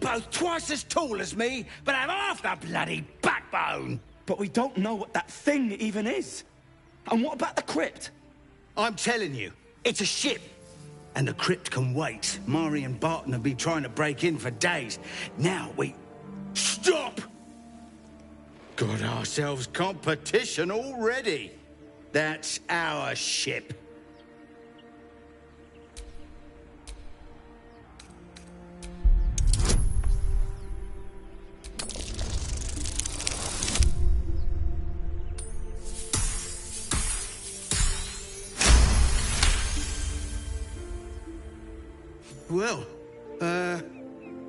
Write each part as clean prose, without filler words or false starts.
both twice as tall as me, but have half the bloody backbone. But we don't know what that thing even is. And what about the crypt? I'm telling you, it's a ship. And the crypt can wait. Mari and Barton have been trying to break in for days. Now we... Stop! Got ourselves competition already. That's our ship. Well,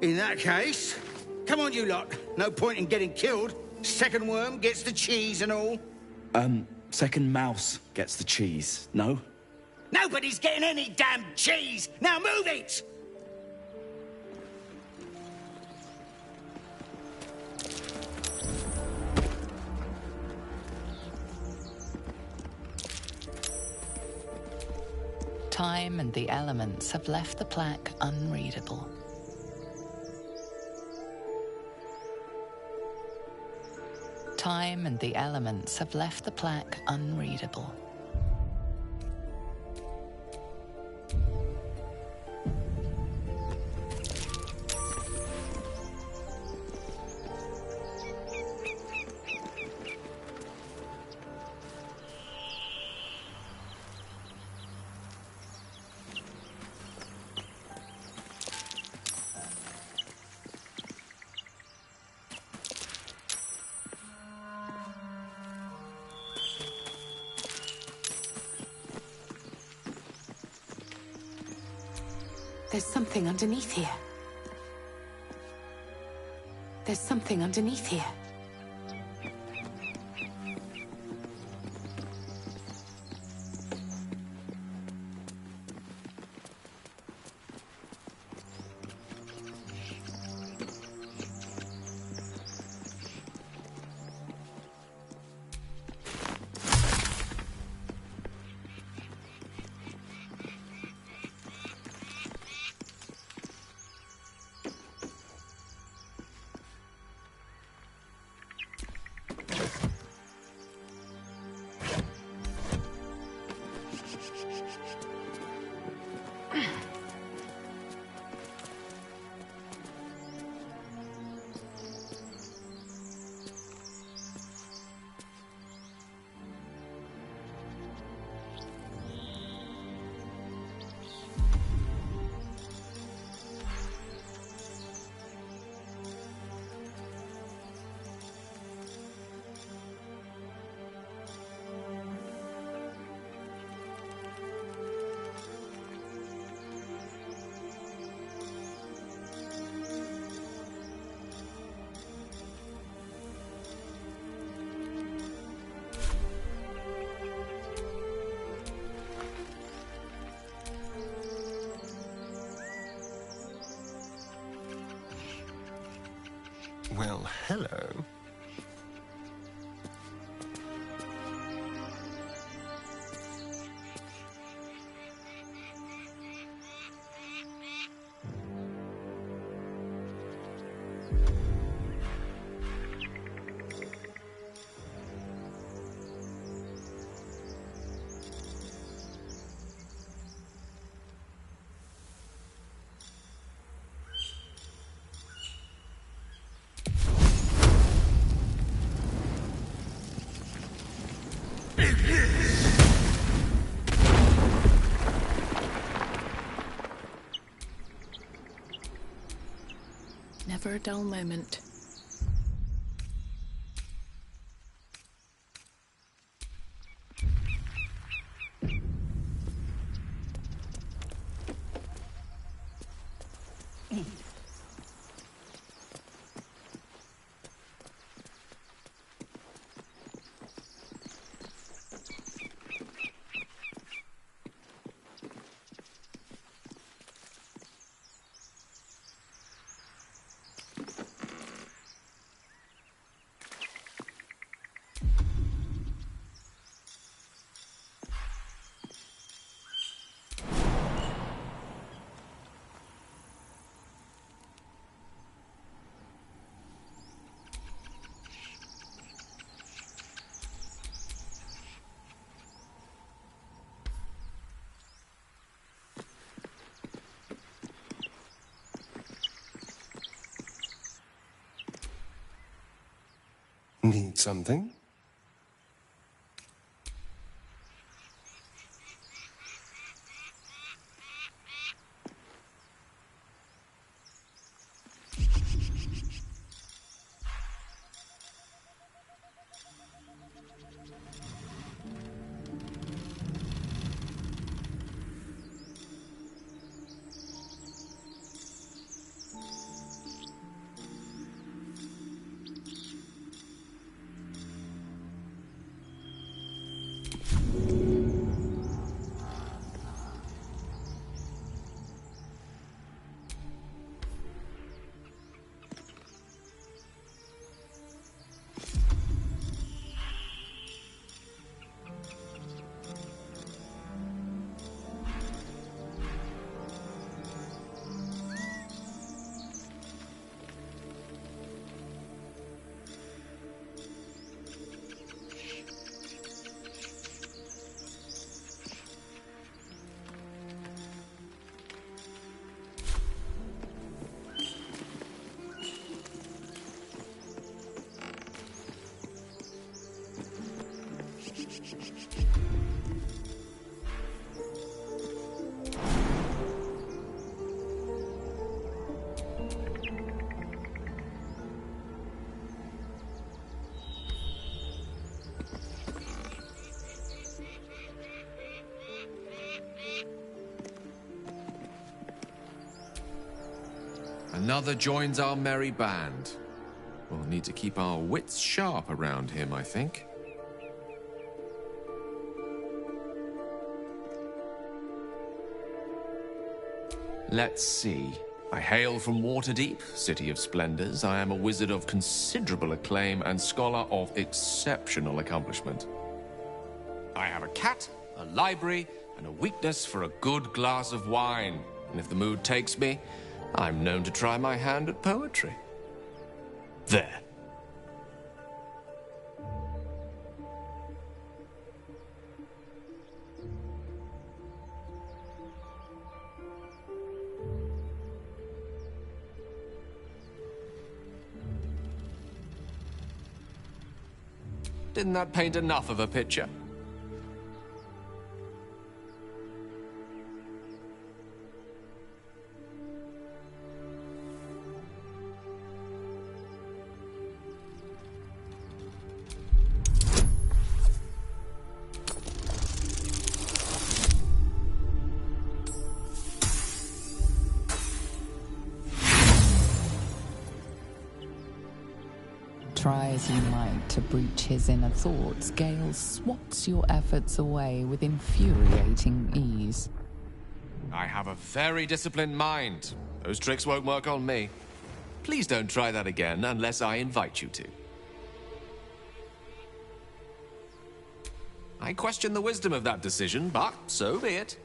in that case, come on, you lot. No point in getting killed. Second worm gets the cheese and all. Second mouse gets the cheese, no? Nobody's getting any damn cheese! Now move it! Time and the elements have left the plaque unreadable. Time and the elements have left the plaque unreadable. There's something underneath here. There's something underneath here. Well, hello. Never a dull moment. Need something? Another joins our merry band. We'll need to keep our wits sharp around him, I think. Let's see. I hail from Waterdeep, city of splendors. I am a wizard of considerable acclaim and scholar of exceptional accomplishment. I have a cat, a library, and a weakness for a good glass of wine. And if the mood takes me, I'm known to try my hand at poetry. There. Didn't that paint enough of a picture? Try as you might to breach his inner thoughts, Gale swats your efforts away with infuriating ease. I have a very disciplined mind. Those tricks won't work on me. Please don't try that again unless I invite you to. I question the wisdom of that decision, but so be it.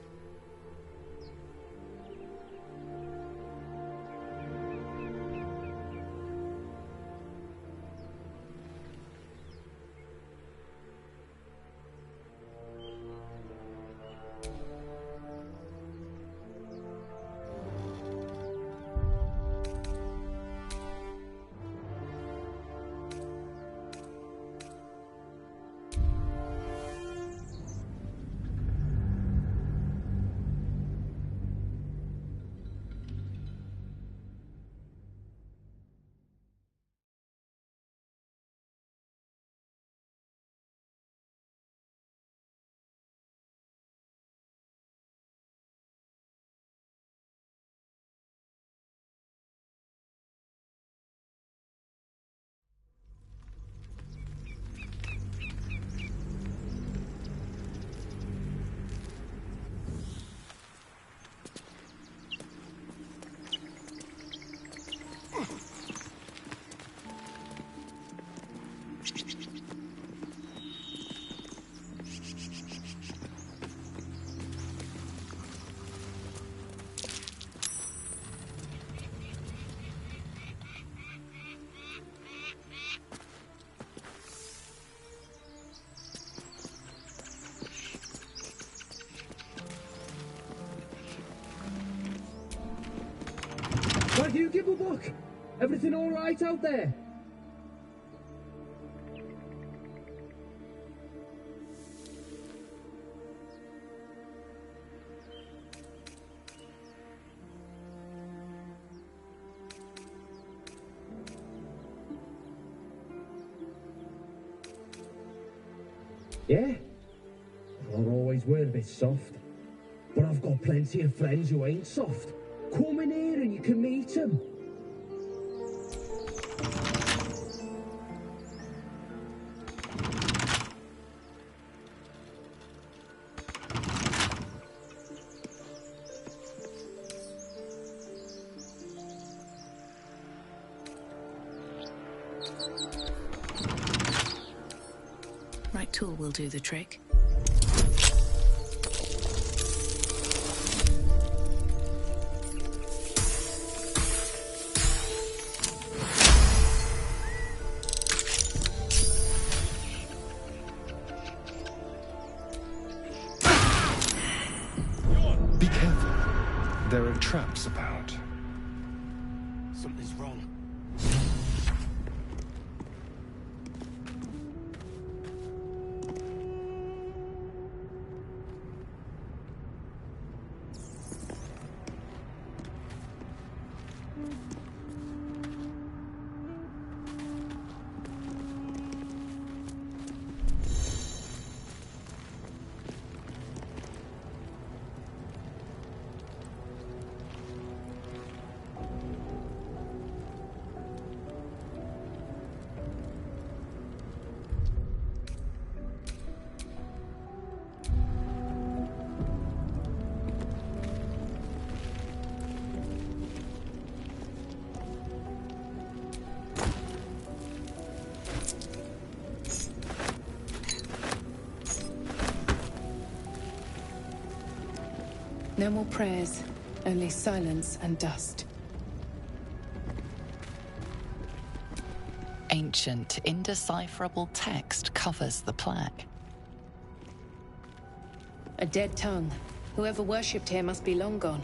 Why do you give a look? Everything all right out there? Yeah? Well, I always were a bit soft. But I've got plenty of friends who ain't soft. Come in here and you can meet them. Right tool will do the trick. Be careful. There are traps about. Something's wrong. No more prayers, only silence and dust. Ancient, indecipherable text covers the plaque. A dead tongue. Whoever worshipped here must be long gone.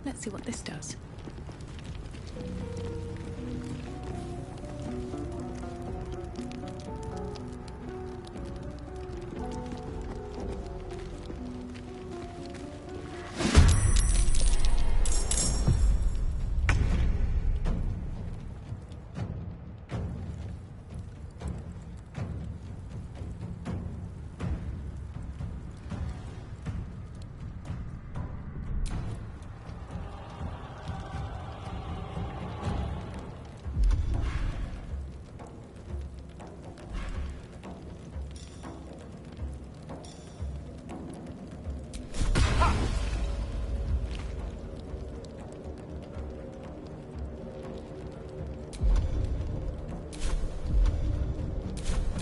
Let's see what this does.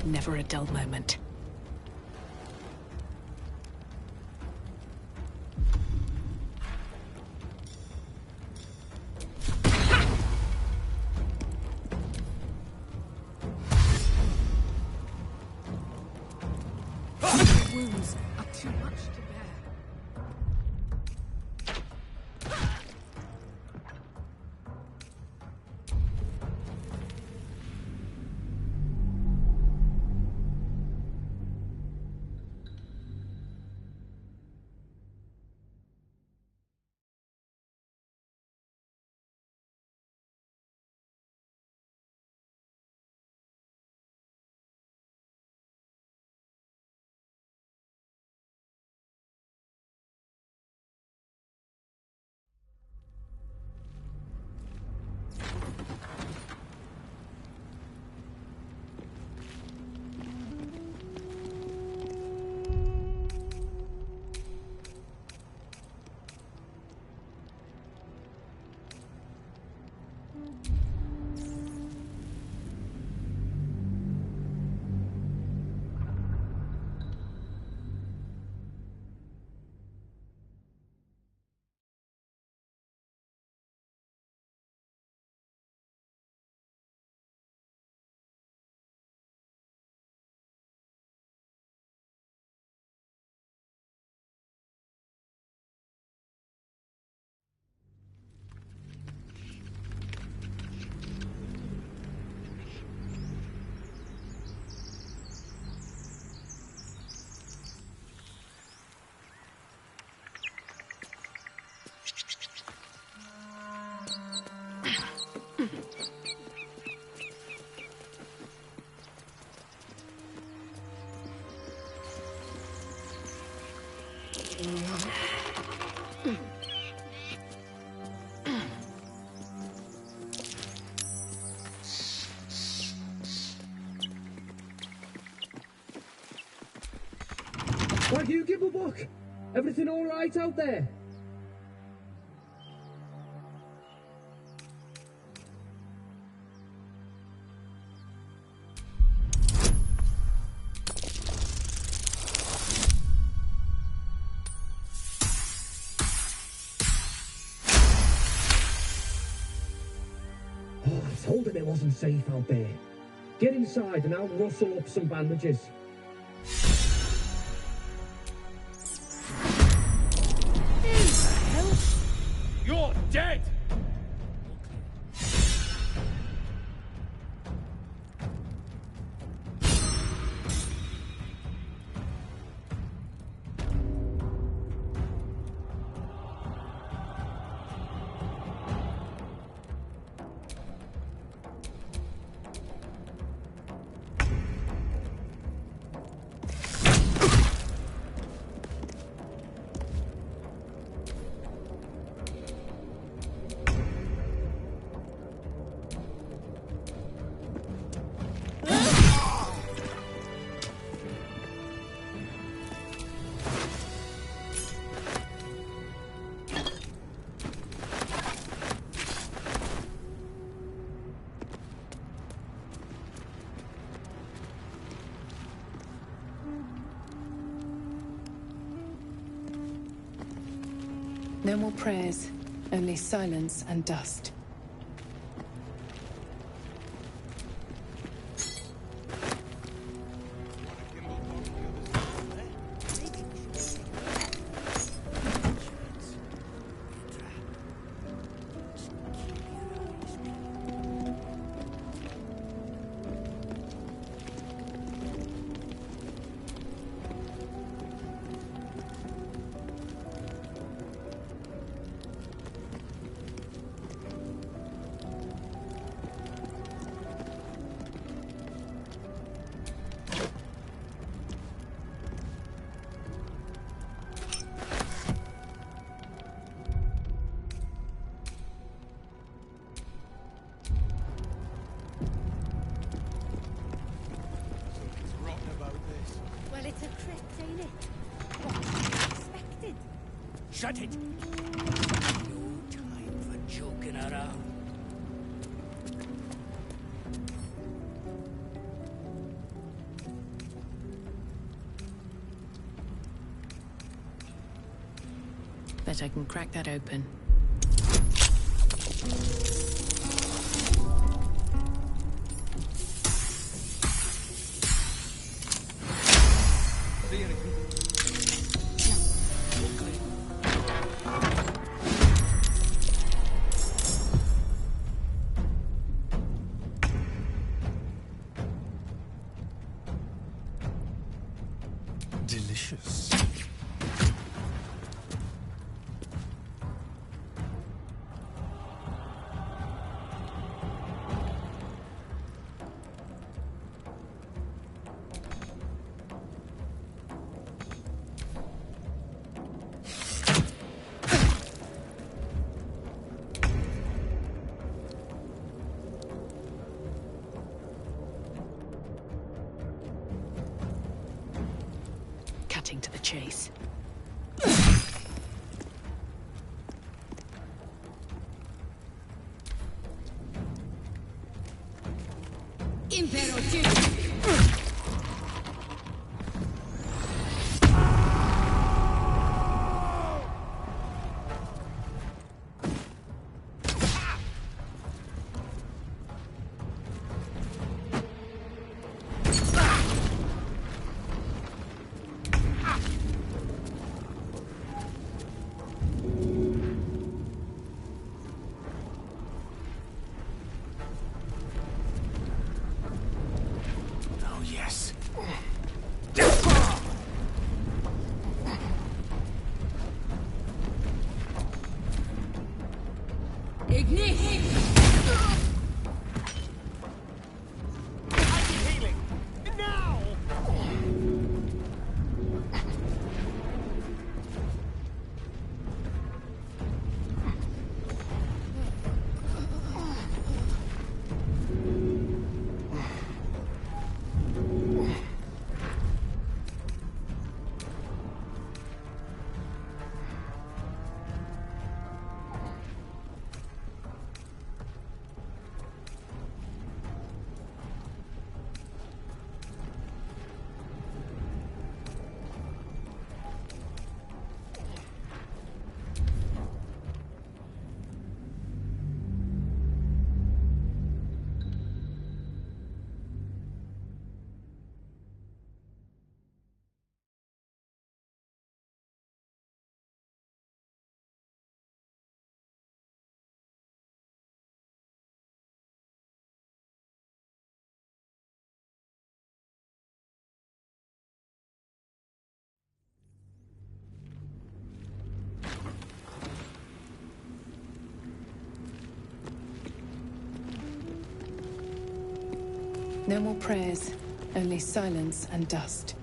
Never a dull moment. Wounds are too much to Why do you give a book? Everything all right out there? Oh, I told him it wasn't safe out there. Get inside and I'll rustle up some bandages. You're dead! No more prayers, only silence and dust. Well, it's a crypt, ain't it? What was expected? Shut it! No time for joking around. Bet I can crack that open. Delicious. Cutting to the chase. Oh, yes. No more prayers, only silence and dust.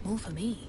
All for me.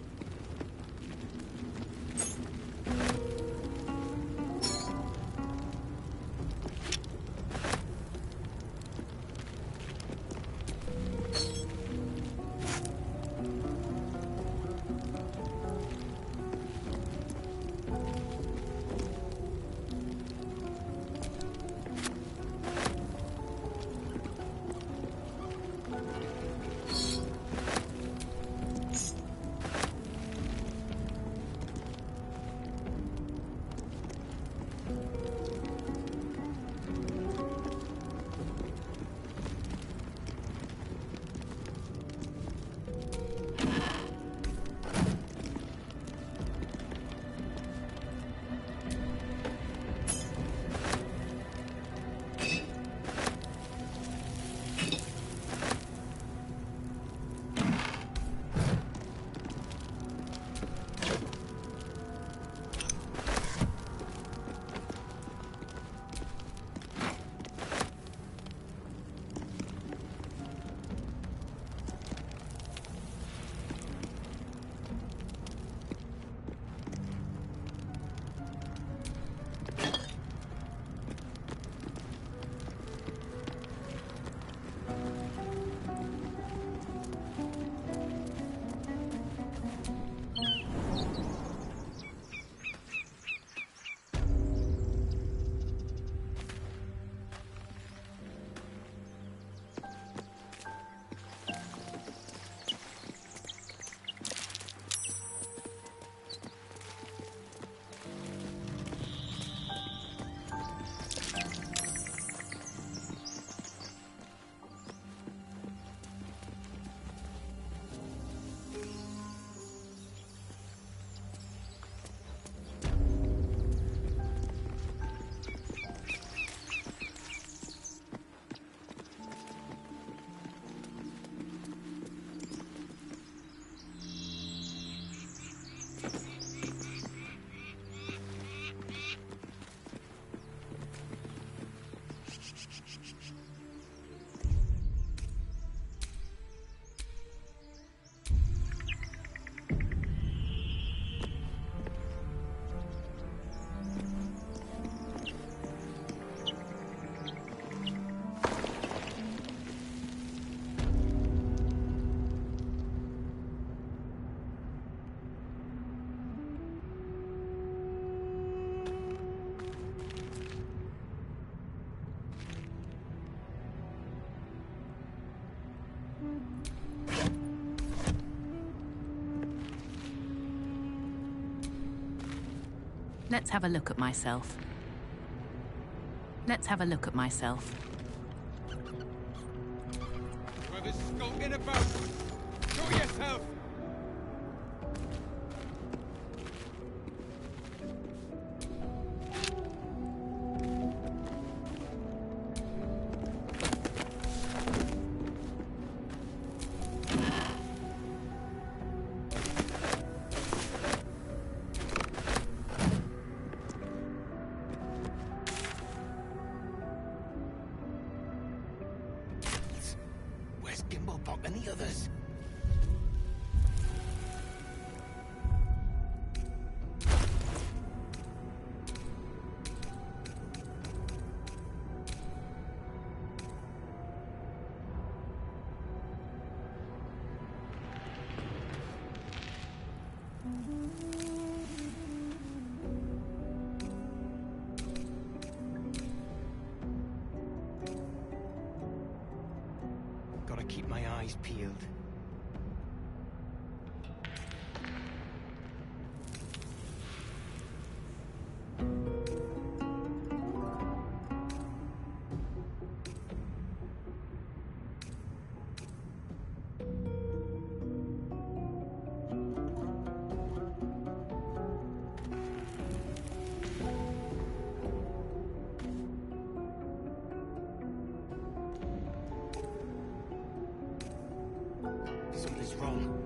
Let's have a look at myself. Let's have a look at myself. Whoever's skulking about, show yourself! Gimblebog and the others? Gotta keep my eyes peeled. Something's wrong.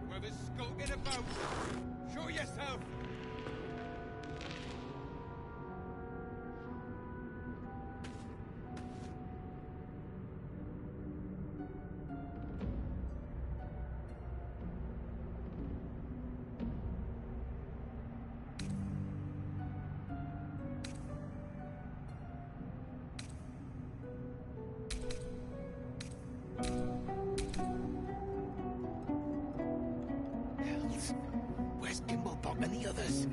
Whoever's skulking about, show yourself! Hells. Where's Gimblebog and the others?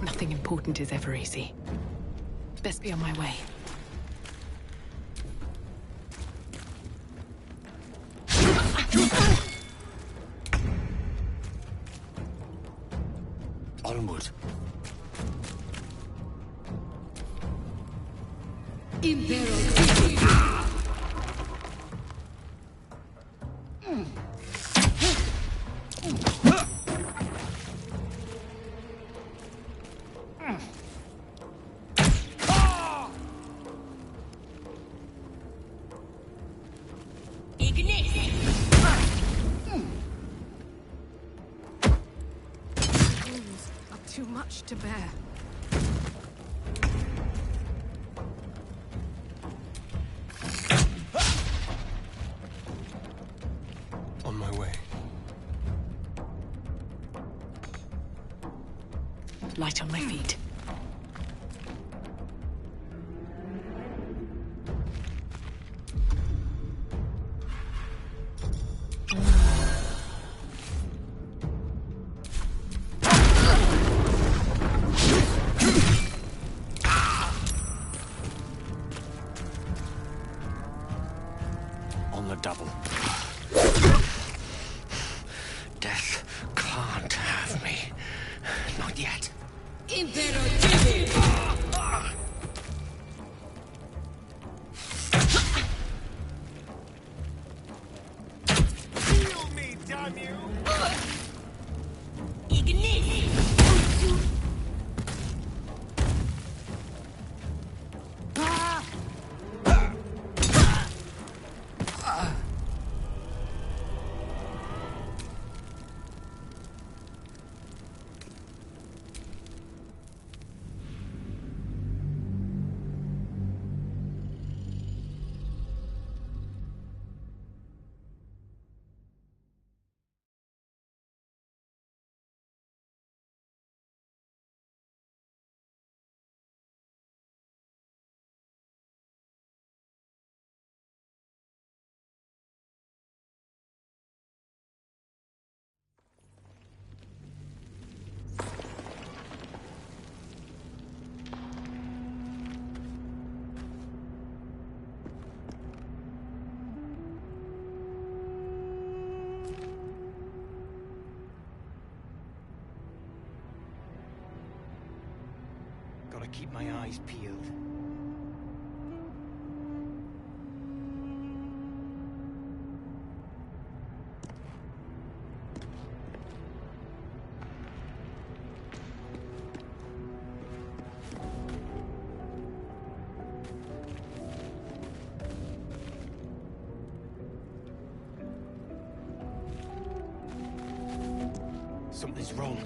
Nothing important is ever easy. Best be on my way. Onward. Wounds are too much to bear. On my way. Light on my feet. On the double. Death can't have me. Not yet. Impero Gotta keep my eyes peeled. Something's wrong.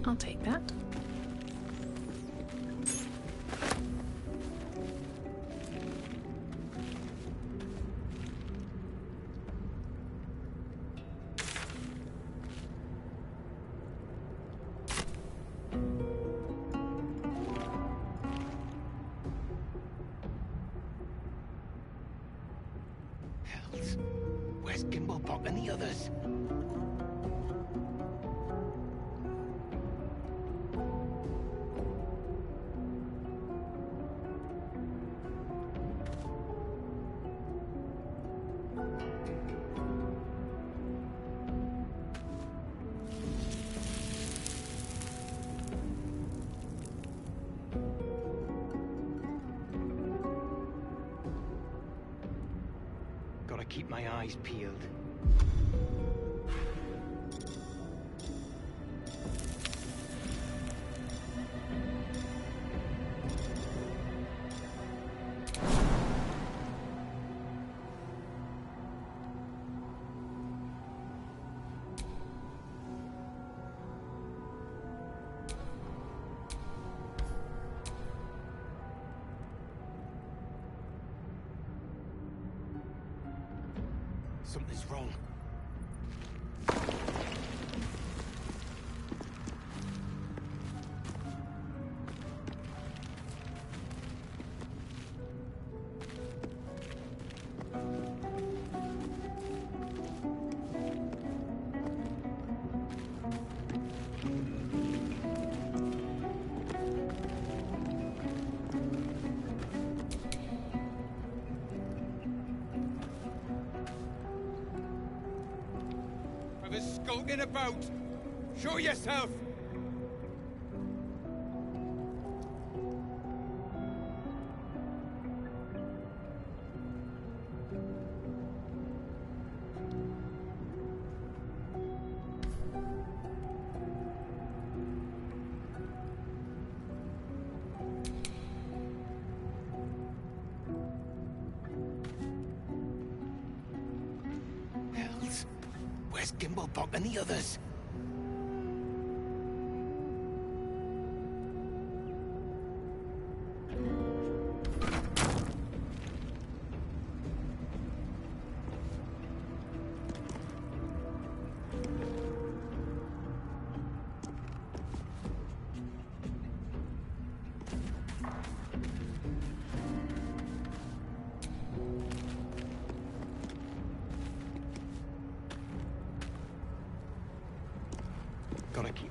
I'll take that. Hells. Where's Gimblebot and the others? Gotta keep my eyes peeled. Something's wrong. Whoever's skulking about, show yourself! Hells. Where's Gimblebot and the others? Gotta keep.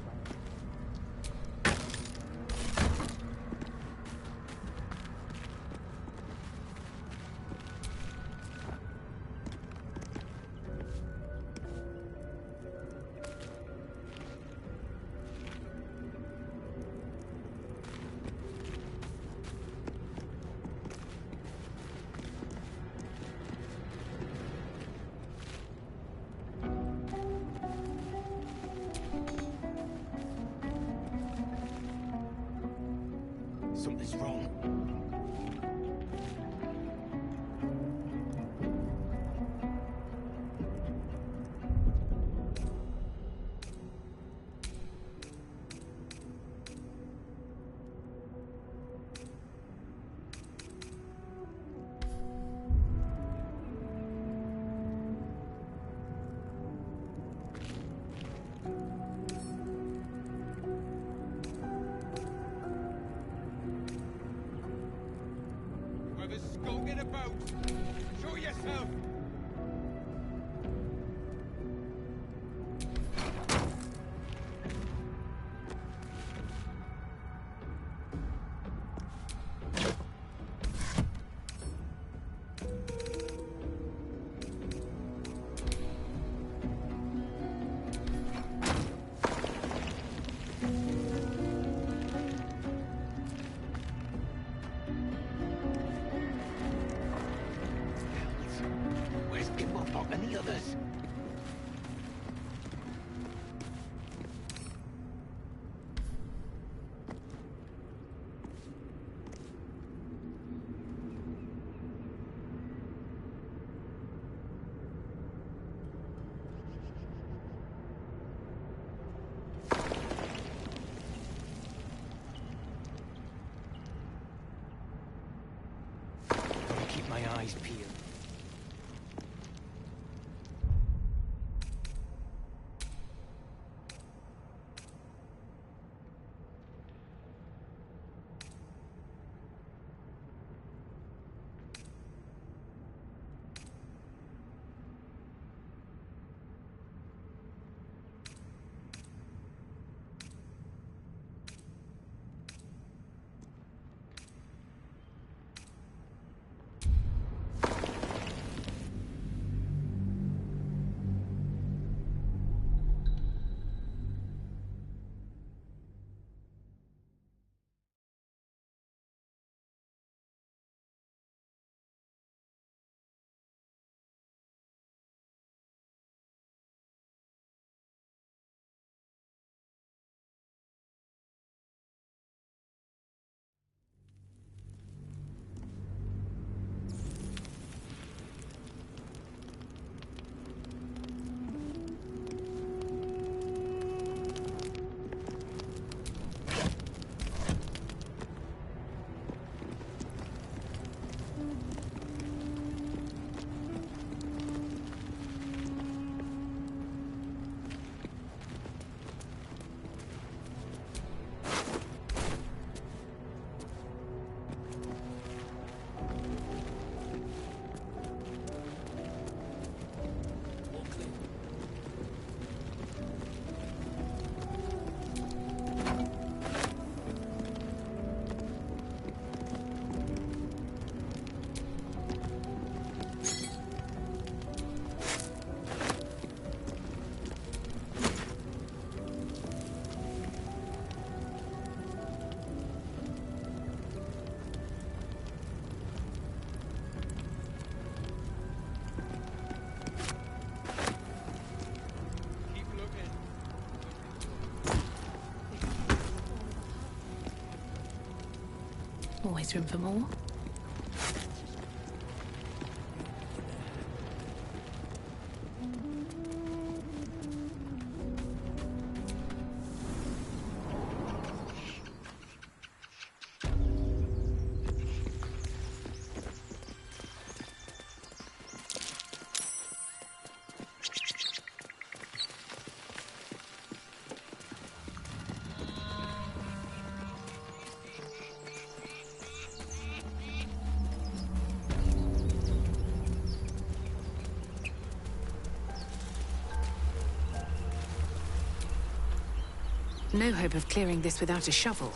yourself! Where's Gimblefock and the others? Gotta keep my eyes peeled. Always room for more. No hope of clearing this without a shovel.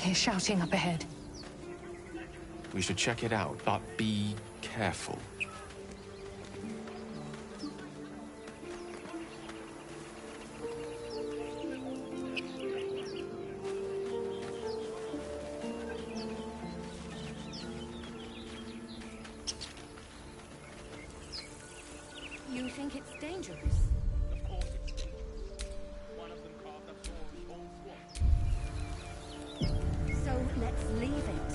hear shouting up ahead. We should check it out, but be careful. You think it's dangerous? Of course it's one of them carved up Zor's whole squad. So let's leave it.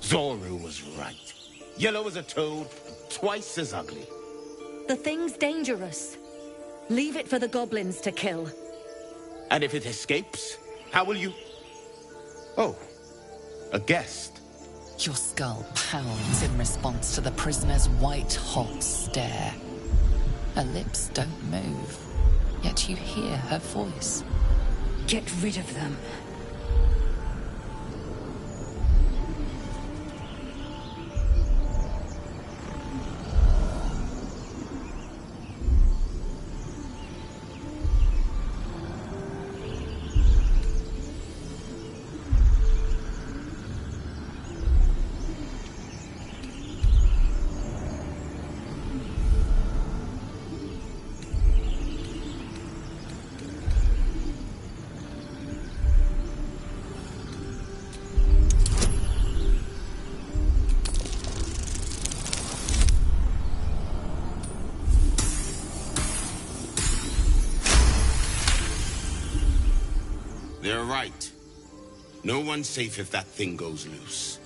Zoru was right. Yellow as a toad, twice as ugly. The thing's dangerous. Leave it for the goblins to kill. And if it escapes, how will you... Oh, a guest. Your skull pounds in response to the prisoner's white-hot stare. Her lips don't move, yet you hear her voice. Get rid of them. They're right. No one's safe if that thing goes loose.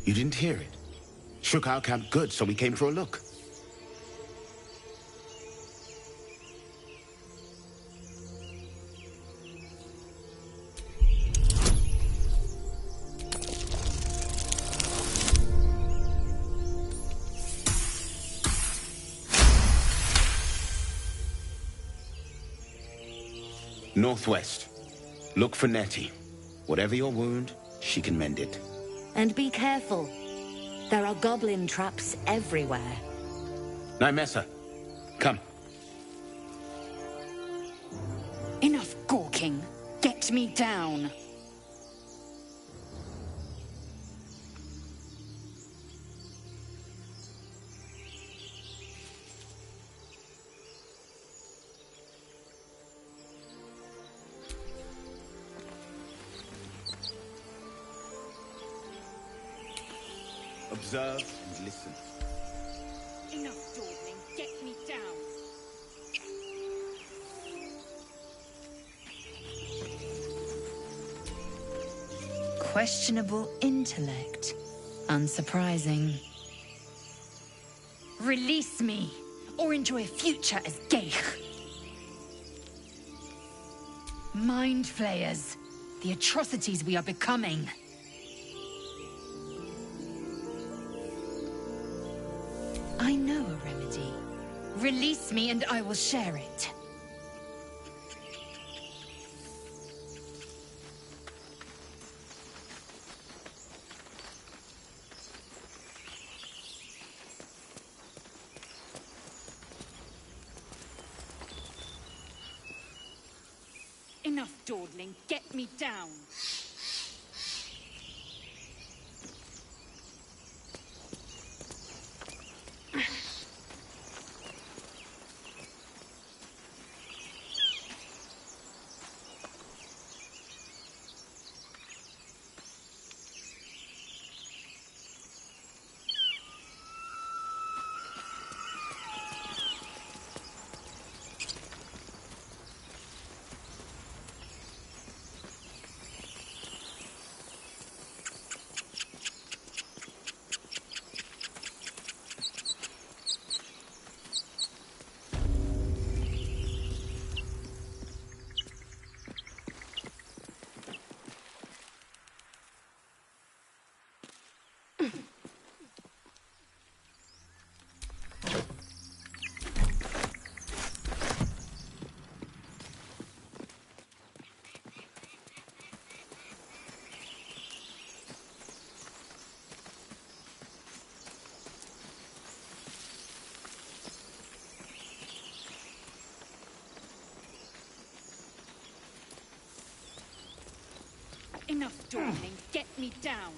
You didn't hear it? Shook our camp good, so we came for a look. Northwest. Look for Nettie. Whatever your wound, she can mend it. And be careful. There are goblin traps everywhere. Nymessa, come. Enough gawking. Get me down. Observe and listen. Enough dawdling. Get me down. Questionable intellect. Unsurprising. Release me, or enjoy a future as Geich. Mind flayers. The atrocities we are becoming. I know a remedy. Release me and I will share it. Enough dawdling. Get me down. Enough dawdling. Get me down.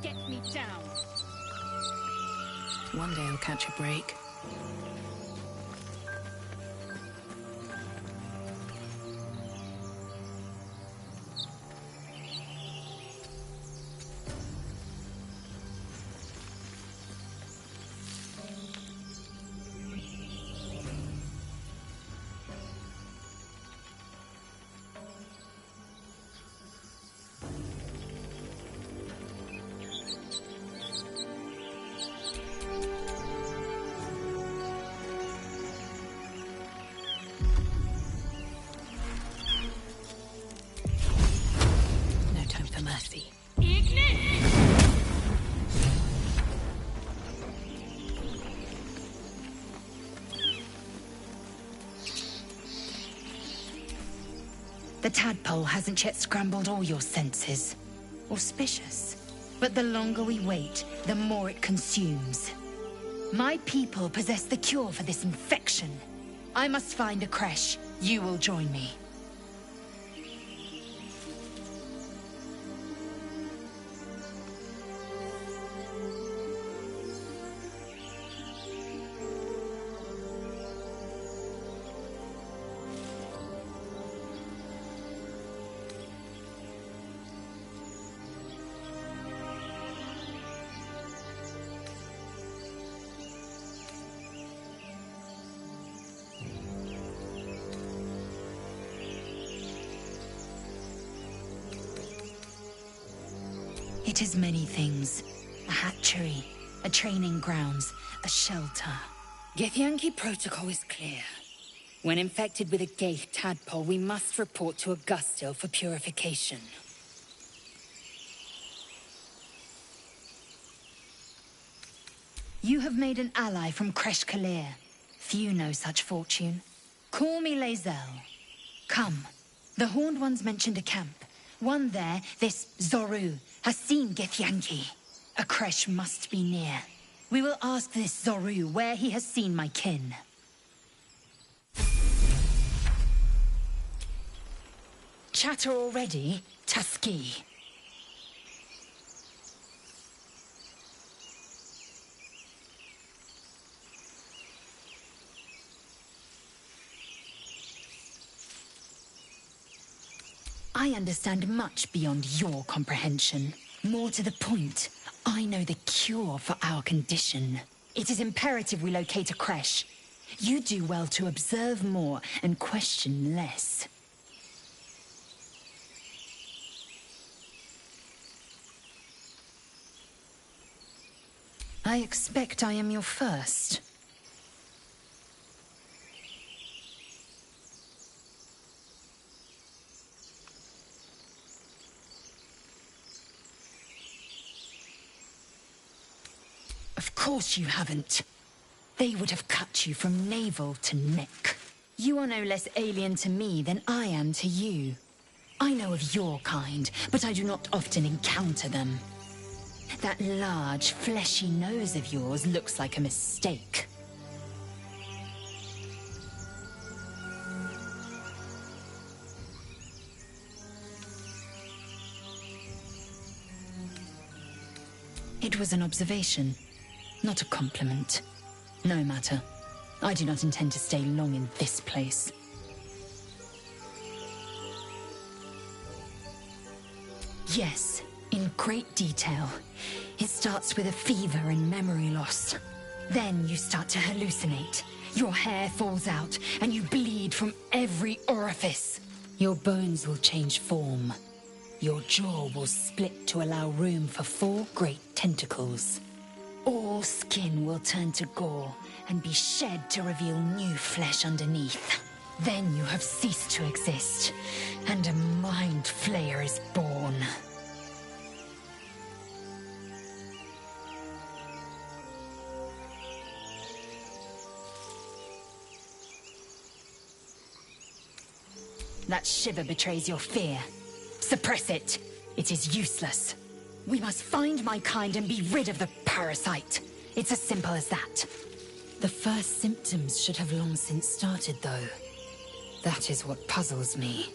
Get me down. One day I'll catch a break. Mercy. The tadpole hasn't yet scrambled all your senses. Auspicious. But the longer we wait, the more it consumes. My people possess the cure for this infection. I must find a creche. You will join me. It is many things. A hatchery, a training grounds, a shelter. Githyanki protocol is clear. When infected with a Gaith tadpole, we must report to Augustil for purification. You have made an ally from Kresh Kalir. Few know such fortune. Call me Lae'zel. Come. The Horned Ones mentioned a camp. One there, this Zoru, has seen Githyanki. A creche must be near. We will ask this Zoru where he has seen my kin. Chatter already, Taski. I understand much beyond your comprehension. More to the point, I know the cure for our condition. It is imperative we locate a creche. You do well to observe more and question less. I expect I am your first. Of course you haven't. They would have cut you from navel to neck. You are no less alien to me than I am to you. I know of your kind, but I do not often encounter them. That large, fleshy nose of yours looks like a mistake. It was an observation, not a compliment. No matter. I do not intend to stay long in this place. Yes, in great detail. It starts with a fever and memory loss. Then you start to hallucinate. Your hair falls out, and you bleed from every orifice. Your bones will change form. Your jaw will split to allow room for 4 great tentacles. All skin will turn to gore and be shed to reveal new flesh underneath. Then you have ceased to exist, and a mind flayer is born. That shiver betrays your fear. Suppress it. It is useless. We must find my kind and be rid of the parasite. It's as simple as that. The first symptoms should have long since started, though. That is what puzzles me.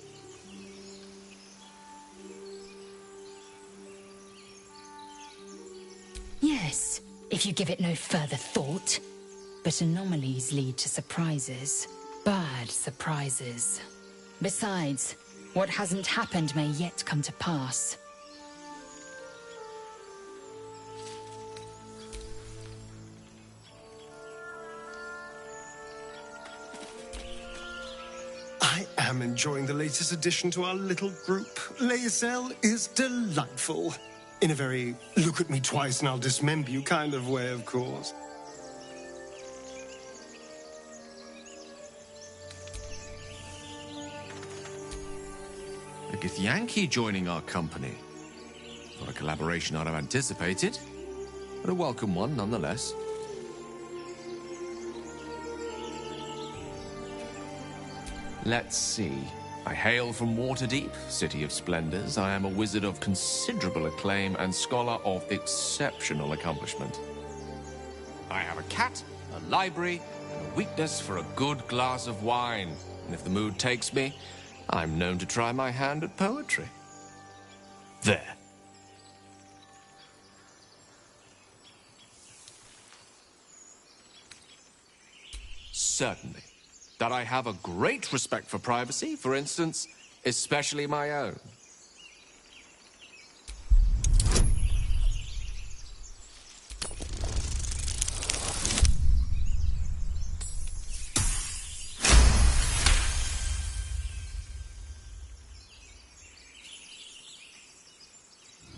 Yes, if you give it no further thought. But anomalies lead to surprises. Bad surprises. Besides, what hasn't happened may yet come to pass. I am enjoying the latest addition to our little group. Lae'zel is delightful. In a very look at me twice and I'll dismember you kind of way, of course. A Githyanki joining our company. Not a collaboration I'd have anticipated, but a welcome one nonetheless. Let's see. I hail from Waterdeep, city of splendors. I am a wizard of considerable acclaim and scholar of exceptional accomplishment. I have a cat, a library, and a weakness for a good glass of wine. And if the mood takes me, I'm known to try my hand at poetry. There. Certainly. That I have a great respect for privacy, for instance, especially my own.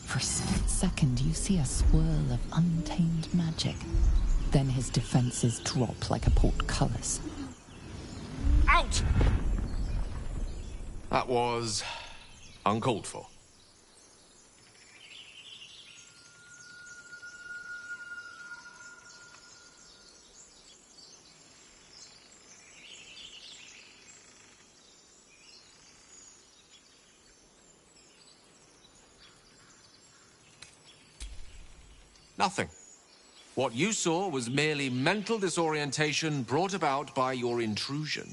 For a split second, you see a swirl of untamed magic. Then his defenses drop like a portcullis. Out! That was uncalled for. Nothing. What you saw was merely mental disorientation brought about by your intrusion.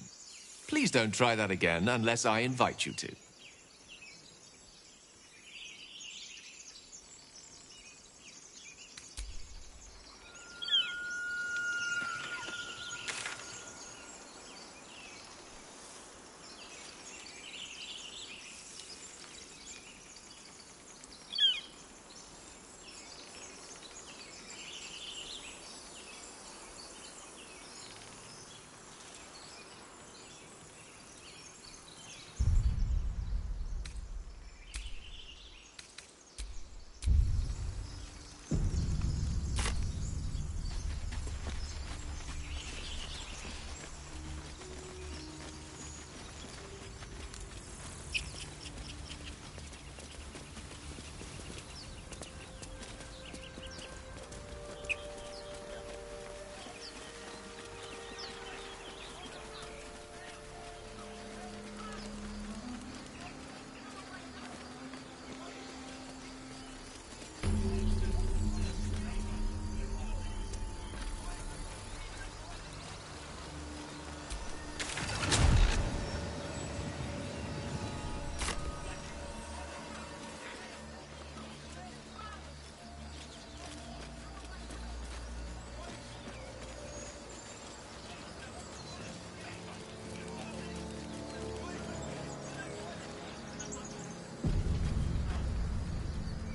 Please don't try that again unless I invite you to.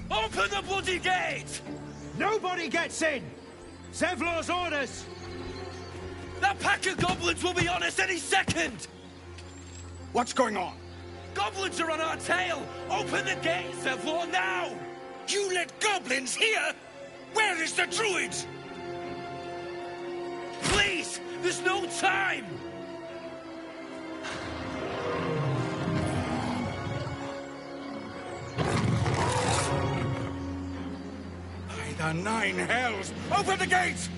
Open the bloody gate! Nobody gets in! Zevlor's orders! That pack of goblins will be on us any second! What's going on? Goblins are on our tail! Open the gate, Zevlor, now! You let goblins here? Where is the druid? Please! There's no time! By the nine hells! Open the gate!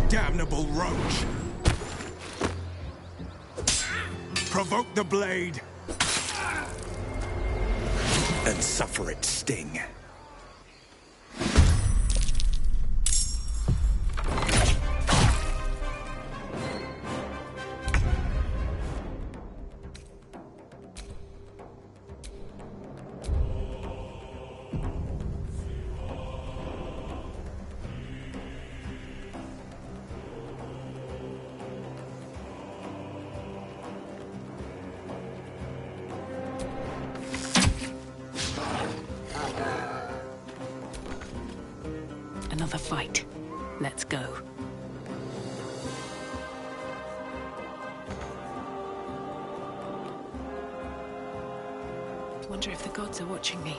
Damnable roach! Provoke the blade! And suffer its sting. Another fight. Let's go. Wonder if the gods are watching me.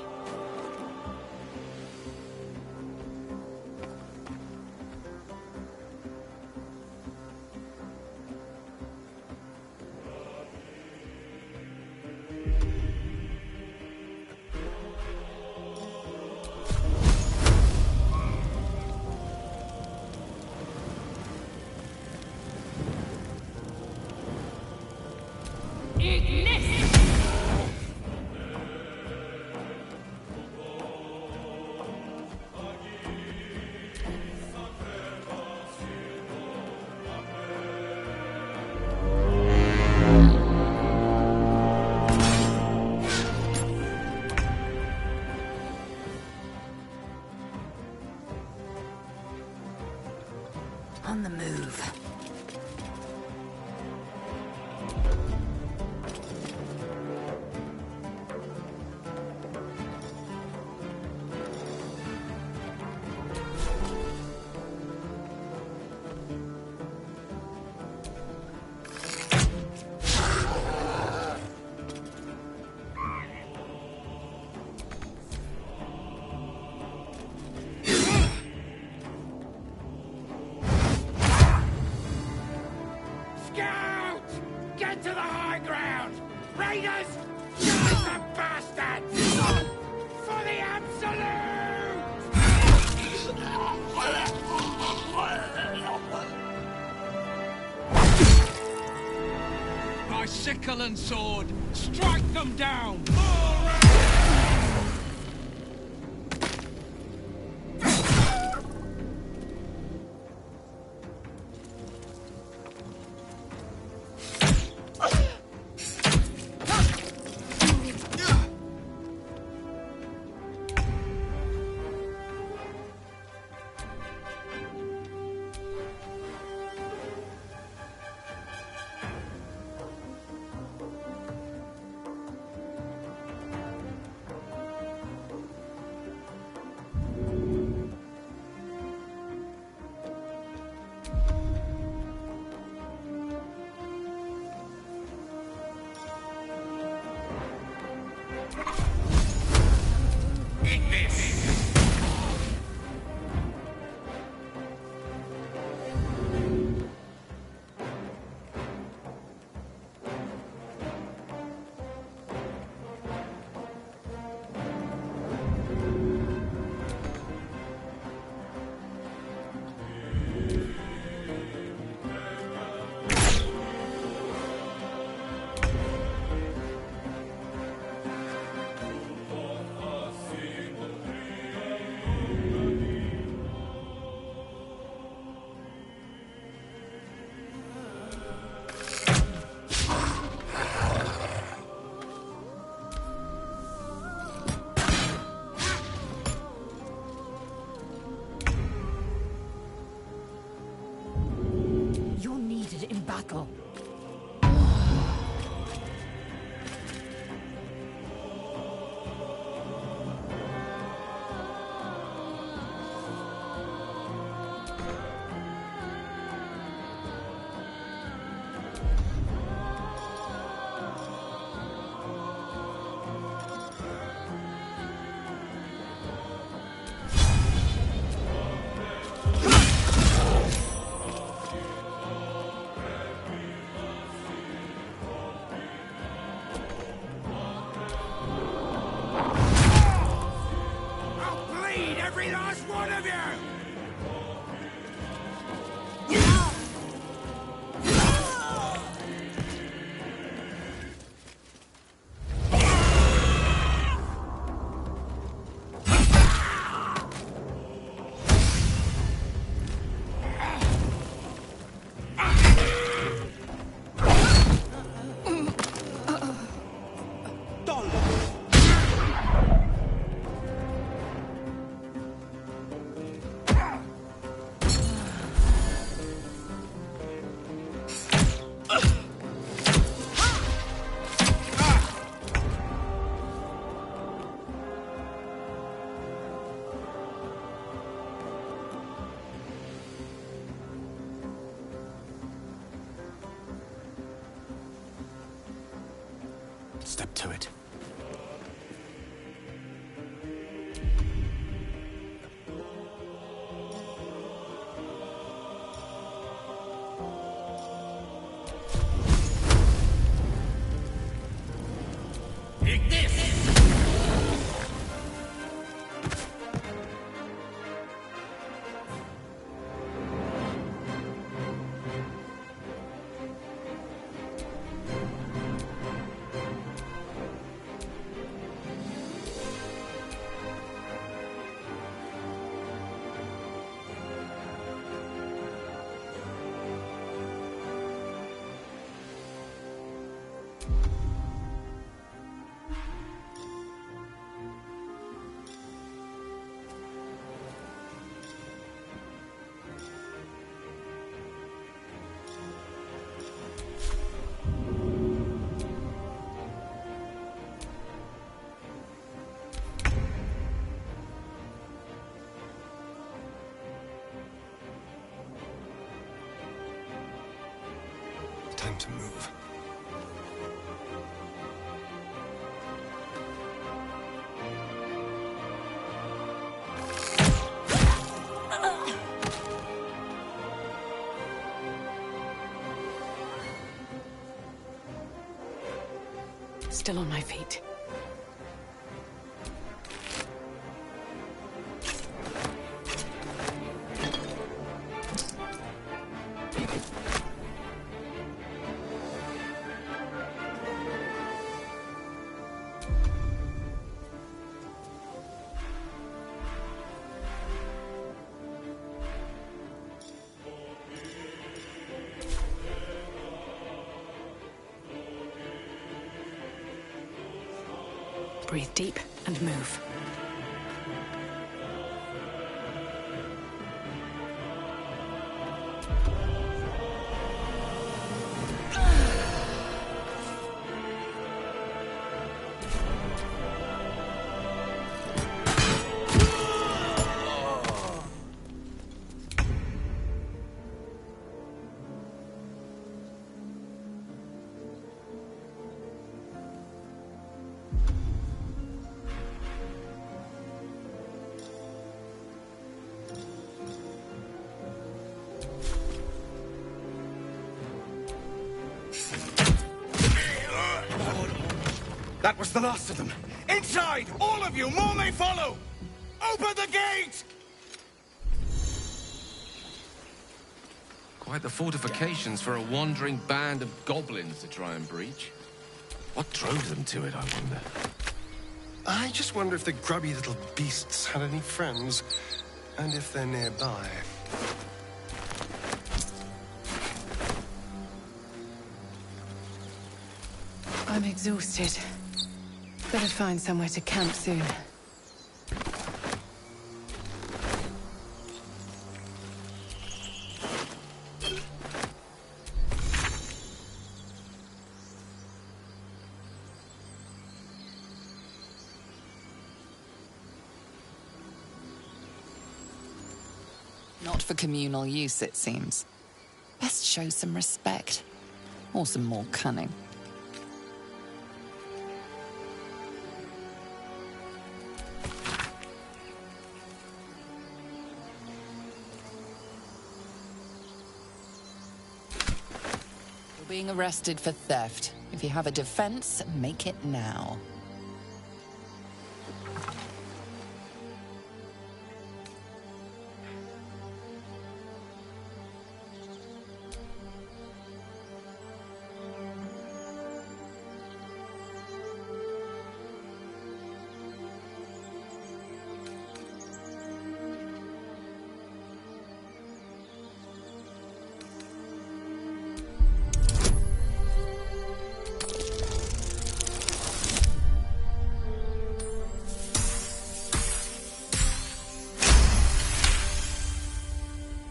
On the move. Get to the high ground! Raiders! Shoot the bastards! For the absolute! By sickle and sword, strike them down! battle. Step to it. Time to move. Still on my feet. Breathe deep and move. That was the last of them. Inside! All of you! More may follow! Open the gate! Quite the fortifications for a wandering band of goblins to try and breach. What drove them to it, I wonder? I just wonder if the grubby little beasts had any friends, and if they're nearby. I'm exhausted. Better find somewhere to camp soon. Not for communal use, it seems. Best show some respect. Or some more cunning. You're being arrested for theft. If you have a defense, make it now.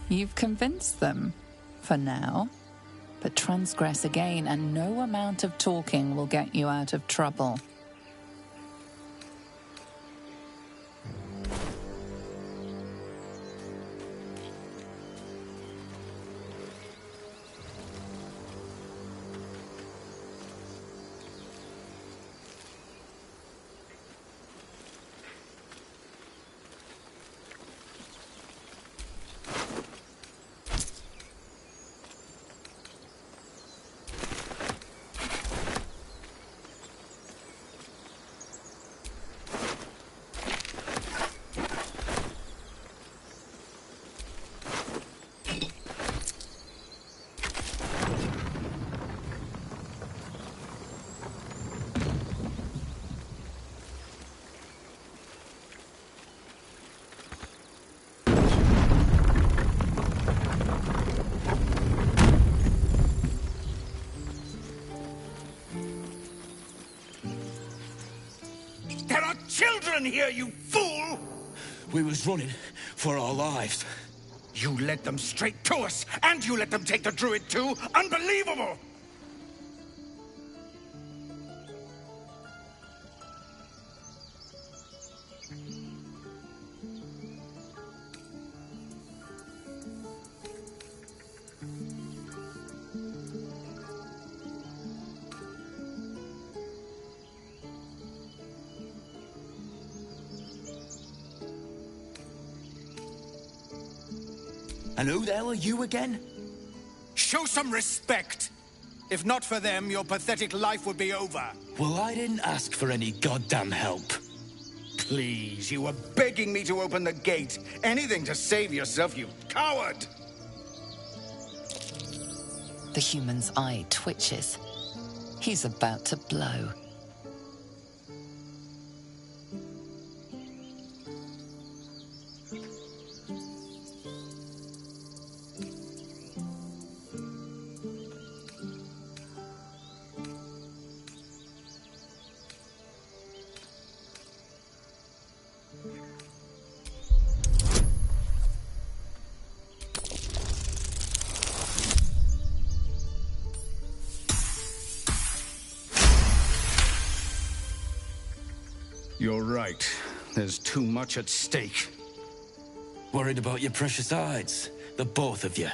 You've convinced them, for now. But transgress again, and no amount of talking will get you out of trouble. There are children here, you fool! We was running for our lives. You led them straight to us, and you let them take the druid too? Unbelievable! And who the hell are you again? Show some respect! If not for them, your pathetic life would be over. Well, I didn't ask for any goddamn help. Please, you were begging me to open the gate. Anything to save yourself, you coward! The human's eye twitches. He's about to blow. You're right. There's too much at stake. Worried about your precious hides? The both of you.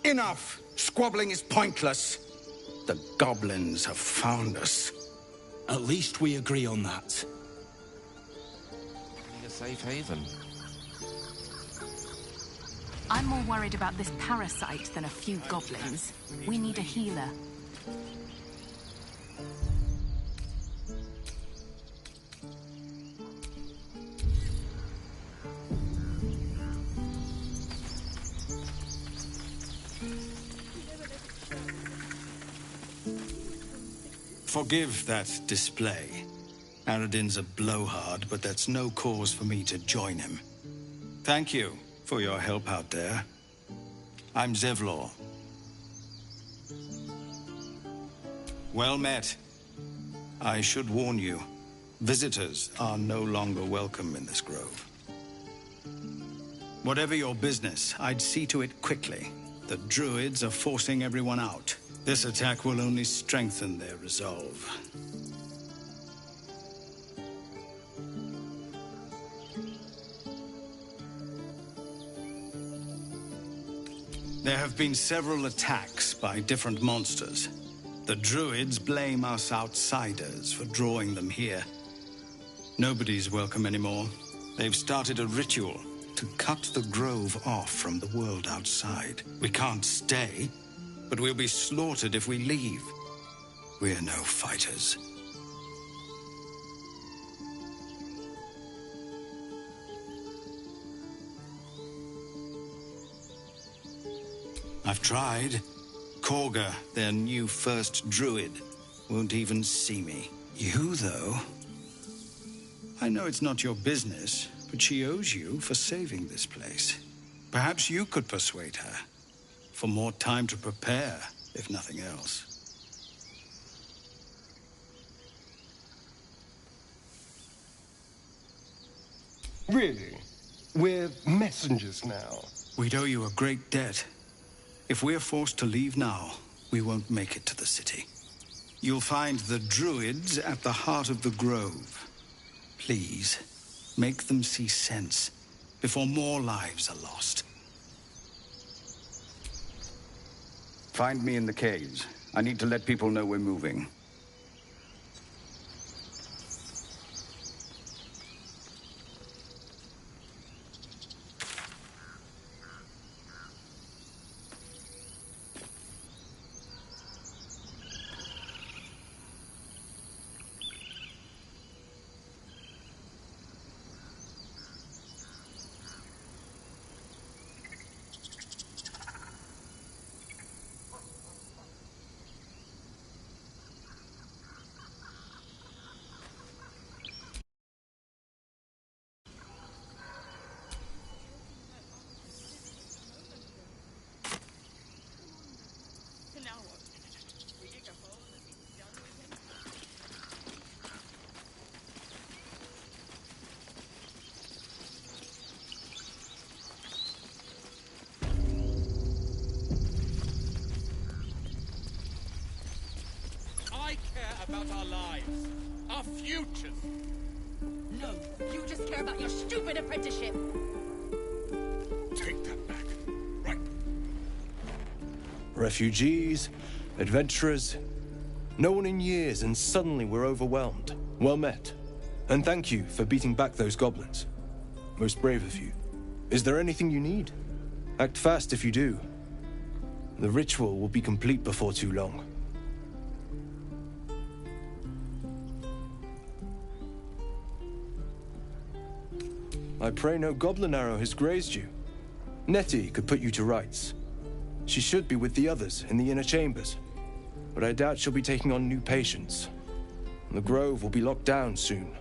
Enough! Squabbling is pointless. The goblins have found us. At least we agree on that. Need a safe haven. I'm more worried about this parasite than a few goblins. We need a healer. Forgive that display. Aradin's a blowhard, but that's no cause for me to join him. Thank you for your help out there. I'm Zevlor. Well met. I should warn you, visitors are no longer welcome in this grove. Whatever your business, I'd see to it quickly. The druids are forcing everyone out. This attack will only strengthen their resolve. There have been several attacks by different monsters. The druids blame us outsiders for drawing them here. Nobody's welcome anymore. They've started a ritual to cut the grove off from the world outside. We can't stay, but we'll be slaughtered if we leave. We're no fighters. I've tried. Korga, their new first druid, won't even see me. You, though... I know it's not your business, but she owes you for saving this place. Perhaps you could persuade her. For more time to prepare, if nothing else. Really? We're messengers now. We'd owe you a great debt. If we're forced to leave now, we won't make it to the city. You'll find the druids at the heart of the grove. Please, make them see sense before more lives are lost. Find me in the caves. I need to let people know we're moving. About our lives, our futures. No, you just care about your stupid apprenticeship. Take that back. Right. Refugees, adventurers, no one in years, and suddenly we're overwhelmed. Well met. And thank you for beating back those goblins. Most brave of you. Is there anything you need? Act fast if you do. The ritual will be complete before too long. I pray no goblin arrow has grazed you. Nettie could put you to rights. She should be with the others in the inner chambers, but I doubt she'll be taking on new patients. The grove will be locked down soon.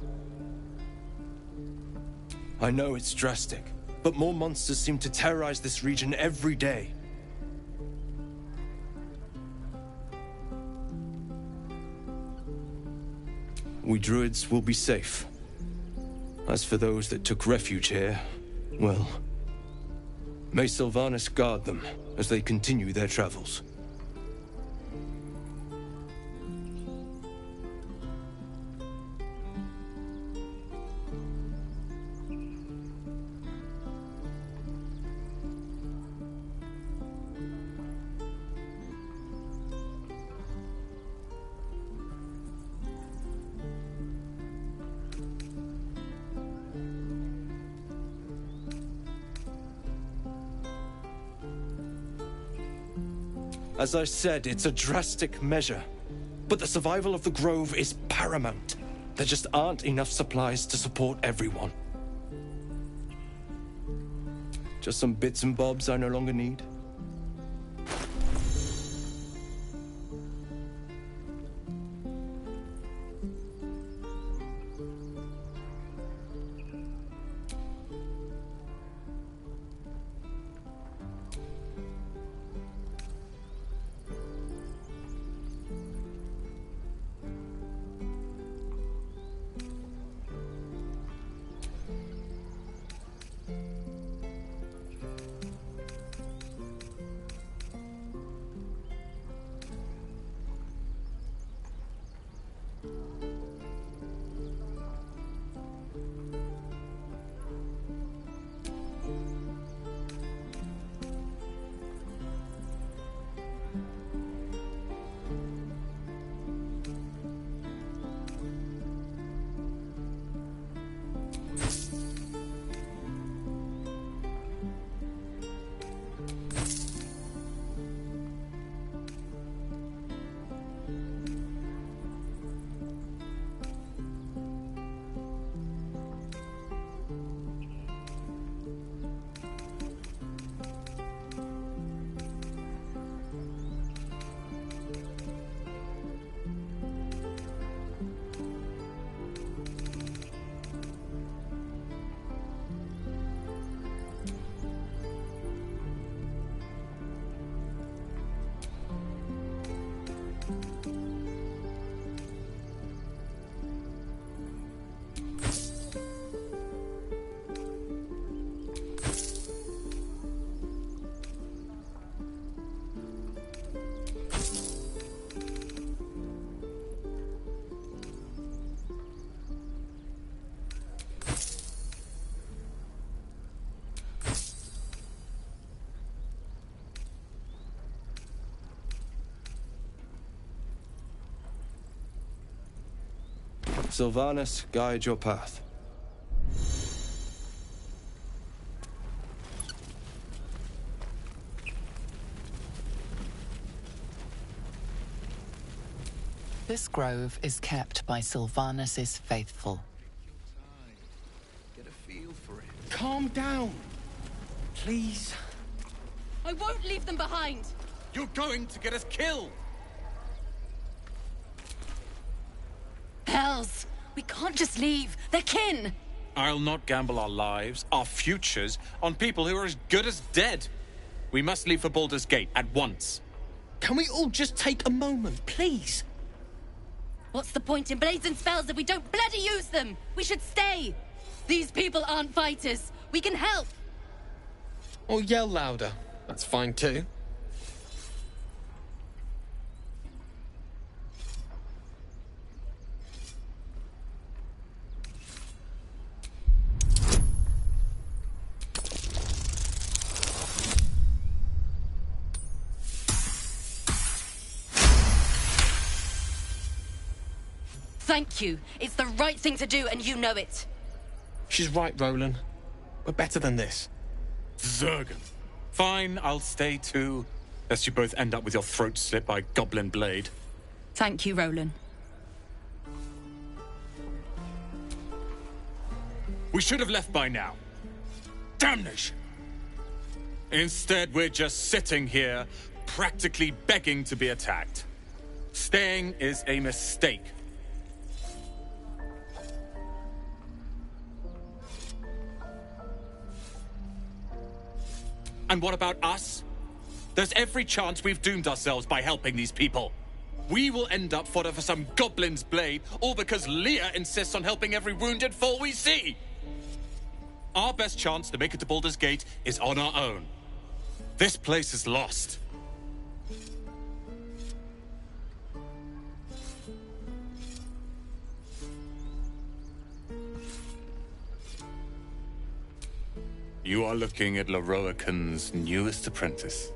I know it's drastic, but more monsters seem to terrorize this region every day. We druids will be safe. As for those that took refuge here, well, may Sylvanas guard them as they continue their travels. As I said, it's a drastic measure, but the survival of the grove is paramount. There just aren't enough supplies to support everyone. Just some bits and bobs I no longer need. Sylvanas guide your path. This grove is kept by Sylvanas's faithful. Get a feel for it. Calm down. Please. I won't leave them behind! You're going to get us killed! Hells! We can't just leave. They're kin! I'll not gamble our lives, our futures, on people who are as good as dead. We must leave for Baldur's Gate at once. Can we all just take a moment, please? What's the point in blades and spells if we don't bloody use them? We should stay! These people aren't fighters. We can help! Or yell louder. That's fine too. Thank you. It's the right thing to do, and you know it. She's right, Roland. We're better than this. Zergan. Fine, I'll stay too. Lest you both end up with your throat slit by goblin blade. Thank you, Roland. We should have left by now. Damnation! Instead, we're just sitting here, practically begging to be attacked. Staying is a mistake. And what about us? There's every chance we've doomed ourselves by helping these people. We will end up fodder for some goblin's blade, all because Leah insists on helping every wounded foe we see. Our best chance to make it to Baldur's Gate is on our own. This place is lost. You are looking at Leroican's newest apprentice.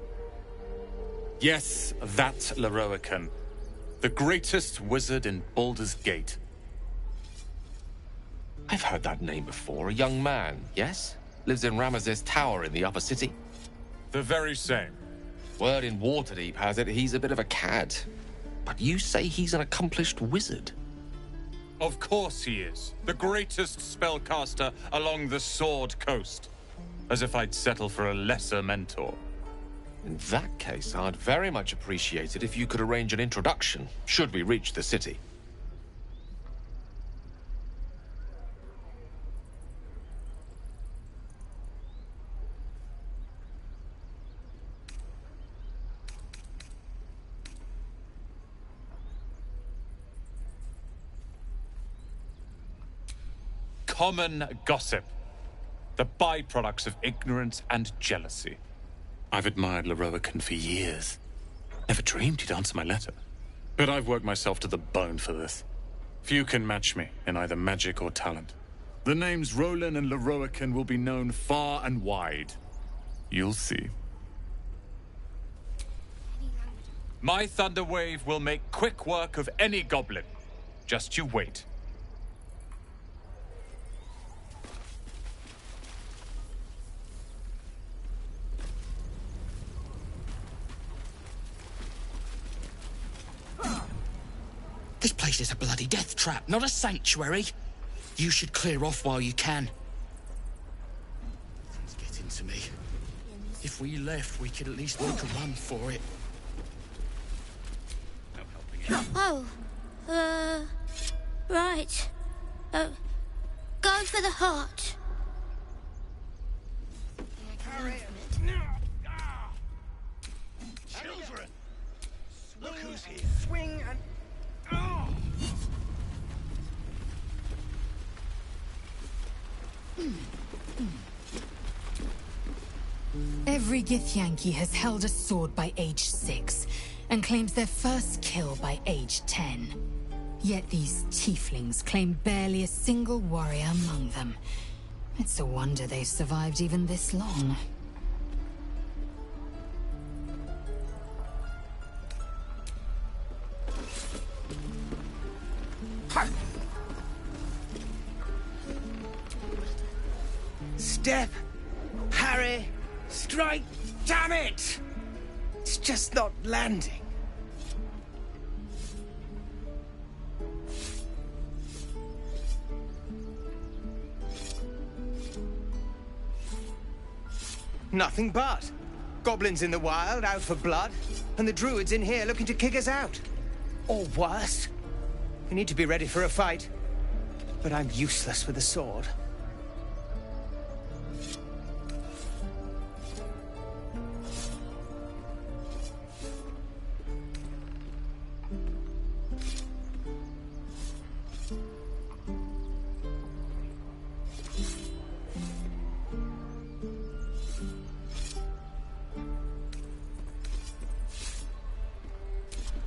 Yes, that Leroican. The greatest wizard in Baldur's Gate. I've heard that name before. A young man, yes? Lives in Ramesses Tower in the upper city. The very same. Word in Waterdeep has it he's a bit of a cad. But you say he's an accomplished wizard. Of course he is. The greatest spellcaster along the Sword Coast. As if I'd settle for a lesser mentor. In that case, I'd very much appreciate it if you could arrange an introduction, should we reach the city. Common gossip. The byproducts of ignorance and jealousy. I've admired Leroican for years. Never dreamed he'd answer my letter. But I've worked myself to the bone for this. Few can match me in either magic or talent. The names Roland and Leroican will be known far and wide. You'll see. My Thunder Wave will make quick work of any goblin. Just you wait. This place is a bloody death trap, not a sanctuary. You should clear off while you can. It's getting to me. If we left, we could at least make a run for it. Oh, right. Go for the heart. Children! Look who's here. Swing and... Every Githyanki has held a sword by age 6, and claims their first kill by age 10. Yet these tieflings claim barely a single warrior among them. It's a wonder they've survived even this long. step, parry, strike. Damn it! It's just not landing. Nothing but. Goblins in the wild, out for blood, and the druids in here looking to kick us out. Or worse. We need to be ready for a fight. But I'm useless with a sword.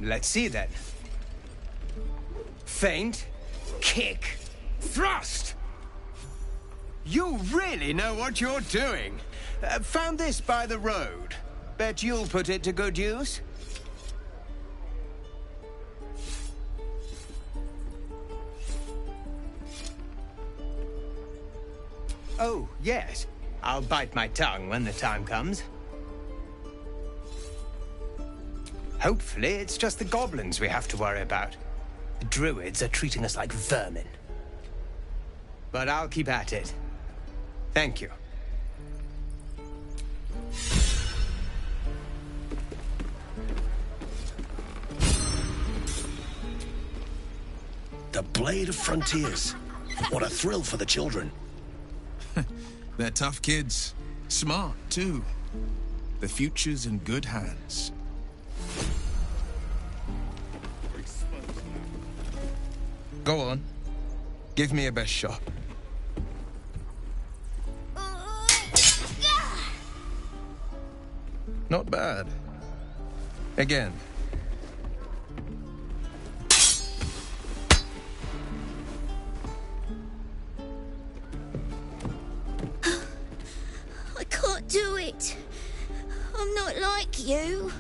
Let's see then. Feint, kick, thrust! You really know what you're doing. Found this by the road. Bet you'll put it to good use. Oh, yes. I'll bite my tongue when the time comes. Hopefully, it's just the goblins we have to worry about. The druids are treating us like vermin. But I'll keep at it. Thank you. The Blade of Frontiers. What a thrill for the children. They're tough kids. Smart, too. The future's in good hands. Go on. Give me your best shot. Not bad. Again. I can't do it. I'm not like you.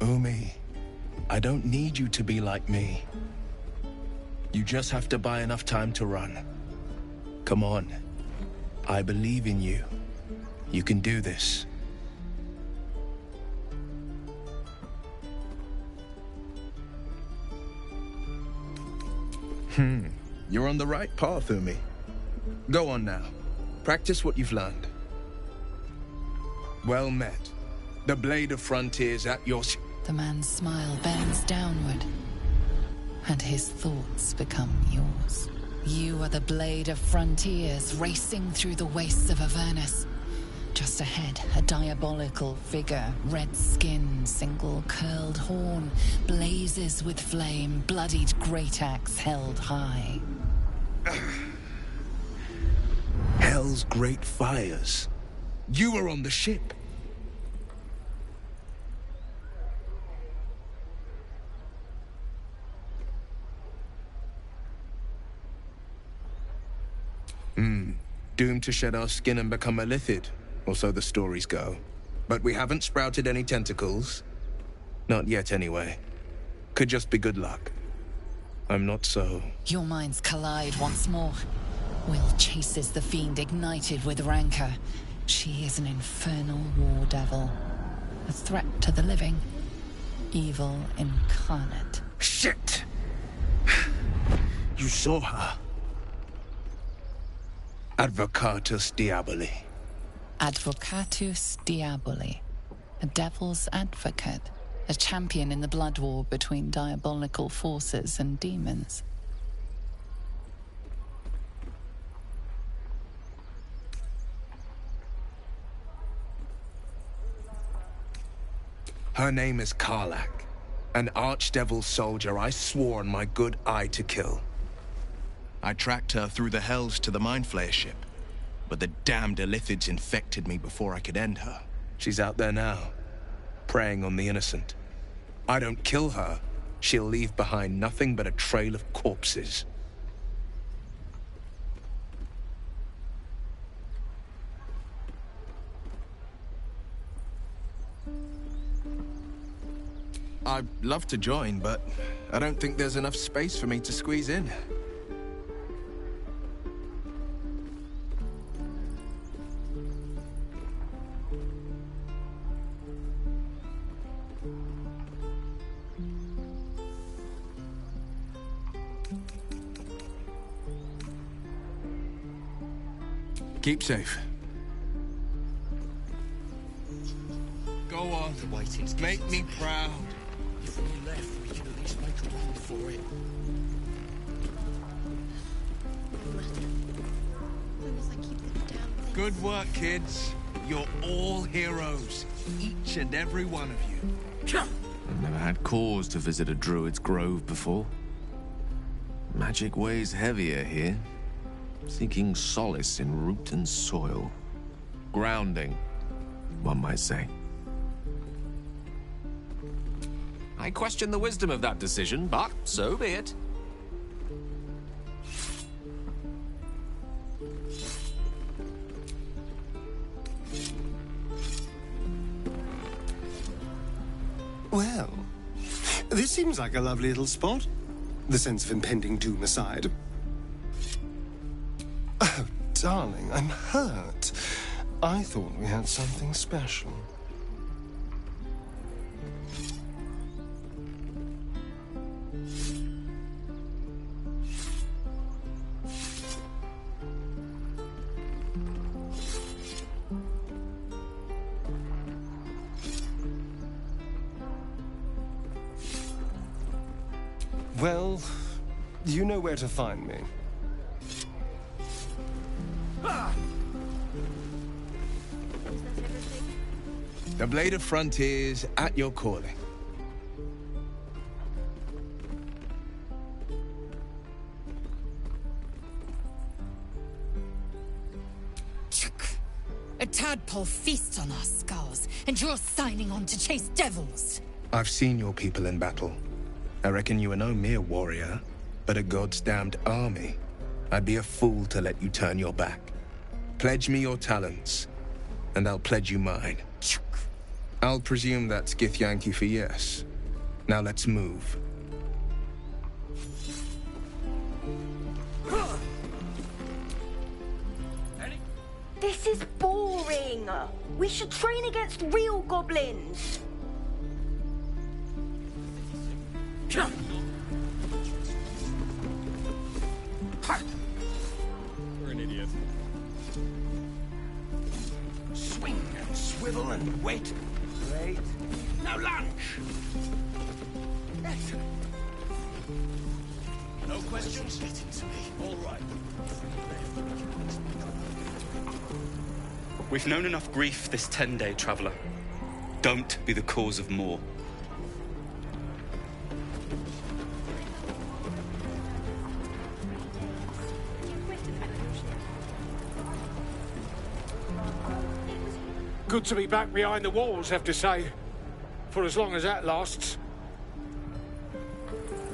Umi, I don't need you to be like me. You just have to buy enough time to run. Come on. I believe in you. You can do this. You're on the right path, Umi. Go on now. Practice what you've learned. Well met. The Blade of Frontiers at your... The man's smile bends downward, and his thoughts become yours. You are the Blade of Frontiers, racing through the wastes of Avernus. Just ahead, a diabolical figure, red skin, single curled horn, blazes with flame, bloodied great axe held high. Hell's great fires. You were on the ship. Doomed to shed our skin and become a lithid, or so the stories go. But we haven't sprouted any tentacles. Not yet, anyway. Could just be good luck. I'm not so... Your minds collide once more. Will chases the fiend ignited with rancor. She is an infernal war devil. A threat to the living. Evil incarnate. Shit! You saw her. Advocatus Diaboli. Advocatus Diaboli. A devil's advocate. A champion in the blood war between diabolical forces and demons. Her name is Karlach, an archdevil soldier I swore on my good eye to kill. I tracked her through the hells to the Mind Flayer ship, but the damned Illithids infected me before I could end her. She's out there now, preying on the innocent. I don't kill her, she'll leave behind nothing but a trail of corpses. I'd love to join, but I don't think there's enough space for me to squeeze in. Keep safe. Go on. Make me proud. If we left, we could at least make a run for it. Good work, kids. You're all heroes. Each and every one of you. I've never had cause to visit a druid's grove before. Magic weighs heavier here. Seeking solace in root and soil. Grounding, one might say. I question the wisdom of that decision, but so be it. Well, this seems like a lovely little spot. The sense of impending doom aside. Oh, darling, I'm hurt. I thought we had something special. Well, you know where to find me. The Blade of Frontiers at your calling. A tadpole feasts on our skulls, and you're signing on to chase devils. I've seen your people in battle. I reckon you are no mere warrior, but a god's damned army. I'd be a fool to let you turn your back. Pledge me your talents, and I'll pledge you mine. I'll presume that's Githyanki for yes. Now let's move. This is boring. We should train against real goblins. You're an idiot. Swing and swivel and wait. Wait. Now lunge. Excellent. No questions? Get into me. All right. We've known enough grief this 10-day traveler. Don't be the cause of more. Good to be back behind the walls, have to say. For as long as that lasts.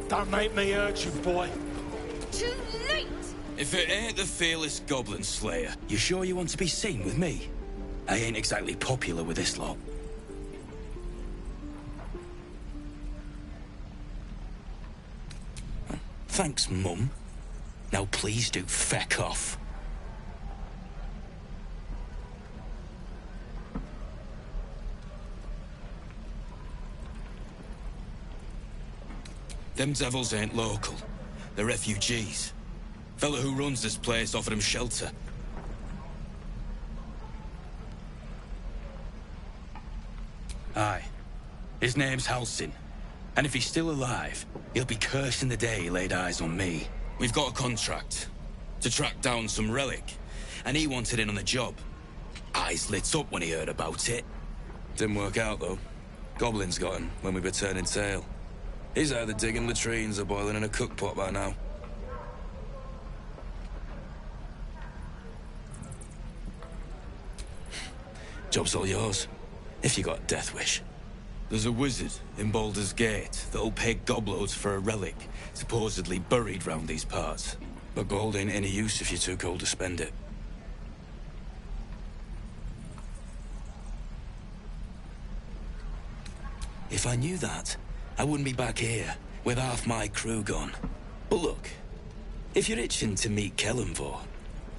Don't make me hurt you, boy. Too late! If it ain't the fearless Goblin Slayer, you sure you want to be seen with me? I ain't exactly popular with this lot. Thanks, Mum. Now please do feck off. Them devils ain't local. They're refugees. Fella who runs this place offered them shelter. Aye. His name's Halsin. And if he's still alive, he'll be cursing the day he laid eyes on me. We've got a contract to track down some relic, and he wanted in on the job. Eyes lit up when he heard about it. Didn't work out, though. Goblins got him when we were turning tail. He's either digging latrines or boiling in a cookpot by now. Job's all yours, if you got a death wish. There's a wizard in Baldurs Gate that'll pay gobloads for a relic supposedly buried round these parts. But gold ain't any use if you're too cold to spend it. If I knew that, I wouldn't be back here with half my crew gone. But look, if you're itching to meet Kellenvor,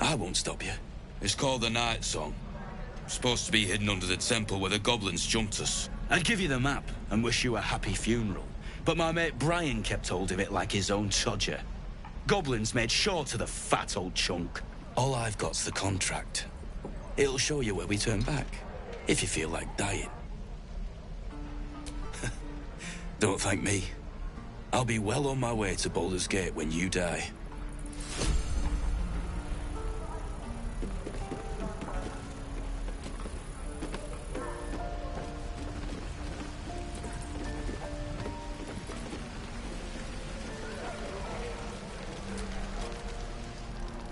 I won't stop you. It's called the Night Song. Supposed to be hidden under the temple where the goblins jumped us. I'd give you the map and wish you a happy funeral, but my mate Brian kept hold of it like his own todger. Goblins made sure to the fat old chunk. All I've got's the contract. It'll show you where we turn back, if you feel like dying. Don't thank me. I'll be well on my way to Baldur's Gate when you die.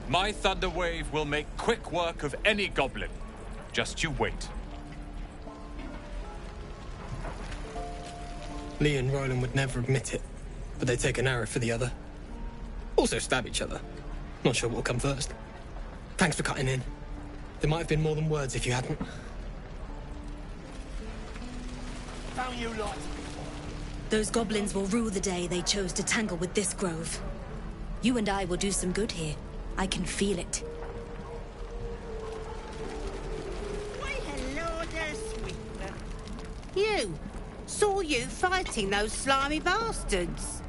My Thunder Wave will make quick work of any goblin. Just you wait. Lee and Roland would never admit it, but they take an arrow for the other. Also stab each other. Not sure what will come first. Thanks for cutting in. There might have been more than words if you hadn't. Found you lot. Those goblins will rue the day they chose to tangle with this grove. You and I will do some good here. I can feel it. Why, hello there, sweetener. You. Saw you fighting those slimy bastards.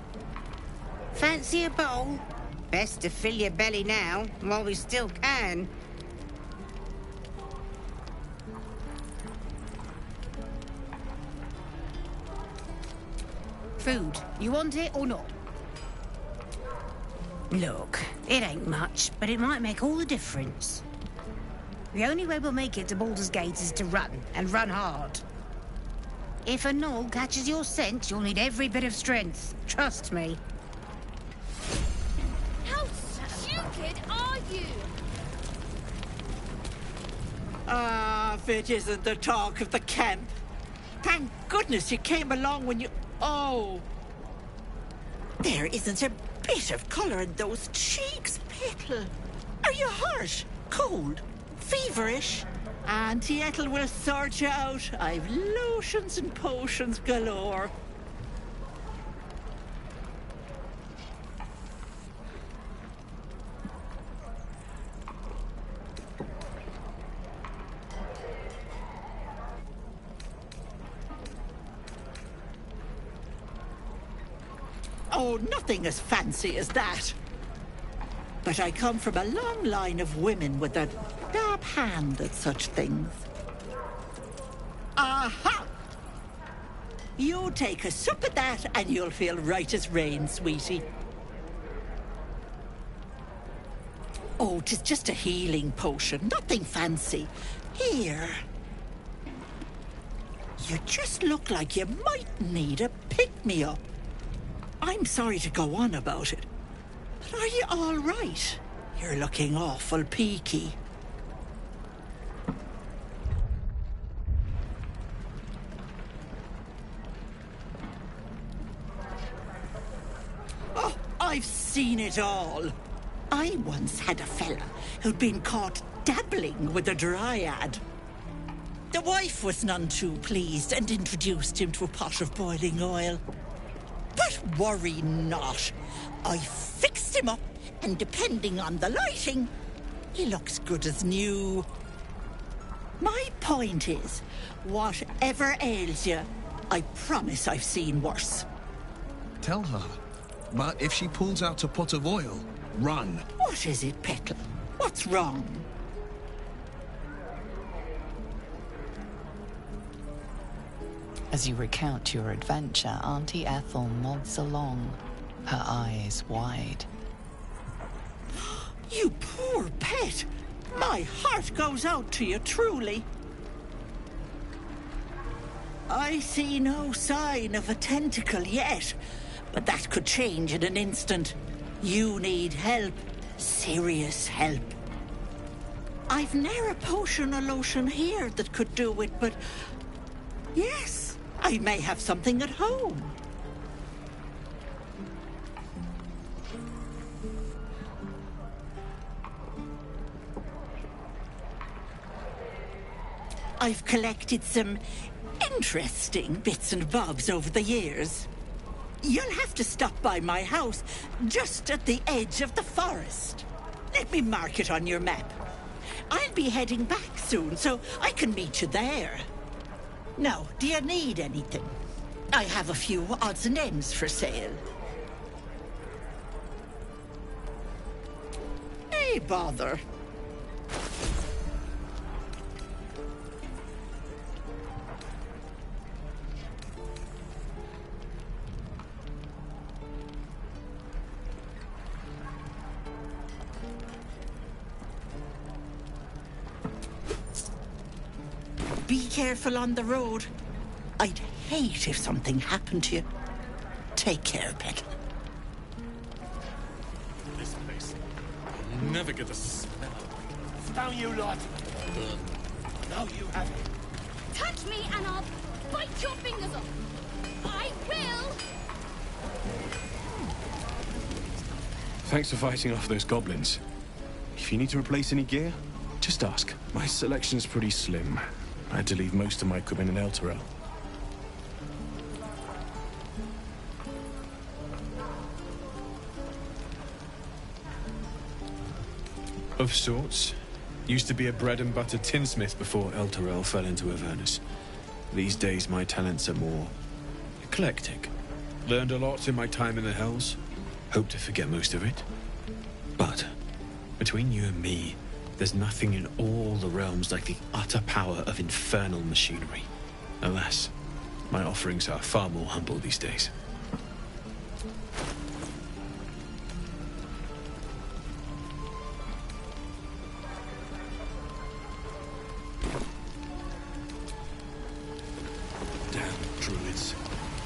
Fancy a bowl? Best to fill your belly now, while we still can. Food. You want it or not? Look, it ain't much, but it might make all the difference. The only way we'll make it to Baldur's Gate is to run, and run hard. If a gnoll catches your scent, you'll need every bit of strength. Trust me. How stupid are you? Ah, if it isn't the talk of the camp. Thank goodness you came along when you... Oh! There isn't a bit of colour in those cheeks, Petal. Are you hurt? Cold? Feverish? Auntie Ethel will sort you out. I've lotions and potions galore. Oh, nothing as fancy as that. But I come from a long line of women with a dab hand at such things. Aha! You take a sup at that and you'll feel right as rain, sweetie. Oh, 'tis just a healing potion, nothing fancy. Here. You just look like you might need a pick-me-up. I'm sorry to go on about it, but are you all right? You're looking awful peaky. Oh, I've seen it all. I once had a fella who'd been caught dabbling with a dryad. The wife was none too pleased and introduced him to a pot of boiling oil. But worry not. I fixed him up, and depending on the lighting, he looks good as new. My point is, whatever ails you, I promise I've seen worse. Tell her. But if she pulls out a pot of oil, run. What is it, Petal? What's wrong? As you recount your adventure, Auntie Ethel nods along, her eyes wide. You poor pet! My heart goes out to you, truly. I see no sign of a tentacle yet, but that could change in an instant. You need help. Serious help. I've ne'er a potion or lotion here that could do it, but... yes, I may have something at home. I've collected some interesting bits and bobs over the years. You'll have to stop by my house, just at the edge of the forest. Let me mark it on your map. I'll be heading back soon, so I can meet you there. Now, do you need anything? I have a few odds and ends for sale. Hey, bother. careful on the road. I'd hate if something happened to you. Take care, pet. This place. I'll never get the smell. Down, you lot. No, you haven't. Touch me and I'll bite your fingers off. I will. Thanks for fighting off those goblins. If you need to replace any gear, just ask. My selection's pretty slim. I had to leave most of my equipment in Elturel. Of sorts. Used to be a bread-and-butter tinsmith before Elturel fell into Avernus. These days, my talents are more eclectic. Learned a lot in my time in the Hells. Hope to forget most of it. But, between you and me, there's nothing in all the realms like the utter power of infernal machinery. Alas, my offerings are far more humble these days. Damn druids.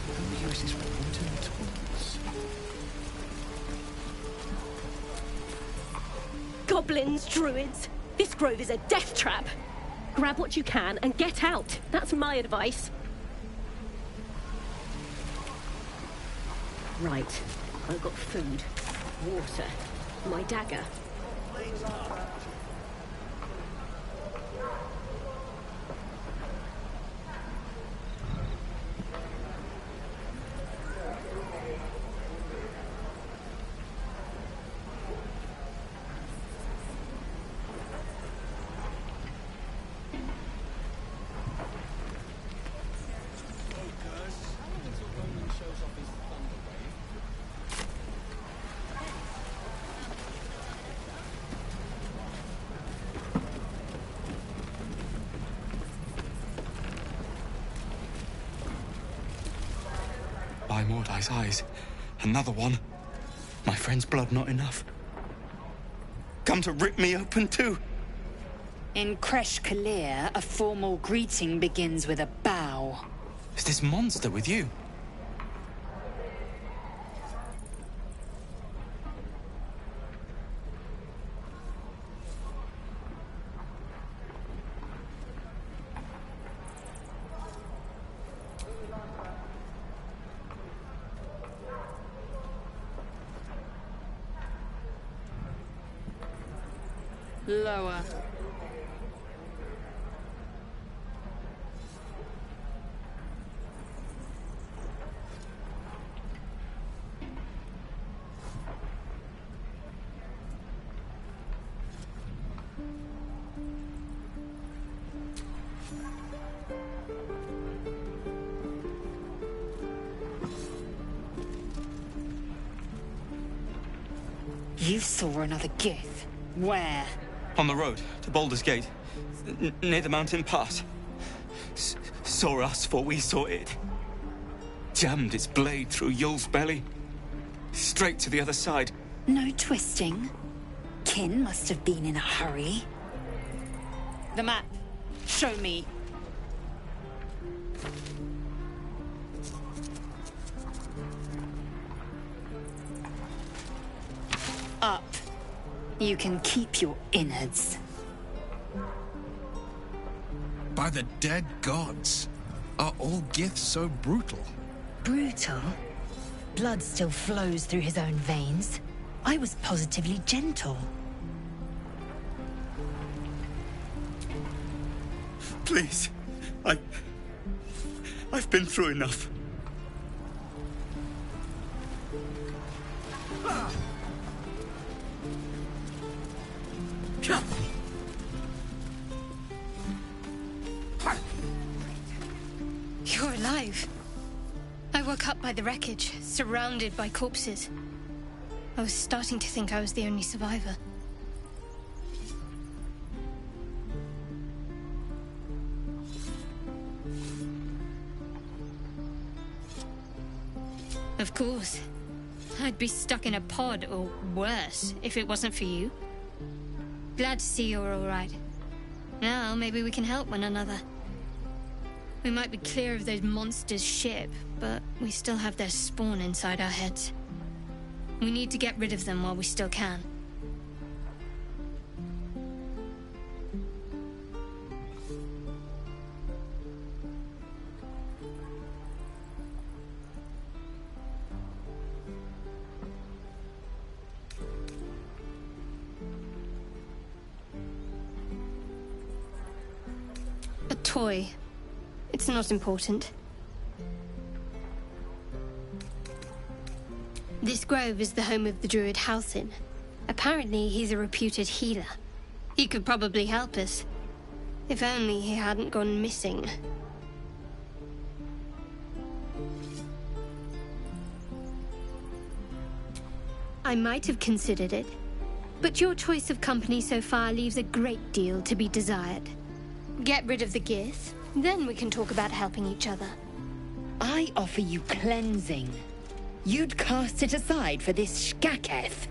Who uses wooden tools? Goblins, druids. This grove is a death trap. Grab what you can and get out. That's my advice. Right. I've got food, water, my dagger. By Mordai's eyes. Another one. My friend's blood not enough. Come to rip me open too. In Kresh Kalir, a formal greeting begins with a bow. Is this monster with you? Lower. You saw another Gith. Where? On the road to Baldurs Gate, near the mountain pass. Saw us, for we saw it. Jammed its blade through Yul's belly. Straight to the other side. No twisting. Kin must have been in a hurry. The map. Show me. Up. You can keep your innards. By the dead gods. Are all Giths so brutal? Brutal? Blood still flows through his own veins. I was positively gentle. Please. I've been through enough. You're alive. I woke up by the wreckage, surrounded by corpses. I was starting to think I was the only survivor. Of course. I'd be stuck in a pod, or worse, if it wasn't for you. Glad to see you're all right. Now, maybe we can help one another. We might be clear of those monsters' ship, but we still have their spawn inside our heads. We need to get rid of them while we still can. A toy. It's not important. This grove is the home of the druid Halsin. Apparently, he's a reputed healer. He could probably help us. If only he hadn't gone missing. I might have considered it, but your choice of company so far leaves a great deal to be desired. Get rid of the Gith, then we can talk about helping each other. I offer you cleansing. You'd cast it aside for this Shkaketh.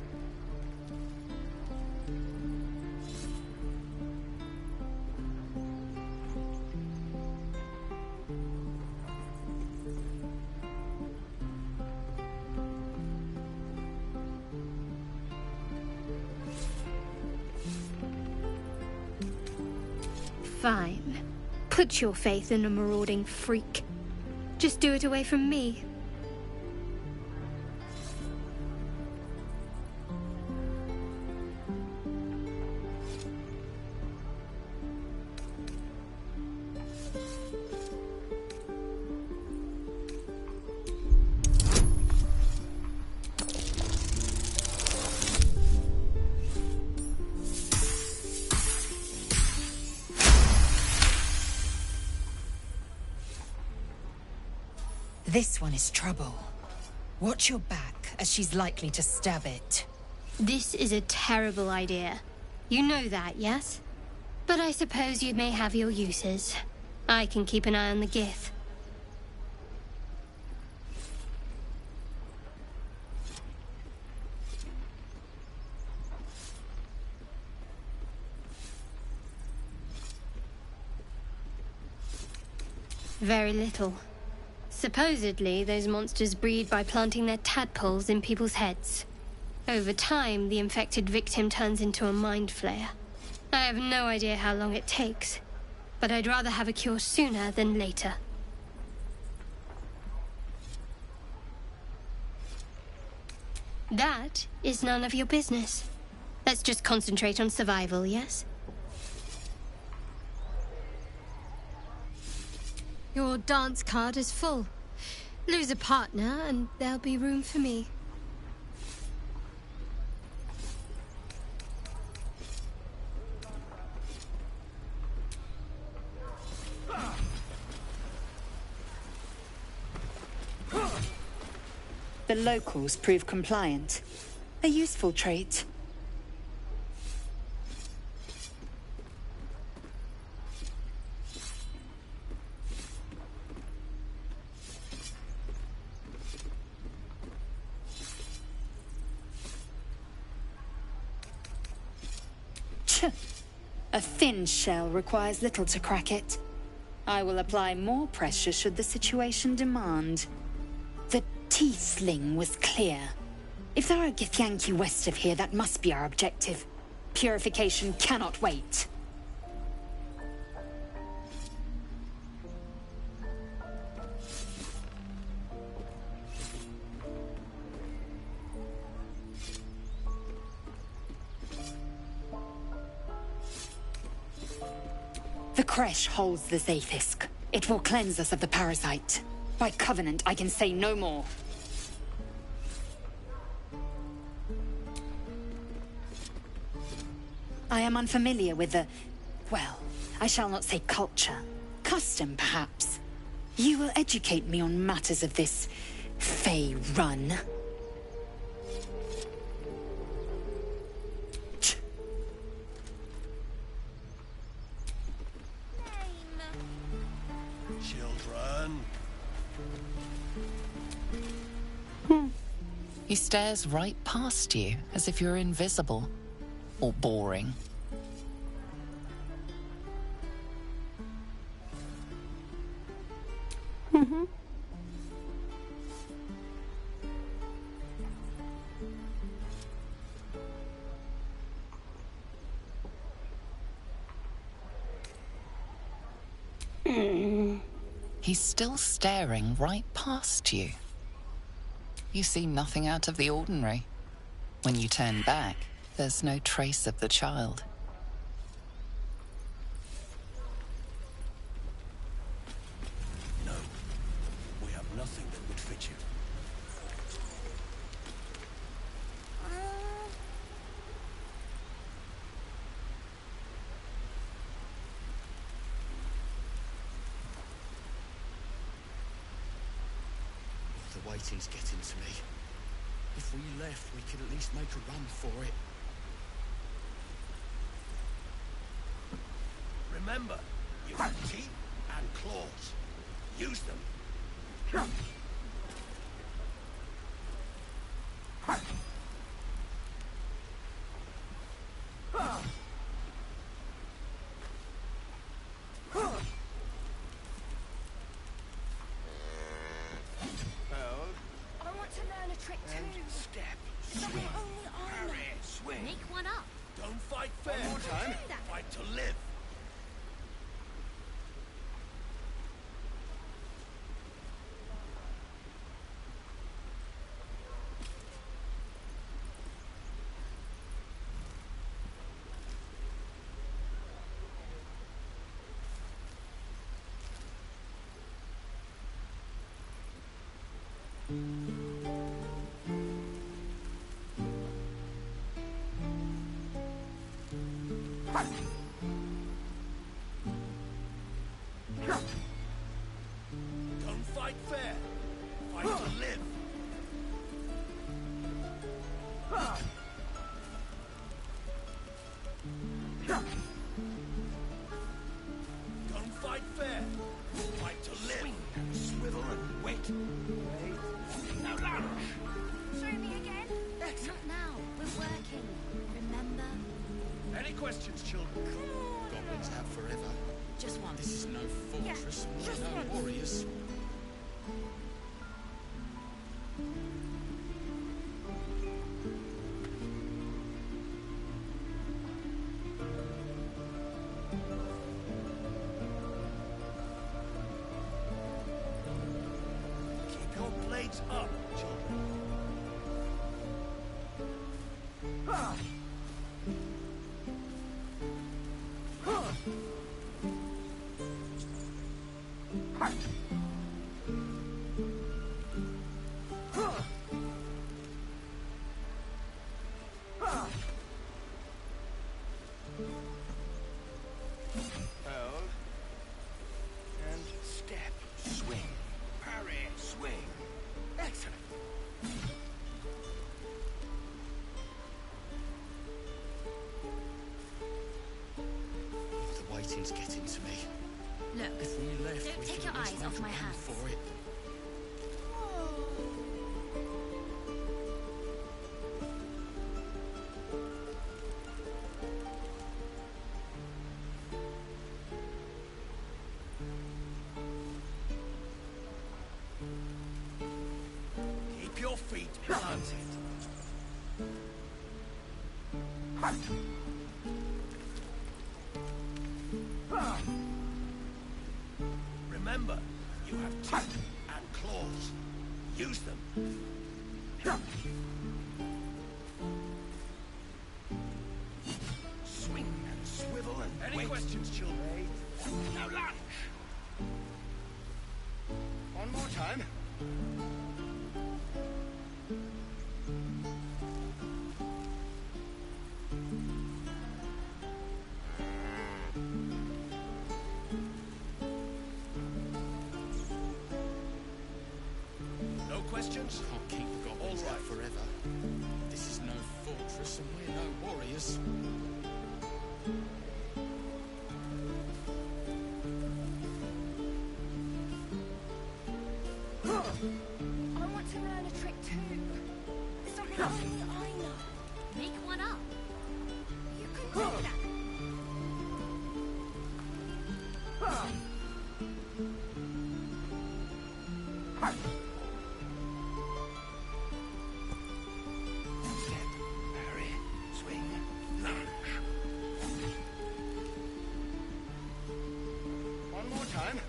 Fine. Put your faith in a marauding freak. Just do it away from me. This one is trouble. Watch your back, as she's likely to stab it. This is a terrible idea. You know that, yes? But I suppose you may have your uses. I can keep an eye on the Gith. Very little. Supposedly, those monsters breed by planting their tadpoles in people's heads. Over time, the infected victim turns into a mind flayer. I have no idea how long it takes, but I'd rather have a cure sooner than later. That is none of your business. Let's just concentrate on survival, yes? Your dance card is full. Lose a partner and there'll be room for me. The locals prove compliant. A useful trait. A thin shell requires little to crack it. I will apply more pressure should the situation demand. The T-sling was clear. If there are Githyanki west of here, that must be our objective. Purification cannot wait. The Kresh holds the Zaithisk. It will cleanse us of the parasite. By covenant, I can say no more. I am unfamiliar with the... well, I shall not say culture. Custom, perhaps. You will educate me on matters of this... Fey run. He stares right past you, as if you're invisible. Or boring. he's still staring right past you. You see nothing out of the ordinary. When you turn back, there's no trace of the child. No. We have nothing that would fit you. The waiting's getting to me. If we left, we could at least make a run for it. Remember, you have teeth and claws. Use them. I want to learn a trick too. Step, Something swing, only I know. parry, swing. Make one up. Don't fight fair. One more time. Fight to live. Don't fight fair. Fight to live. Don't fight fair. Fight to live. Swing and swivel and wait. Wait. Now lunge. Show me again. Not now. We're working. Remember? Any questions, children? Goblins have forever. Just one. This is no fortress, Yeah, we're just no one. warriors. Keep your blades up, children. Hold. And step, swing, parry, swing. Excellent. The waiting's getting to me. Look, If we left, don't we take could your at least eyes make off a my run hands. for it. Keep your feet planted. Remember, you have teeth and claws. Use them. Swing and swivel and Any wait. Questions, children? Now lunge. One more time. No questions? Can't keep the goblins out forever. This is no fortress and we're no warriors. I want to learn a trick too. Something only I know. Make one up. You can do that. Step, parry, swing, lunge. One more time.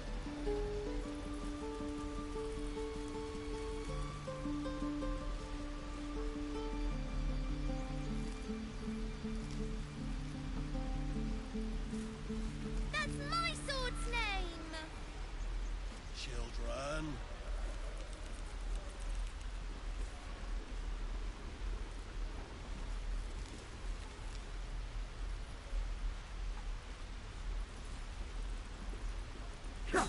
Show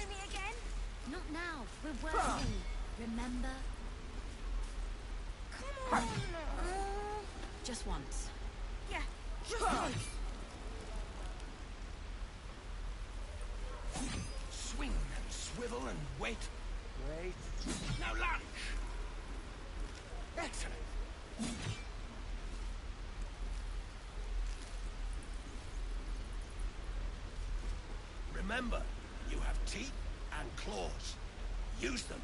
me again? Not now. We're working. Remember? Come on! Just once. Yeah, just once. Swing and swivel and wait. Wait. Now lunge! Excellent. Remember, you have teeth and claws. Use them.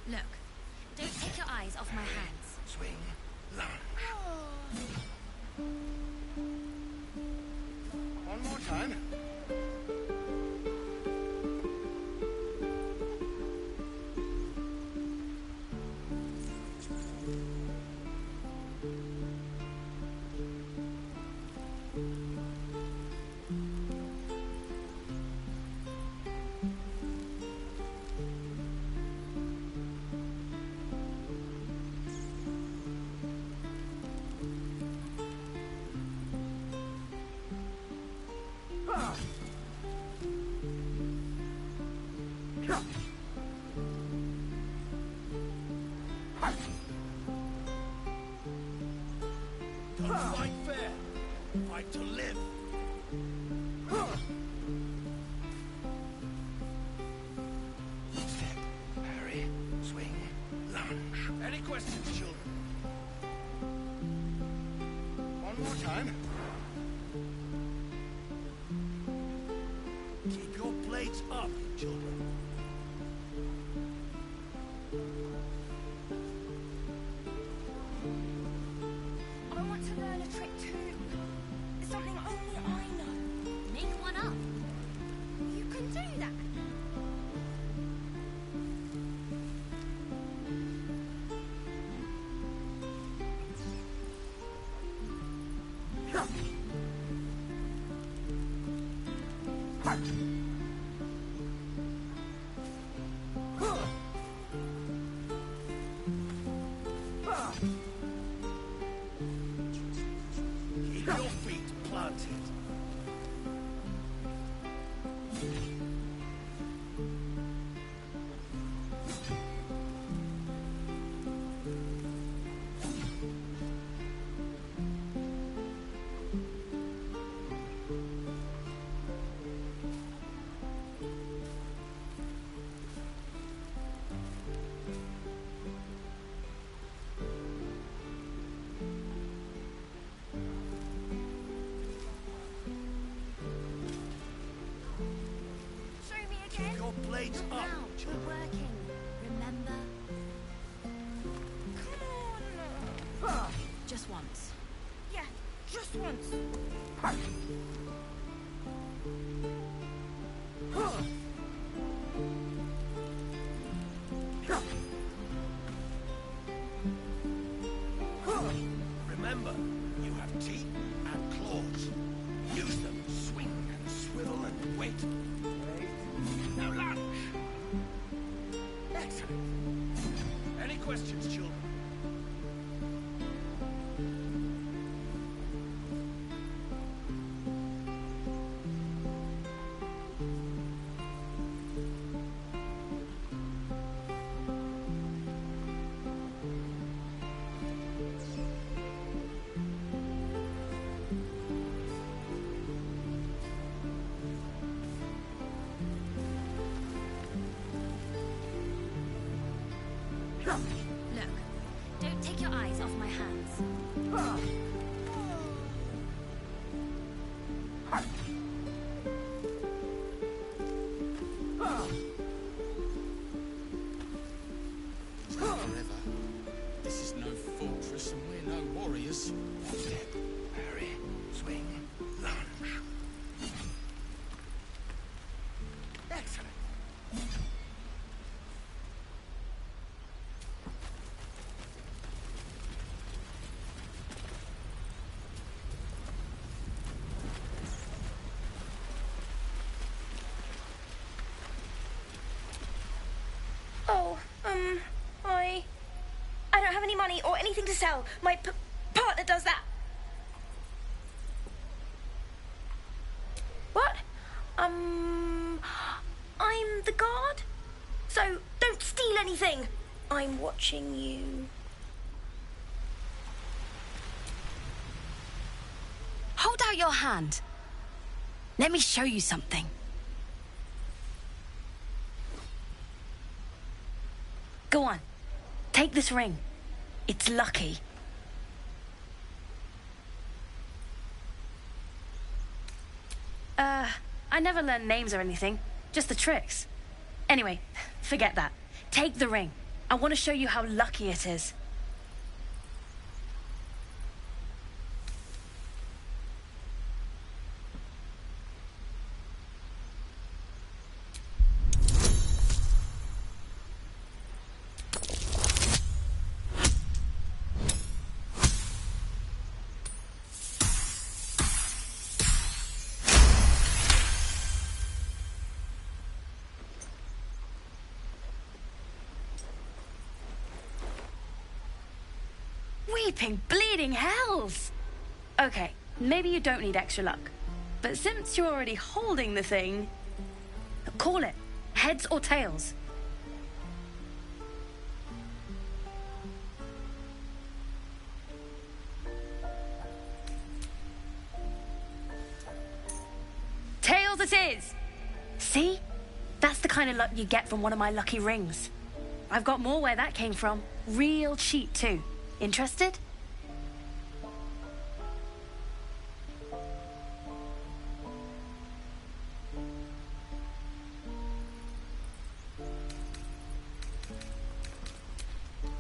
Look, don't take your eyes off my hands. Swing, lunge. One more time. Don't fight fair. Fight to live. Step, parry, swing, lunge. Any questions, children? One more time. Keep your blades up, children. I want to learn a trick too. It's something only I know. Make one up. You can do that. Keep your feet planted. Show me again. Keep your blades Not up, now. children. We're working. Remember? Come on. Just once. Yeah, just once. Remember, you have teeth and claws. Use them. Swing and swivel and wait. Now lunge. Excellent. Any questions, children? Look, don't take your eyes off my hands. fellow warriors. Step, parry, swing, lunge. Excellent. Oh, I don't have any money or anything to sell. My partner does that. What? I'm the guard. So don't steal anything. I'm watching you. Hold out your hand. Let me show you something. Go on. Take this ring. It's lucky. I never learned names or anything. Just the tricks. Anyway, forget that. Take the ring. I want to show you how lucky it is. Weeping, bleeding hells! Okay, maybe you don't need extra luck. But since you're already holding the thing, call it. Heads or tails. Tails it is! See? That's the kind of luck you get from one of my lucky rings. I've got more where that came from. Real cheap, too. Interested?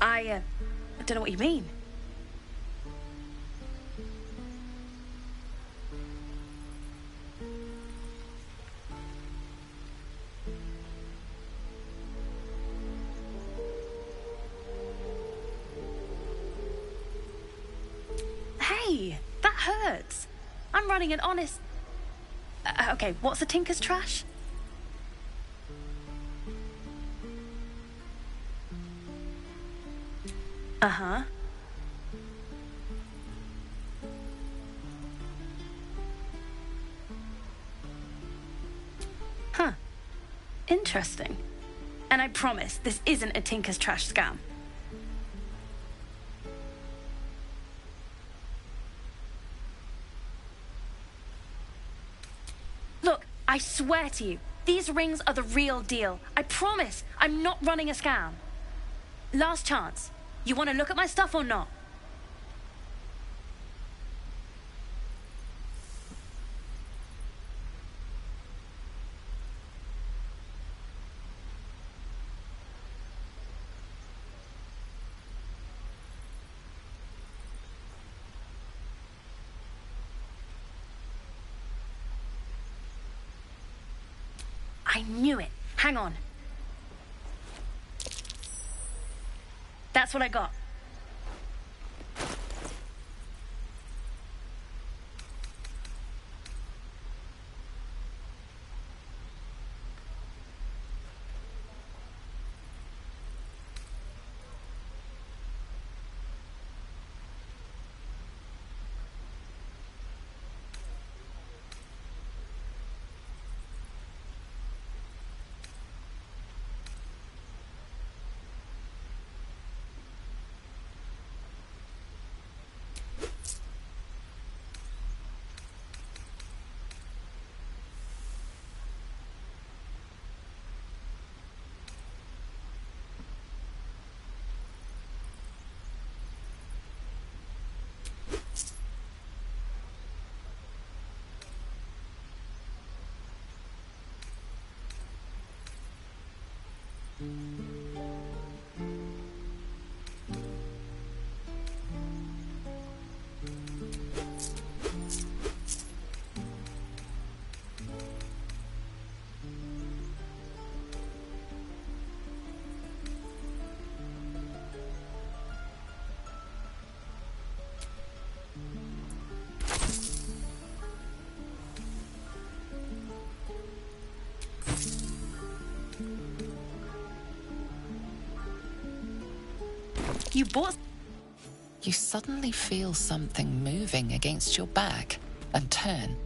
I don't know what you mean. Hey, that hurts. I'm running an honest... okay, what's a tinker's trash? Uh-huh. Huh. Interesting. And I promise, this isn't a tinker's trash scam. Look, I swear to you, these rings are the real deal. I promise, I'm not running a scam. Last chance. You want to look at my stuff or not? I knew it. Hang on. That's what I got. You bought... You suddenly feel something moving against your back and turn.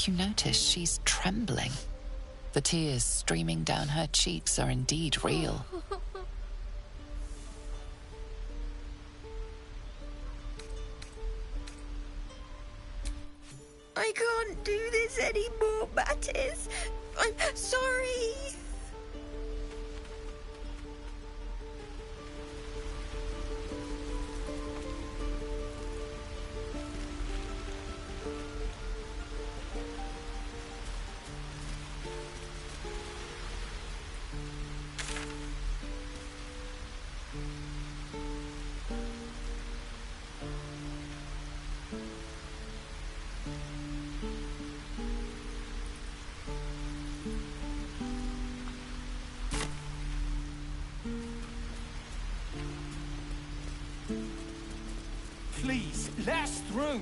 You notice she's trembling. The tears streaming down her cheeks are indeed real. I can't do this anymore, Mattis. I'm sorry. Please, let us through.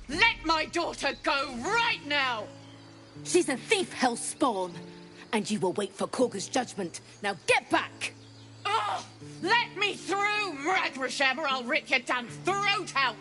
Let my daughter go right now! She's a thief, Hellspawn. And you will wait for Korga's judgment. Now get back! Oh, let me through, Mragrasham, or I'll rip your damn throat out!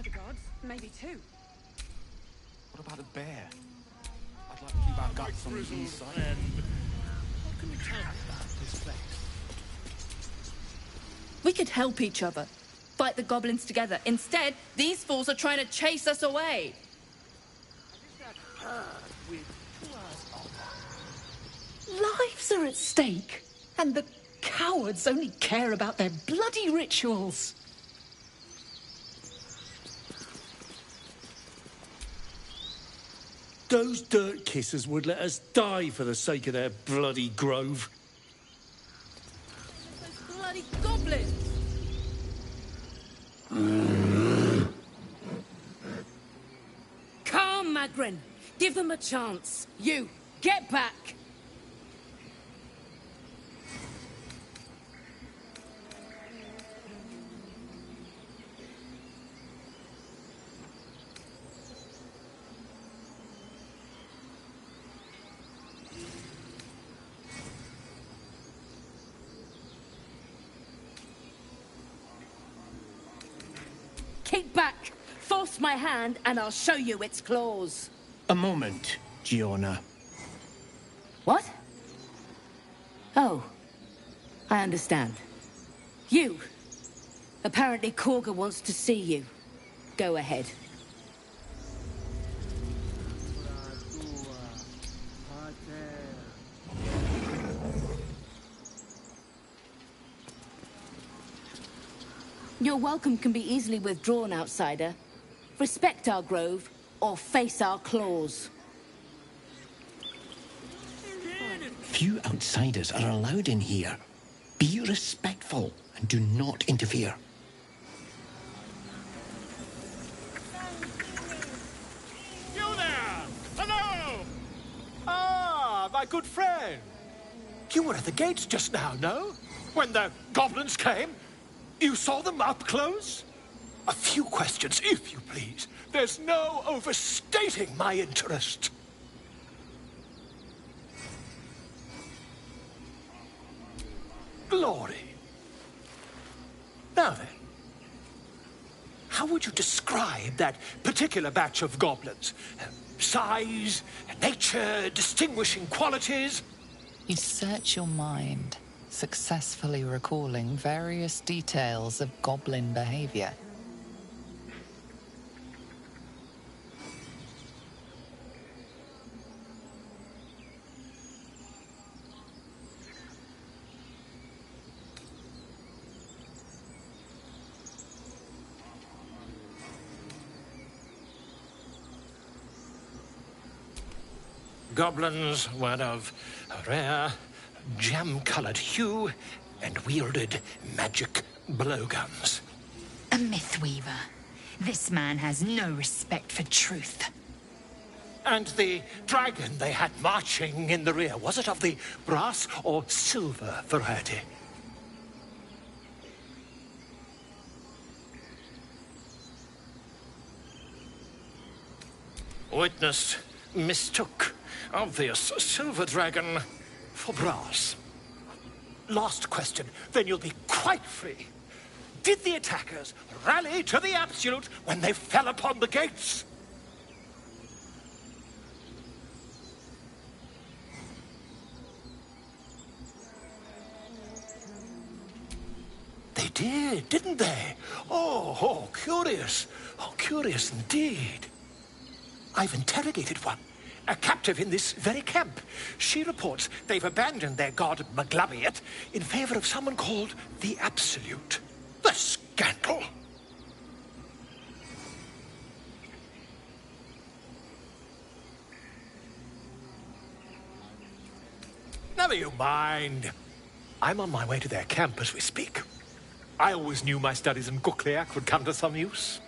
of the gods, maybe two. What about a bear? I'd like to keep our guts on the inside. What can you tell me about this place? We could help each other. Fight the goblins together. Instead, these fools are trying to chase us away. Lives are at stake, and the cowards only care about their bloody rituals. Those dirt kissers would let us die for the sake of their bloody grove. Those bloody goblins! Calm, Magrin. Give them a chance. You, get back. Keep back. Force my hand and I'll show you its claws. A moment, Giona. What? Oh, I understand. You. Apparently Korga wants to see you. Go ahead. Your welcome can be easily withdrawn, outsider. Respect our grove, or face our claws. Few outsiders are allowed in here. Be respectful and do not interfere. You there! Hello! Ah, my good friend. You were at the gates just now, no? When the goblins came? You saw them up close? A few questions, if you please. There's no overstating my interest. Glory. Now then, how would you describe that particular batch of goblins? Size, nature, distinguishing qualities? You search your mind, successfully recalling various details of goblin behavior. Goblins were of a rare, jam-colored hue and wielded magic blowguns. A mythweaver. This man has no respect for truth. And the dragon they had marching in the rear, was it of the brass or silver variety? Witness mistook obvious silver dragon for brass. Last question, then you'll be quite free. Did the attackers rally to the absolute when they fell upon the gates? They did, didn't they? Oh, curious. Oh, curious indeed. I've interrogated one. A captive in this very camp. She reports they've abandoned their god Maglabiet in favor of someone called the Absolute. The scandal! Never you mind. I'm on my way to their camp as we speak. I always knew my studies in Gukliak would come to some use.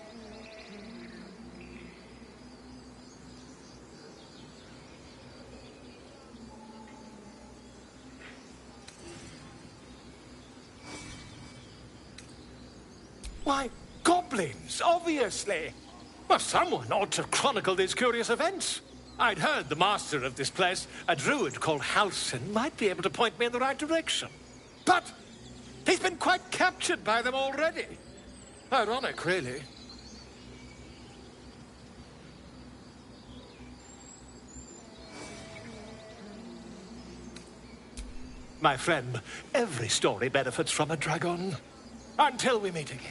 Why, goblins, obviously. Well, someone ought to chronicle these curious events. I'd heard the master of this place, a druid called Halsin, might be able to point me in the right direction. But he's been quite captured by them already. Ironic, really. my friend. Every story benefits from a dragon. Until we meet again.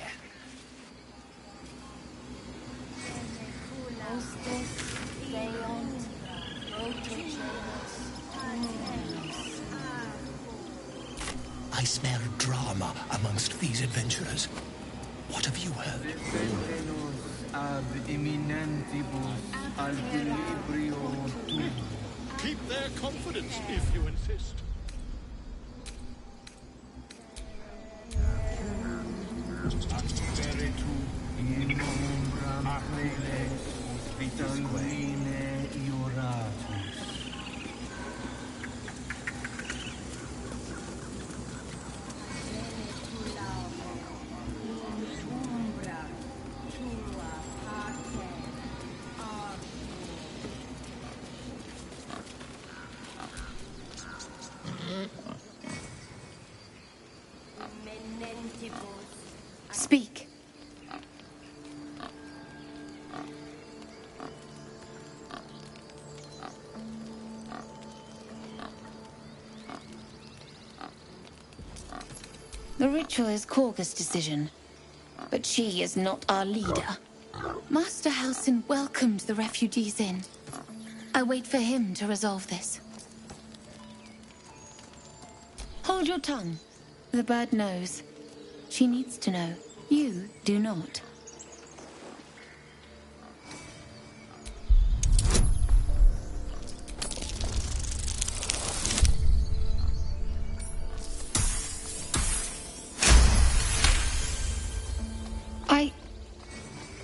I smell drama amongst these adventurers. What have you heard? Keep their confidence if you insist. Speak. The ritual is Korga's decision, but she is not our leader. Master Halsin welcomed the refugees in. I wait for him to resolve this. Hold your tongue. The bird knows. She needs to know. You do not.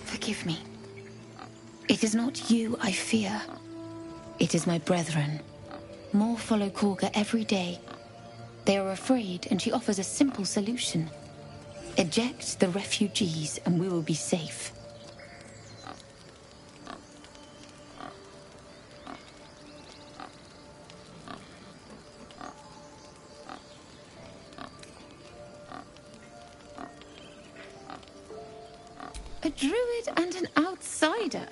Forgive me. It is not you I fear. It is my brethren. More follow Korga every day. They are afraid, and she offers a simple solution. Eject the refugees, and we will be safe. A druid and an outsider.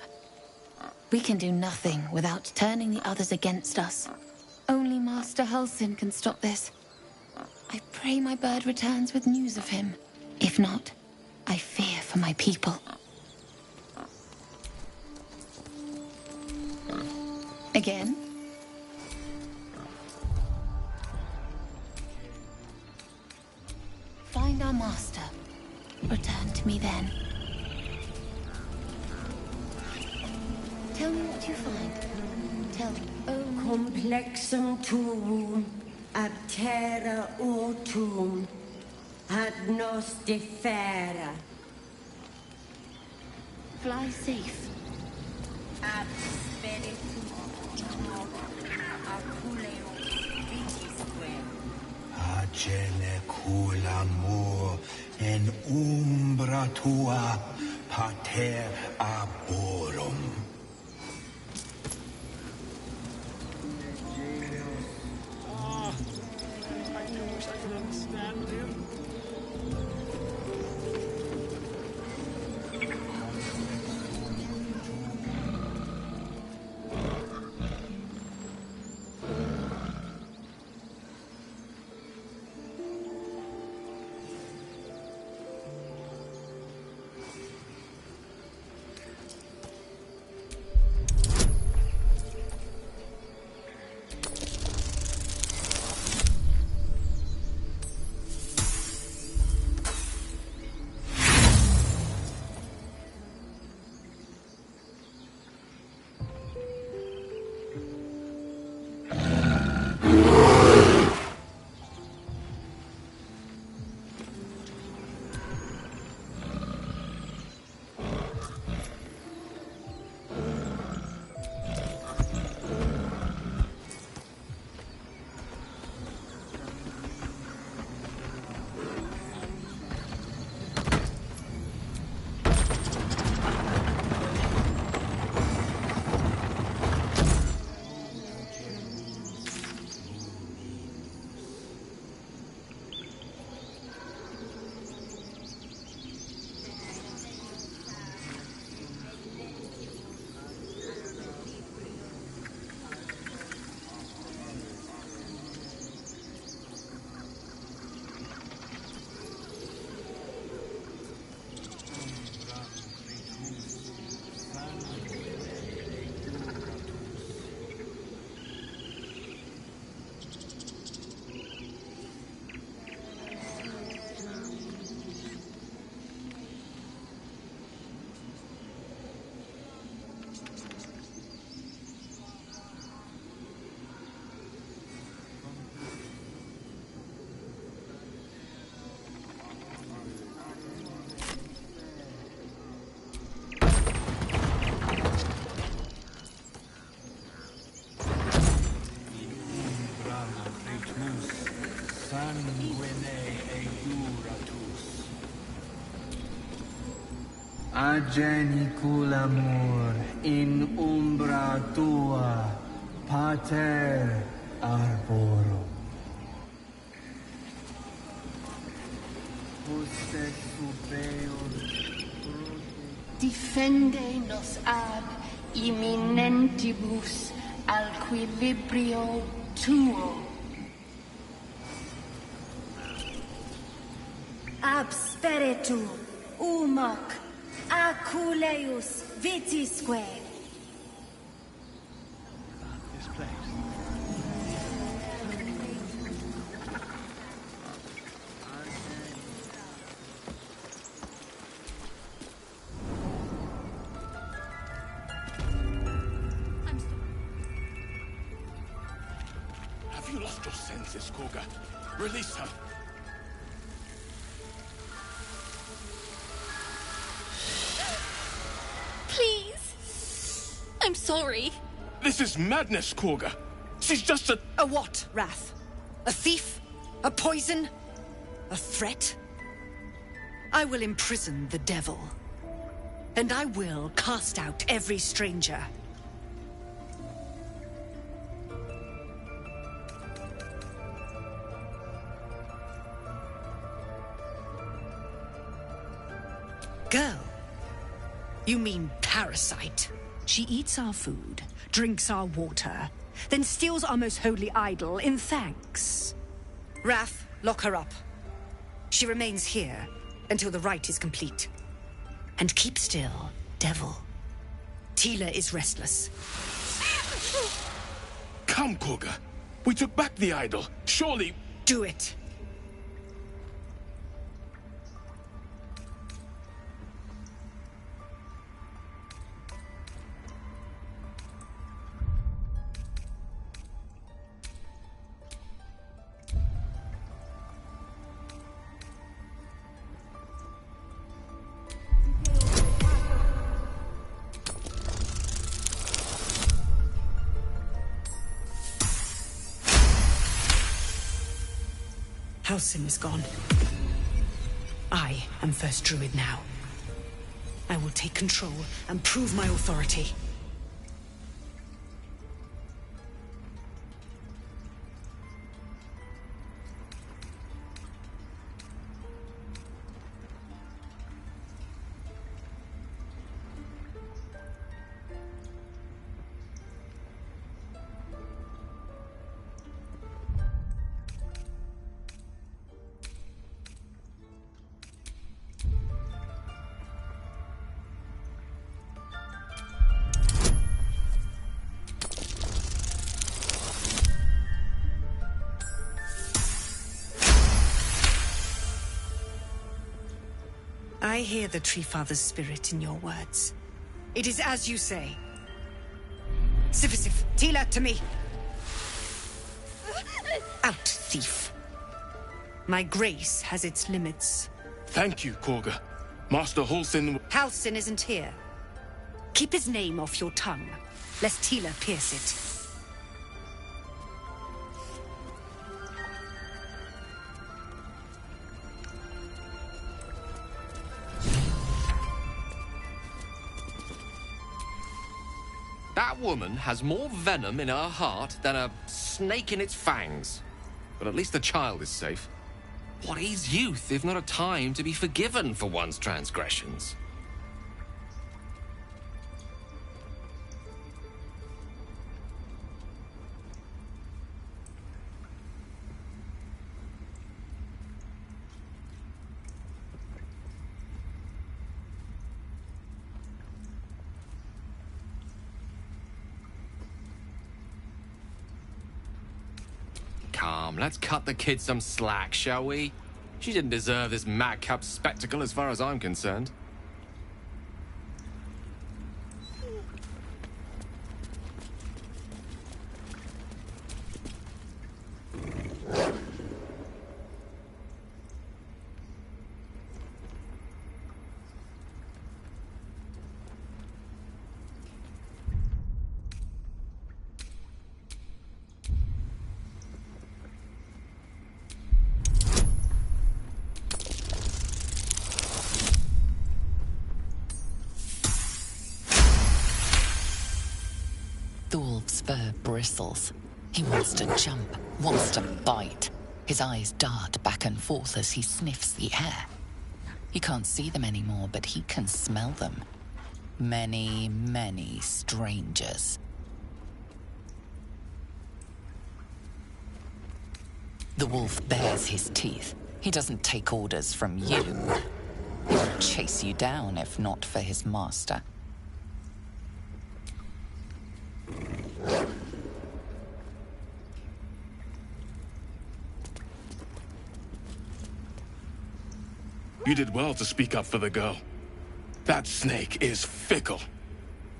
We can do nothing without turning the others against us. Only Master Halsin can stop this. I pray my bird returns with news of him. If not, I fear for my people. Again? Find our master. Return to me then. Tell me what you find. Tell me. Complexum tuum, ab terra autum, ad nos defera. Fly safe. Ab spiritu aculeo vitisque. Agene culamur en umbra tua pater aborum. Agenicul amor in umbra tua, pater arborum. Defende nos ab imminentibus alquilibrio tuo. Ab spiritu, umoc, aculeus vitisque. This place. Have you lost your senses, Korga? Release her. Please. I'm sorry. This is madness, Korga. She's just a... A what, Wrath? A thief? A poison? A threat? I will imprison the devil. And I will cast out every stranger. Girl? You mean parasite? She eats our food, drinks our water, then steals our most holy idol in thanks. Wrath, lock her up. She remains here until the rite is complete. And keep still, devil. Tila is restless. Come, Korga. We took back the idol. Surely... Do it. Halsin is gone. I am first druid now. I will take control and prove my authority. I hear the Tree Father's spirit in your words. It is as you say. Sifisif, Tila, to me! Out, thief. My grace has its limits. Thank you, Korga. Master Halsin... Halsin isn't here. Keep his name off your tongue, lest Tila pierce it. That woman has more venom in her heart than a snake in its fangs. But at least the child is safe. What is youth if not a time to be forgiven for one's transgressions? Come, let's cut the kid some slack, shall we? She didn't deserve this madcap spectacle as far as I'm concerned. bristles. He wants to jump, wants to bite. His eyes dart back and forth as he sniffs the air. He can't see them anymore, but he can smell them. Many, many strangers. The wolf bares his teeth. He doesn't take orders from you. He would chase you down if not for his master. You did well to speak up for the girl. That snake is fickle.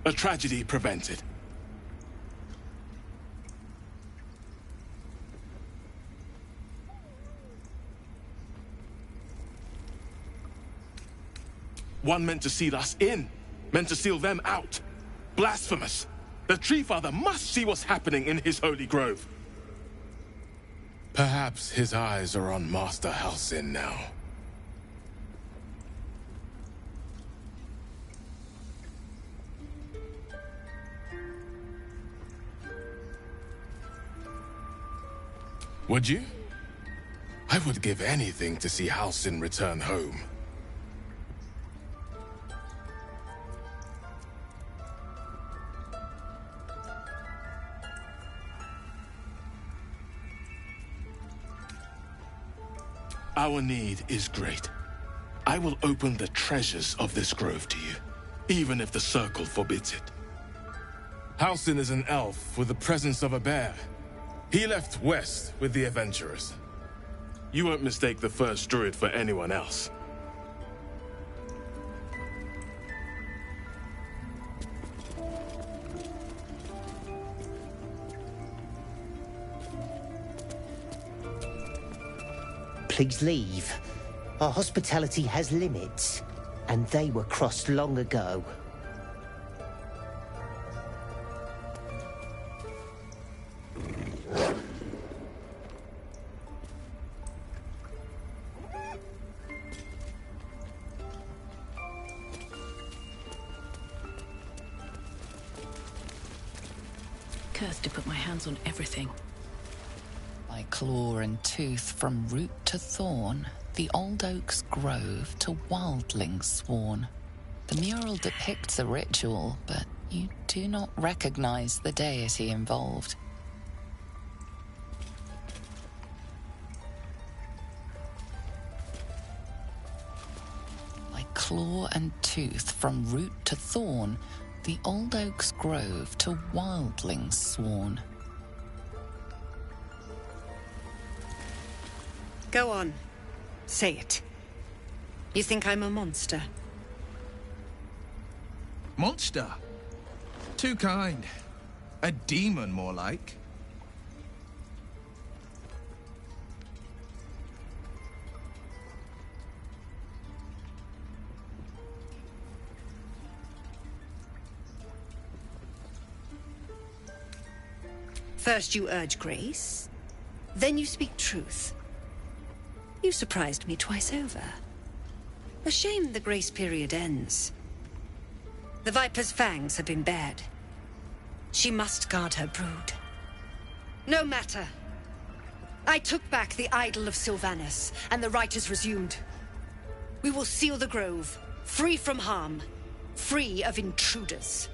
A tragedy prevented. One meant to seal us in, meant to seal them out. Blasphemous. The Tree Father must see what's happening in his holy grove. Perhaps his eyes are on Master Halsin now. Would you? I would give anything to see Halsin return home. Our need is great. I will open the treasures of this grove to you, even if the Circle forbids it. Halsin is an elf with the presence of a bear. He left west with the adventurers. You won't mistake the first druid for anyone else. Please leave. Our hospitality has limits, and they were crossed long ago. Cursed to put my hands on everything. By claw and tooth from root to thorn, the old oak's grove to wildlings sworn. The mural depicts a ritual, but you do not recognize the deity involved. By claw and tooth from root to thorn, the old oak's grove to wildlings sworn. Go on. Say it. You think I'm a monster? Monster? Too kind. A demon, more like. First you urge grace, then you speak truth. You surprised me twice over. A shame the grace period ends. The Viper's fangs have been bared. She must guard her brood. No matter. I took back the idol of Sylvanus, and the rite is resumed. We will seal the grove, free from harm, free of intruders.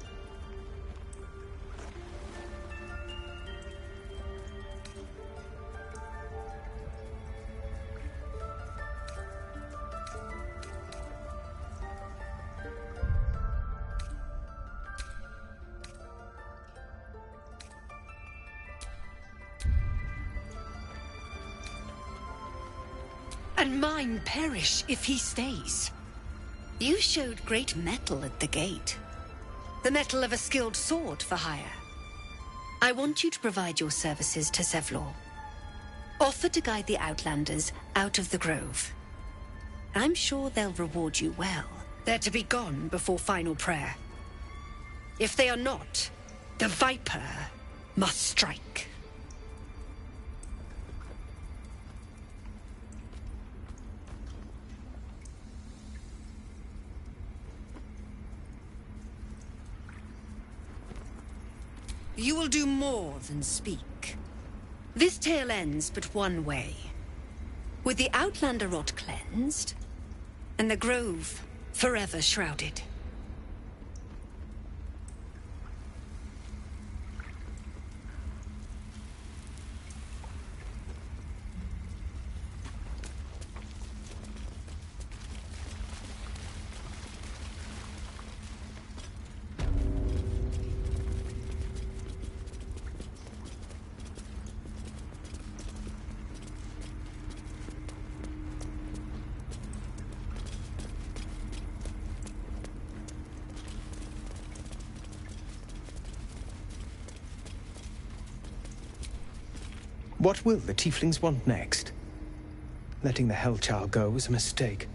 And mine perish if he stays. You showed great mettle at the gate. The mettle of a skilled sword for hire. I want you to provide your services to Zevlor. Offer to guide the Outlanders out of the grove. I'm sure they'll reward you well. They're to be gone before final prayer. If they are not, the Viper must strike. you will do more than speak. This tale ends but one way. With the Outlander rot cleansed, and the grove forever shrouded. What will the tieflings want next? Letting the Hellchild go was a mistake.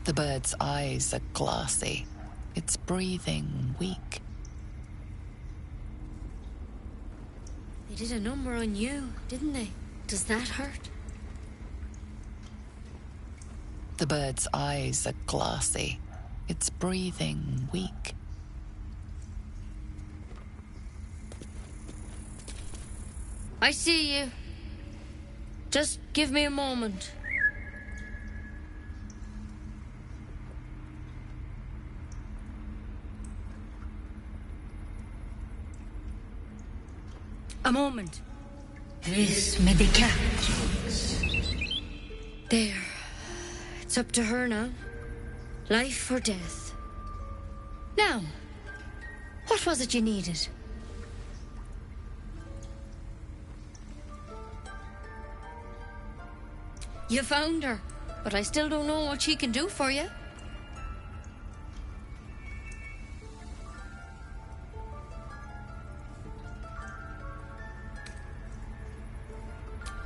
The bird's eyes are glassy, its breathing weak. They did a number on you, didn't they? Does that hurt? The bird's eyes are glassy, its breathing weak. I see you. Just give me a moment. A moment. Vis medicatrix. There. It's up to her now. Life or death. Now, what was it you needed? You found her, but I still don't know what she can do for you.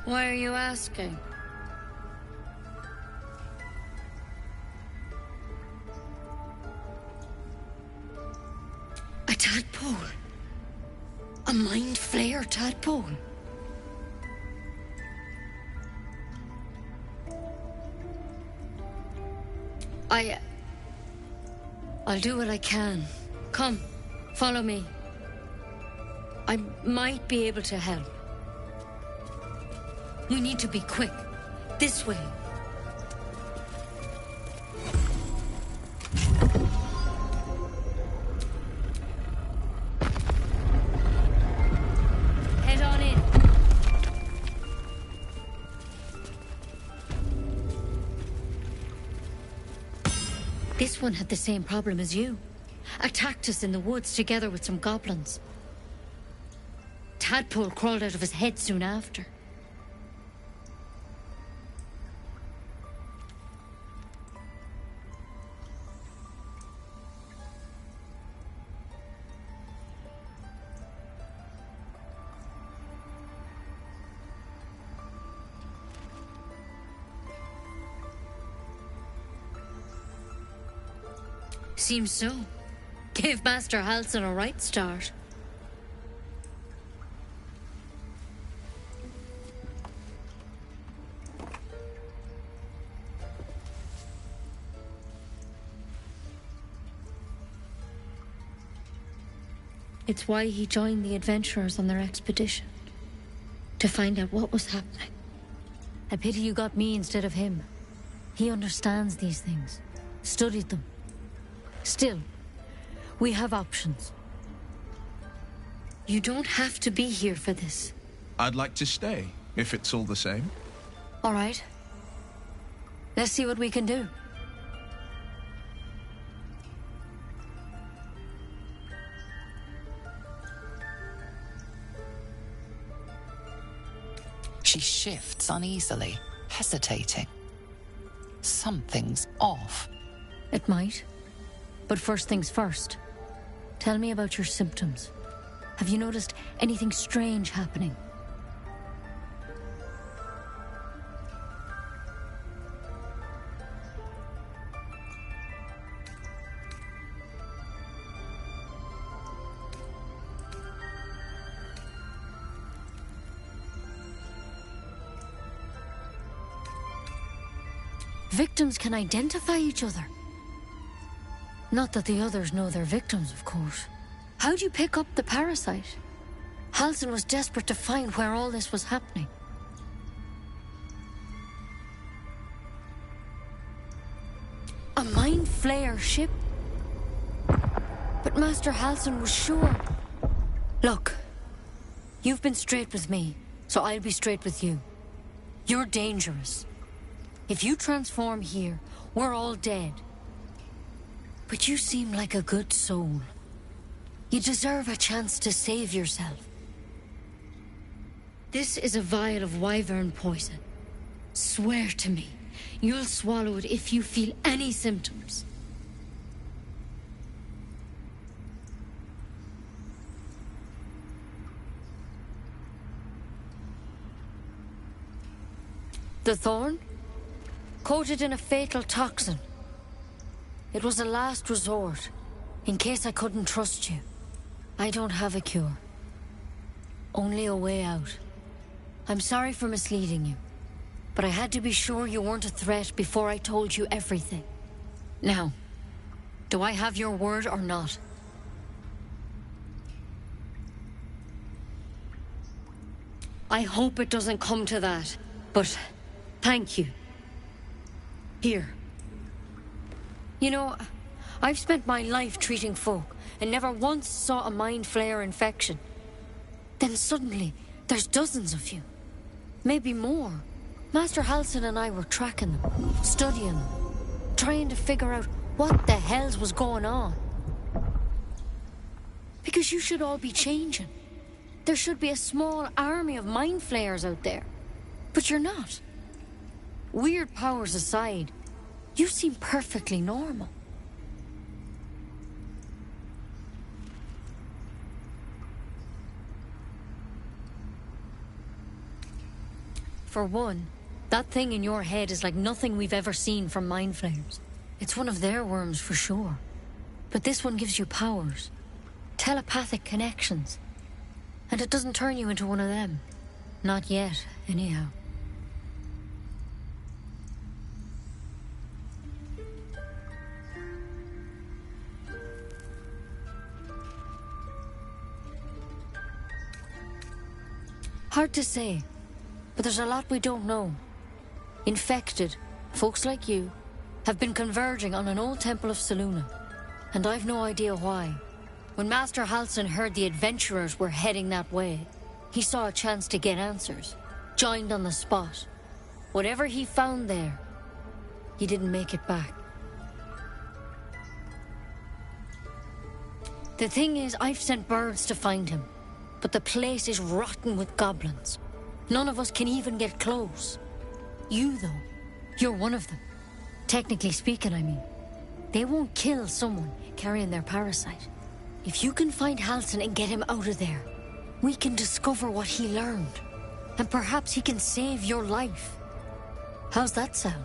Why are you asking? A tadpole. A mind flayer tadpole. I'll do what I can. Come, follow me. I might be able to help. We need to be quick. This way. Head on in. This one had the same problem as you. Attacked us in the woods together with some goblins. Tadpole crawled out of his head soon after. Seems so. Gave Master Halsin a right start. It's why he joined the adventurers on their expedition. To find out what was happening. I pity you got me instead of him. He understands these things. Studied them. Still, we have options. You don't have to be here for this. I'd like to stay, if it's all the same. All right. Let's see what we can do. She shifts uneasily, hesitating. Something's off. It might. But first things first. Tell me about your symptoms. Have you noticed anything strange happening? victims can identify each other. Not that the others know they're victims, of course. How'd you pick up the parasite? Halsin was desperate to find where all this was happening. A Mind Flayer ship? But Master Halsin was sure. Look, you've been straight with me, so I'll be straight with you. You're dangerous. If you transform here, we're all dead. But you seem like a good soul. You deserve a chance to save yourself. This is a vial of wyvern poison. Swear to me, you'll swallow it if you feel any symptoms. The thorn? Coated in a fatal toxin. It was a last resort, in case I couldn't trust you. I don't have a cure. Only a way out. I'm sorry for misleading you, but I had to be sure you weren't a threat before I told you everything. Now, do I have your word or not? I hope it doesn't come to that, but thank you. Here. You know, I've spent my life treating folk and never once saw a Mind Flayer infection. Then suddenly, there's dozens of you. Maybe more. Master Halsin and I were tracking them, studying them, trying to figure out what the hells was going on. Because you should all be changing. There should be a small army of Mind Flayers out there. But you're not. Weird powers aside, you seem perfectly normal. For one, that thing in your head is like nothing we've ever seen from Mind Flayers. It's one of their worms for sure. But this one gives you powers. Telepathic connections. And it doesn't turn you into one of them. Not yet, anyhow. Hard to say, but there's a lot we don't know. Infected, folks like you, have been converging on an old temple of Selûne, and I've no idea why. When Master Halsin heard the adventurers were heading that way, he saw a chance to get answers, joined on the spot. Whatever he found there, he didn't make it back. The thing is, I've sent birds to find him, but the place is rotten with goblins. None of us can even get close. You, though, you're one of them. Technically speaking, I mean. They won't kill someone carrying their parasite. If you can find Halsin and get him out of there, we can discover what he learned. And perhaps he can save your life. How's that sound?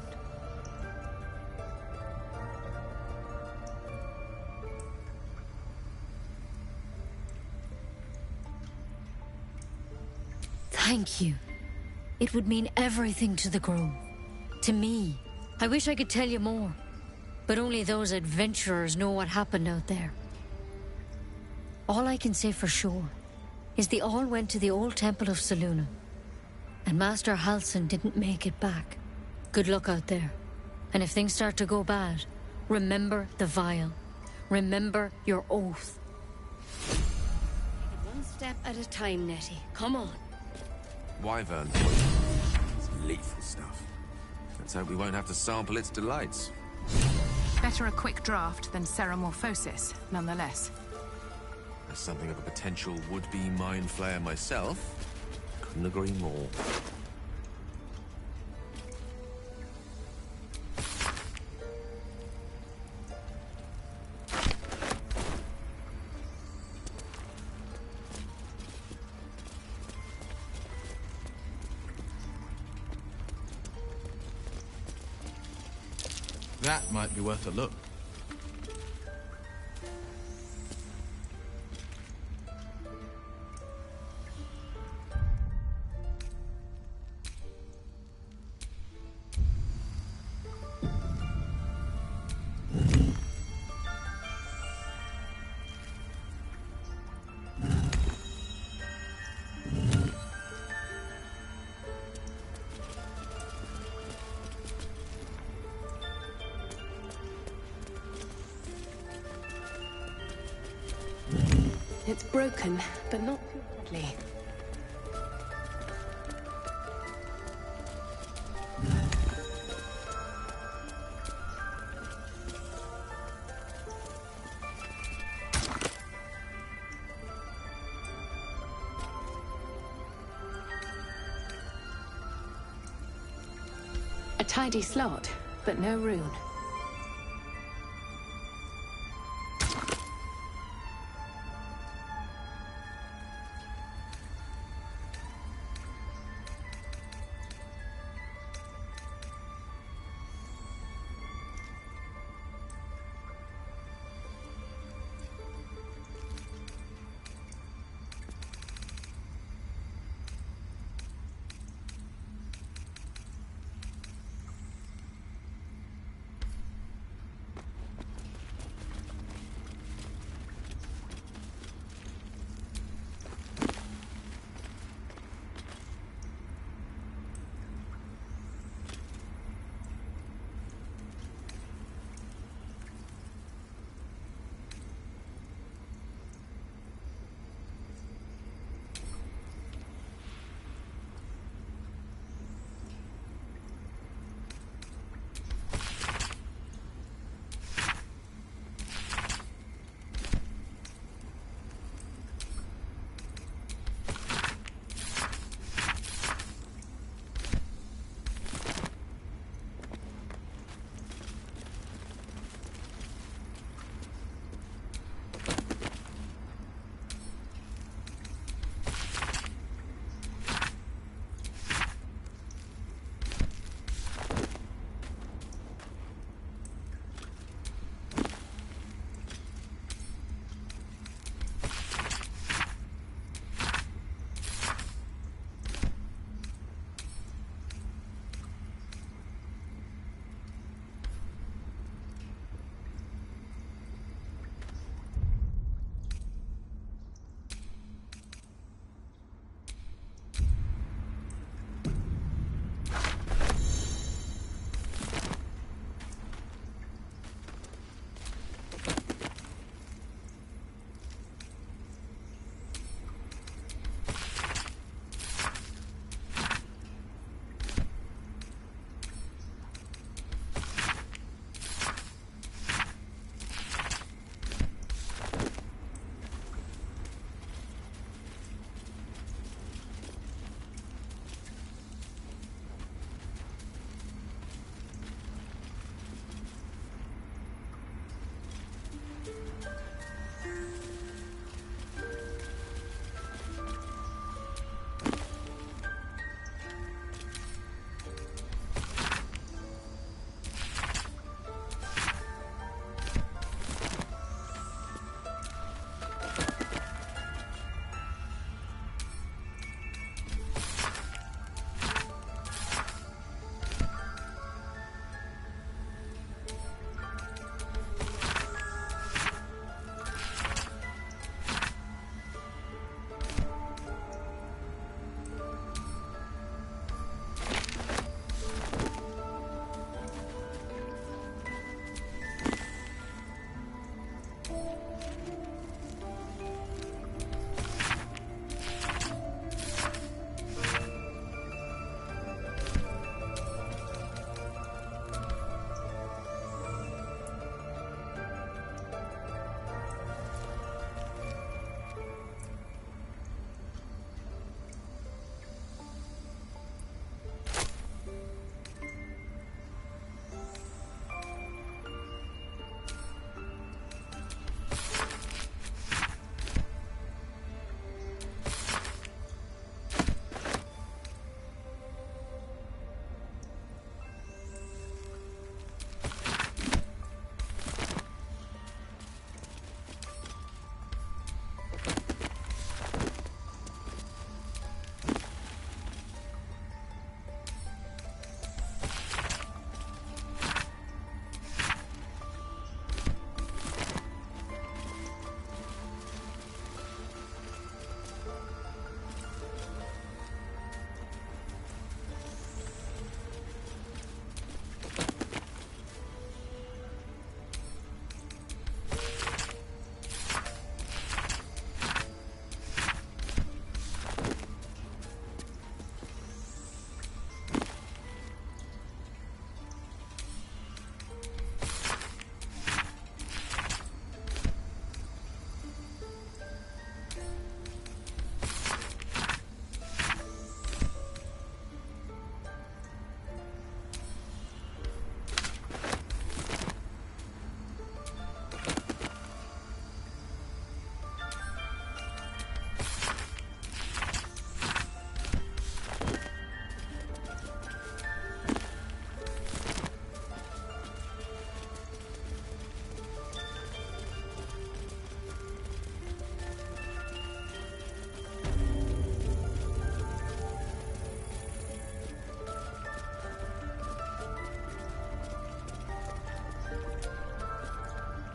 Thank you. It would mean everything to the Grove. To me. I wish I could tell you more. But only those adventurers know what happened out there. All I can say for sure is they all went to the old temple of Selûne. And Master Halsin didn't make it back. Good luck out there. And if things start to go bad, remember the vial. Remember your oath. Take it one step at a time, Nettie. Come on. Wyvern poison. It's lethal stuff. Let's hope we won't have to sample its delights. Better a quick draft than ceremorphosis, nonetheless. As something of a potential would-be Mind Flayer myself, couldn't agree more. That might be worth a look. It's broken, but not badly. A tidy slot, but no rune.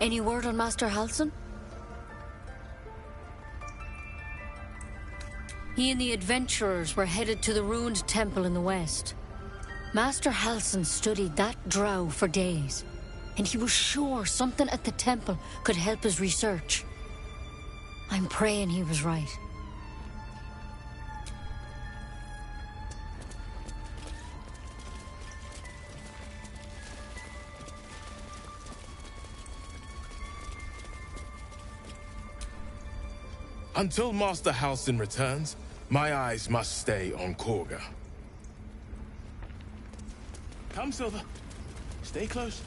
Any word on Master Halsin? He and the adventurers were headed to the ruined temple in the west. Master Halsin studied that drow for days, and he was sure something at the temple could help his research. I'm praying he was right. Until Master Halsin returns, my eyes must stay on Korga. Come, Silver. Stay close.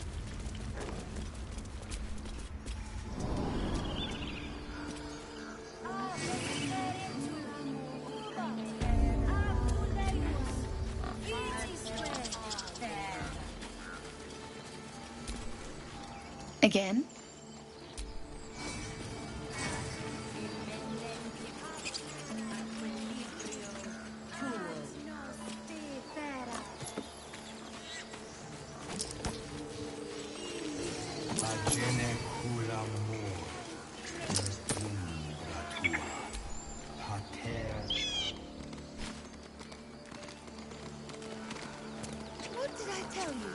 Again? What did I tell you?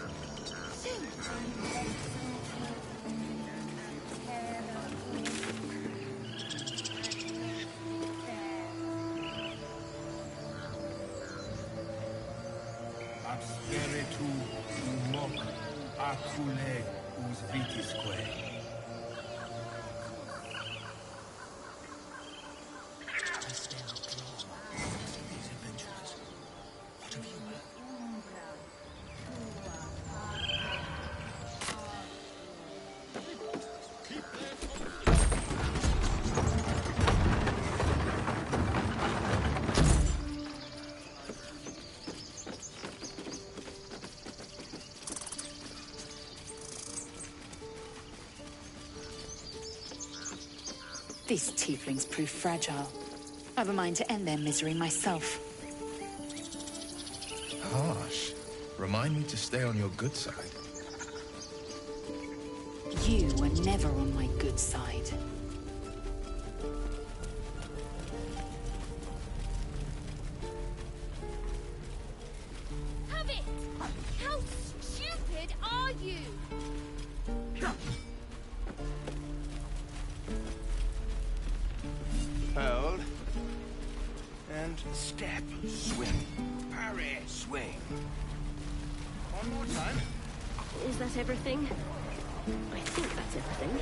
Absperitu umok acule us vitisque. These tieflings prove fragile. I've a mind to end their misery myself. Harsh. Remind me to stay on your good side. You were never on my good side. Have it! How stupid are you? Hold. And step. Swing. Parry. Swing. One more time. Is that everything? I think that's everything.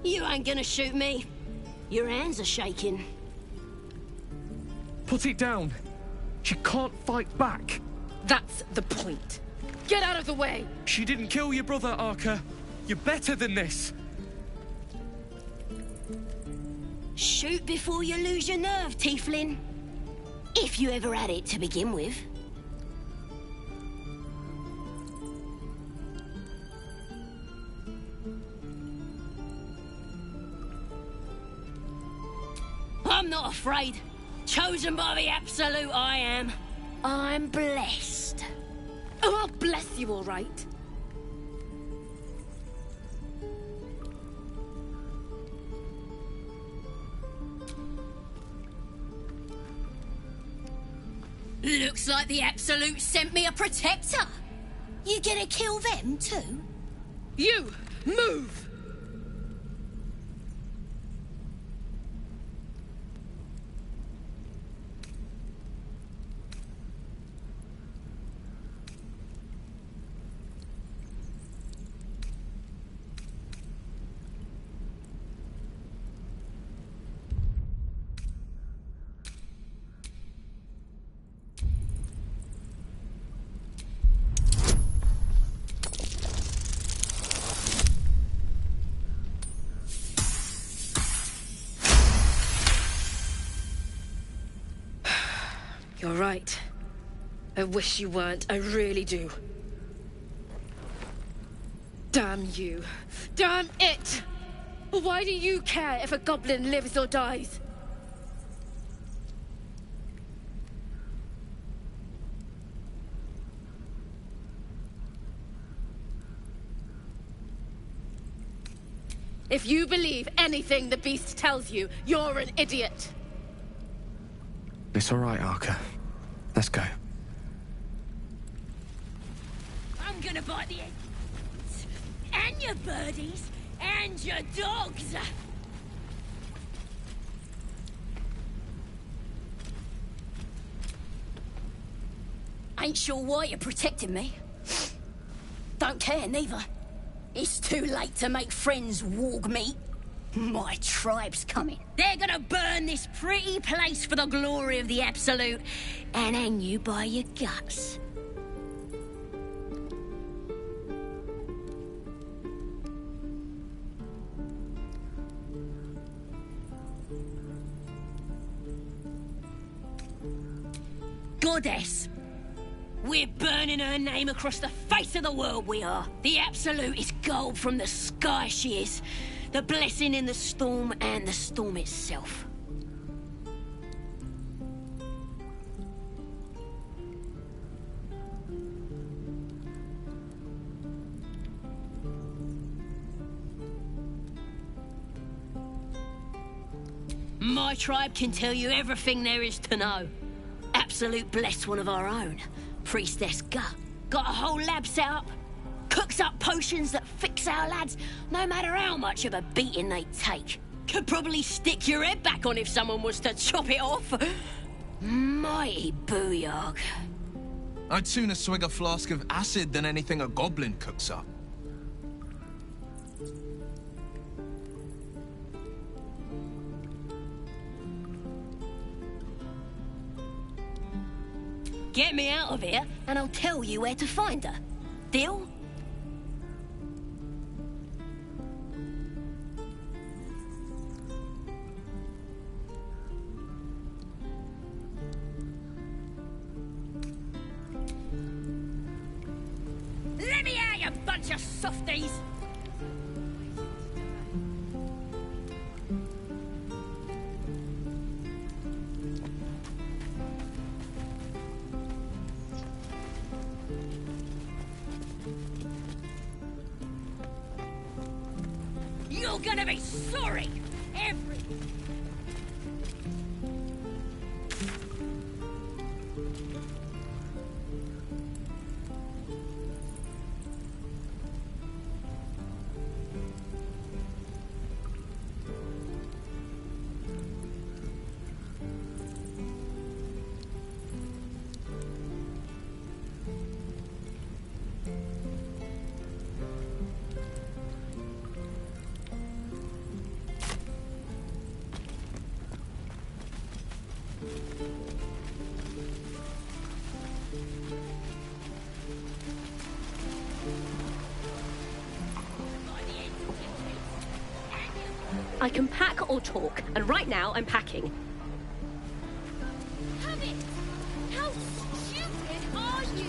You ain't gonna shoot me. Your hands are shaking. Put it down. She can't fight back. That's the point. Get out of the way! She didn't kill your brother, Arca. You're better than this. Shoot before you lose your nerve, Tiefling. If you ever had it to begin with. I'm not afraid. Chosen by the Absolute, I am. I'm blessed. Oh, I'll bless you, all right. Looks like the Absolute sent me a protector. You gonna kill them too? You, move! You're right. I wish you weren't. I really do. Damn you. Damn it! Why do you care if a goblin lives or dies? If you believe anything the beast tells you, you're an idiot. It's all right, Arca. Let's go. I'm gonna bite the egg. And your birdies, and your dogs. Ain't sure why you're protecting me. Don't care, neither. It's too late to make friends, warg meat. My tribe's coming. They're gonna burn this pretty place for the glory of the Absolute and hang you by your guts. Goddess. We're burning her name across the face of the world, we are. The Absolute is gold from the sky, she is. The blessing in the storm and the storm itself. My tribe can tell you everything there is to know. Absolute bless one of our own. Priestess Gut. Got a whole lab set up. Cooks up potions that fix our lads, no matter how much of a beating they take. Could probably stick your head back on if someone was to chop it off. Mighty booyog. I'd sooner swig a flask of acid than anything a goblin cooks up. Get me out of here, and I'll tell you where to find her. Deal? Let me out, you bunch of softies! You're gonna be sorry! Every... I can pack or talk, and right now I'm packing. Have it! How stupid are you?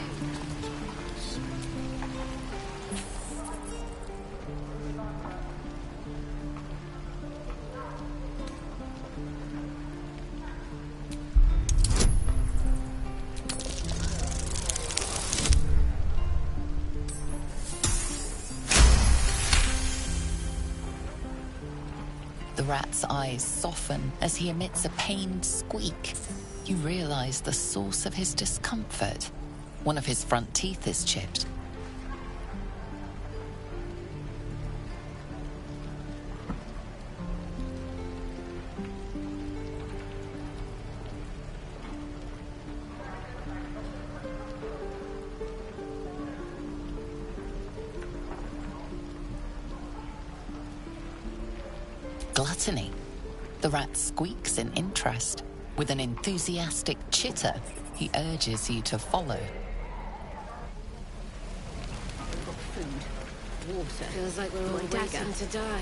The rat's eyes soften as he emits a pained squeak. You realize the source of his discomfort. One of his front teeth is chipped. Gluttony. The rat squeaks in interest. With an enthusiastic chitter, he urges you to follow. We've got food, water. Feels like we're all waiting to die.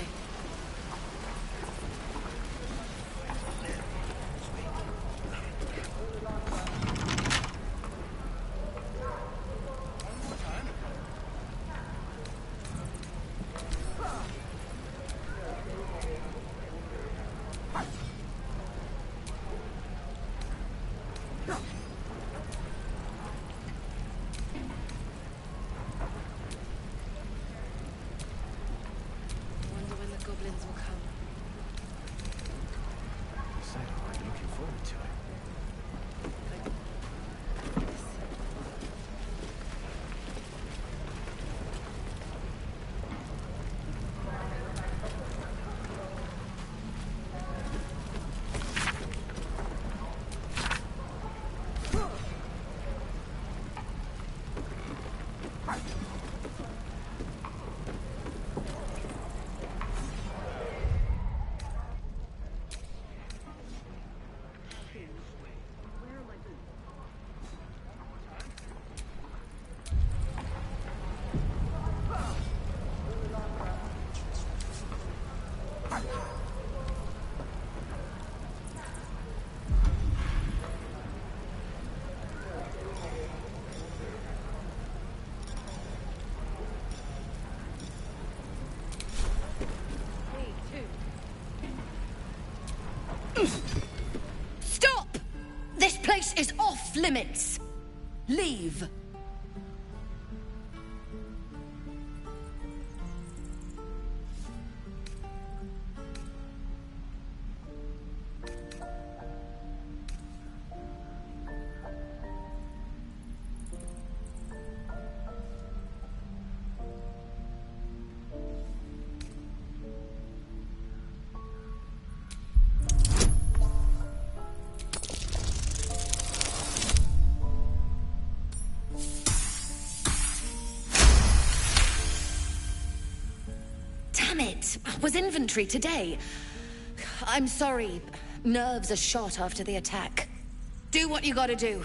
Stop! This place is off limits. Leave. Damn it! Was inventory today. I'm sorry. Nerves are shot after the attack. Do what you gotta do.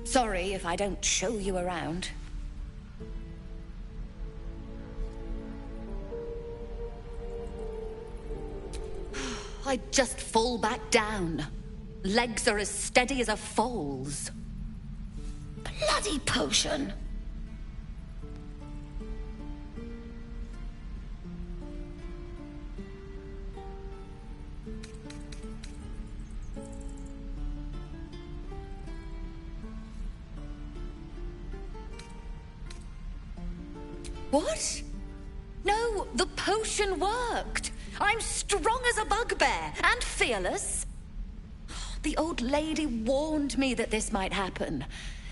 Sorry if I don't show you around. I just fall back down. Legs are as steady as a foal's. Bloody potion. What? No, the potion worked. I'm strong as a bugbear and fearless. The old lady warned me that this might happen,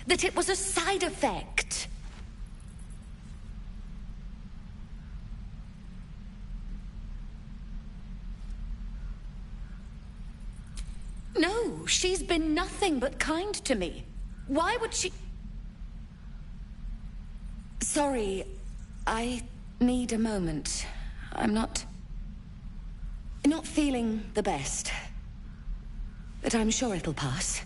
that it was a side effect. No, she's been nothing but kind to me. Why would she... Sorry, I need a moment. I'm not feeling the best. But I'm sure it'll pass.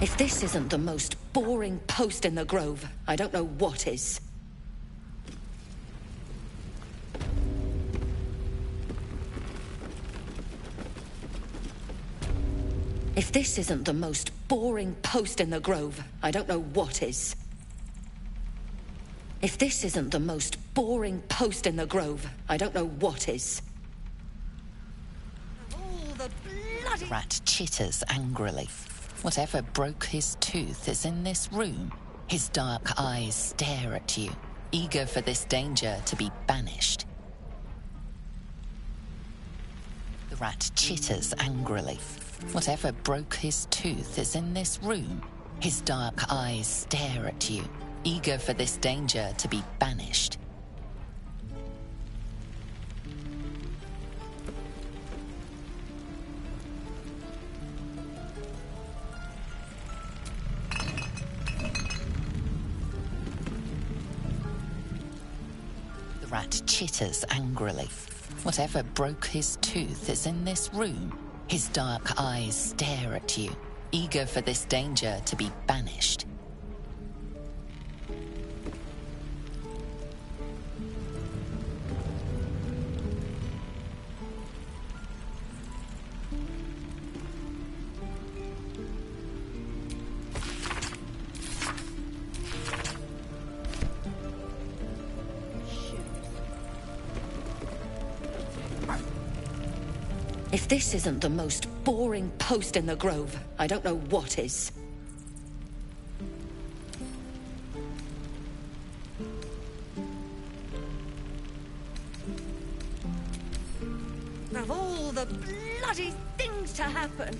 If this isn't the most boring post in the Grove, I don't know what is. If this isn't the most boring post in the Grove, I don't know what is. If this isn't the most boring post in the Grove, I don't know what is. All the bloody... Rat chitters angrily. Whatever broke his tooth is in this room. His dark eyes stare at you, eager for this danger to be banished. The rat chitters angrily. Whatever broke his tooth is in this room. His dark eyes stare at you, eager for this danger to be banished. The rat chitters angrily. Whatever broke his tooth is in this room. His dark eyes stare at you, eager for this danger to be banished. If this isn't the most boring post in the Grove, I don't know what is. Of all the bloody things to happen.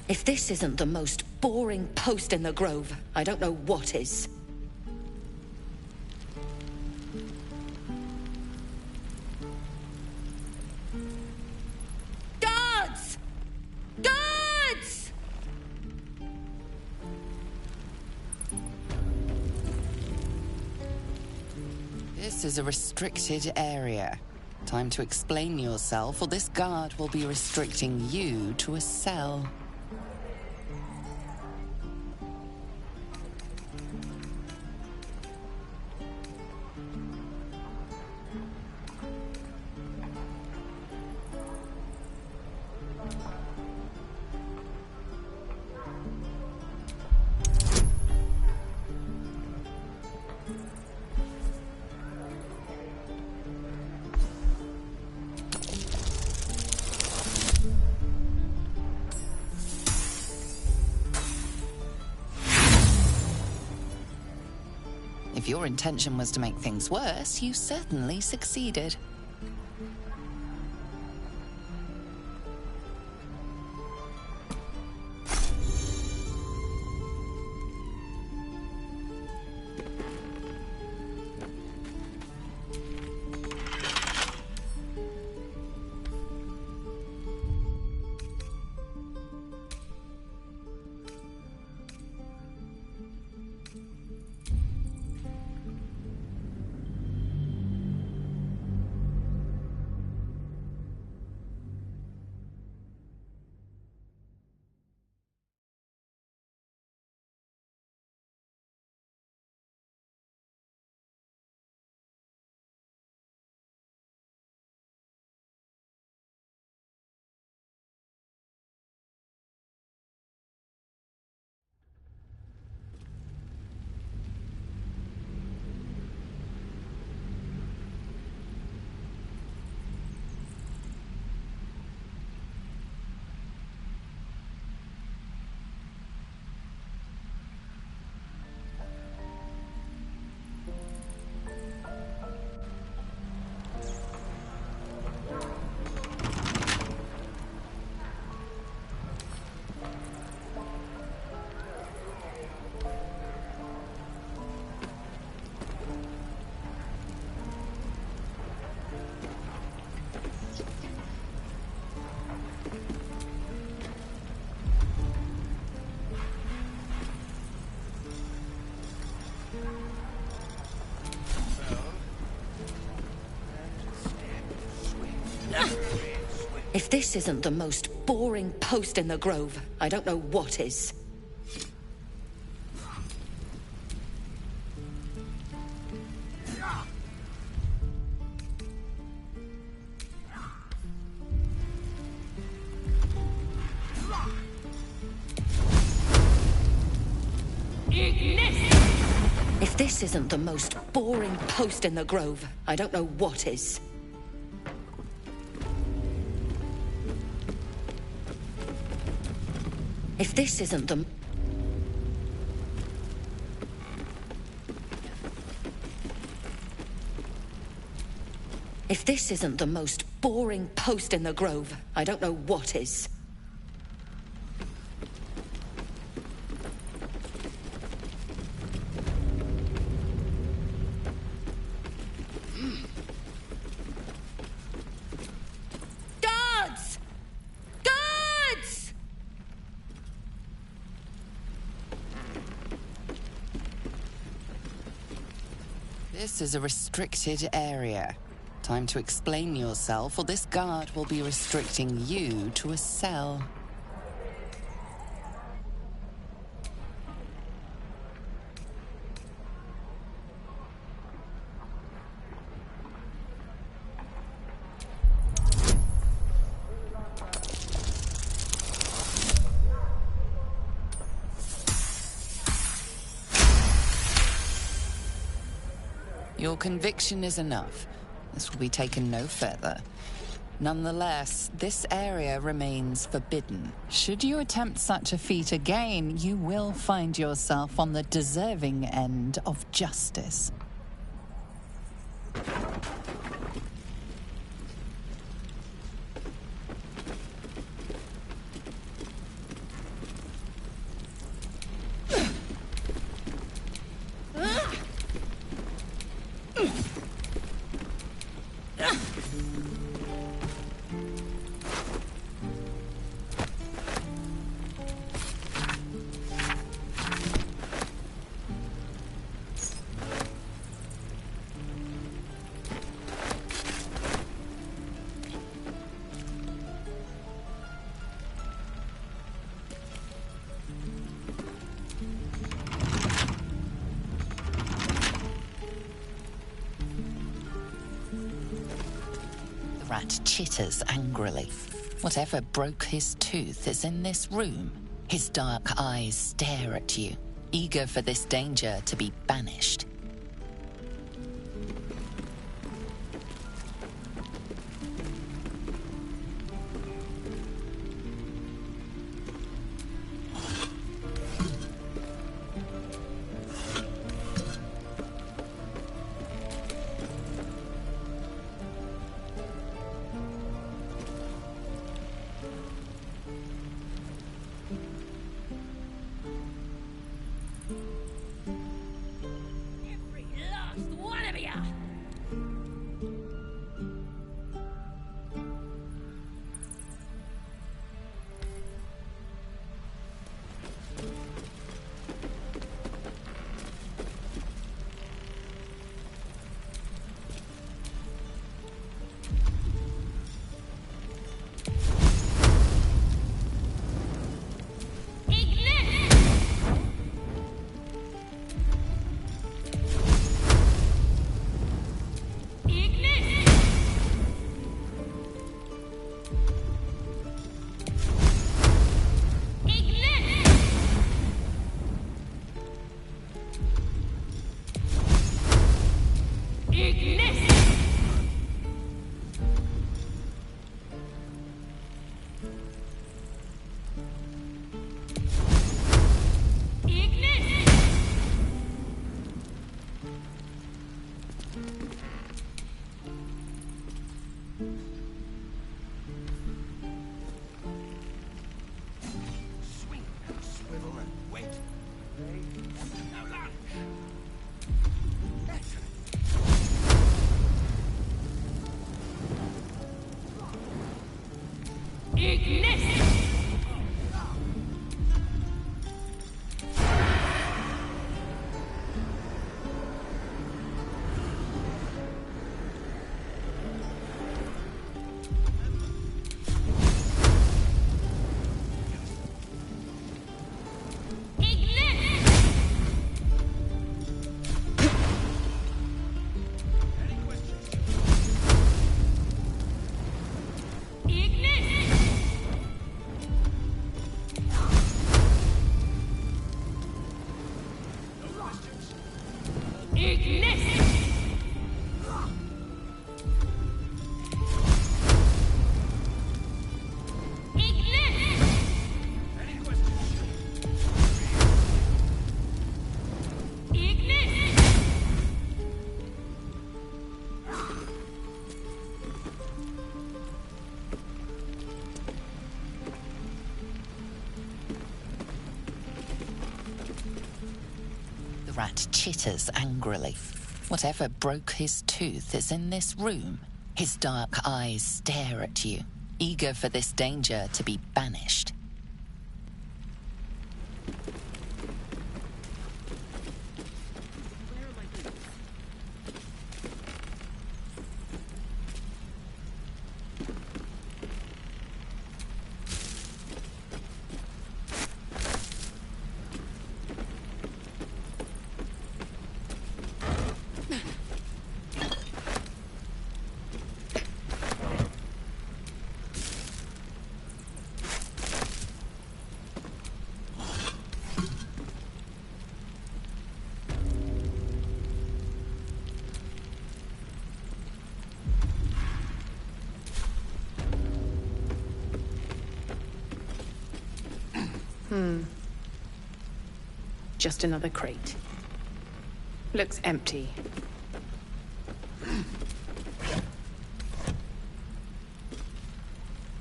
If this isn't the most boring post in the Grove, I don't know what is. Guards! Guards! This is a restricted area. Time to explain yourself, or this guard will be restricting you to a cell. If your intention was to make things worse, you certainly succeeded. If this isn't the most boring post in the Grove, I don't know what is. If this isn't the most boring post in the Grove, I don't know what is. If this isn't the... If this isn't the most boring post in the Grove, I don't know what is. Guards! Guards! This is a restricted area. Time to explain yourself, or this guard will be restricting you to a cell. Your conviction is enough. This will be taken no further. Nonetheless, this area remains forbidden. Should you attempt such a feat again, you will find yourself on the deserving end of justice. The rat chitters angrily. Whatever broke his tooth is in this room. His dark eyes stare at you, eager for this danger to be banished. The rat chitters angrily. Whatever broke his tooth is in this room. His dark eyes stare at you, eager for this danger to be banished. Just another crate. Looks empty.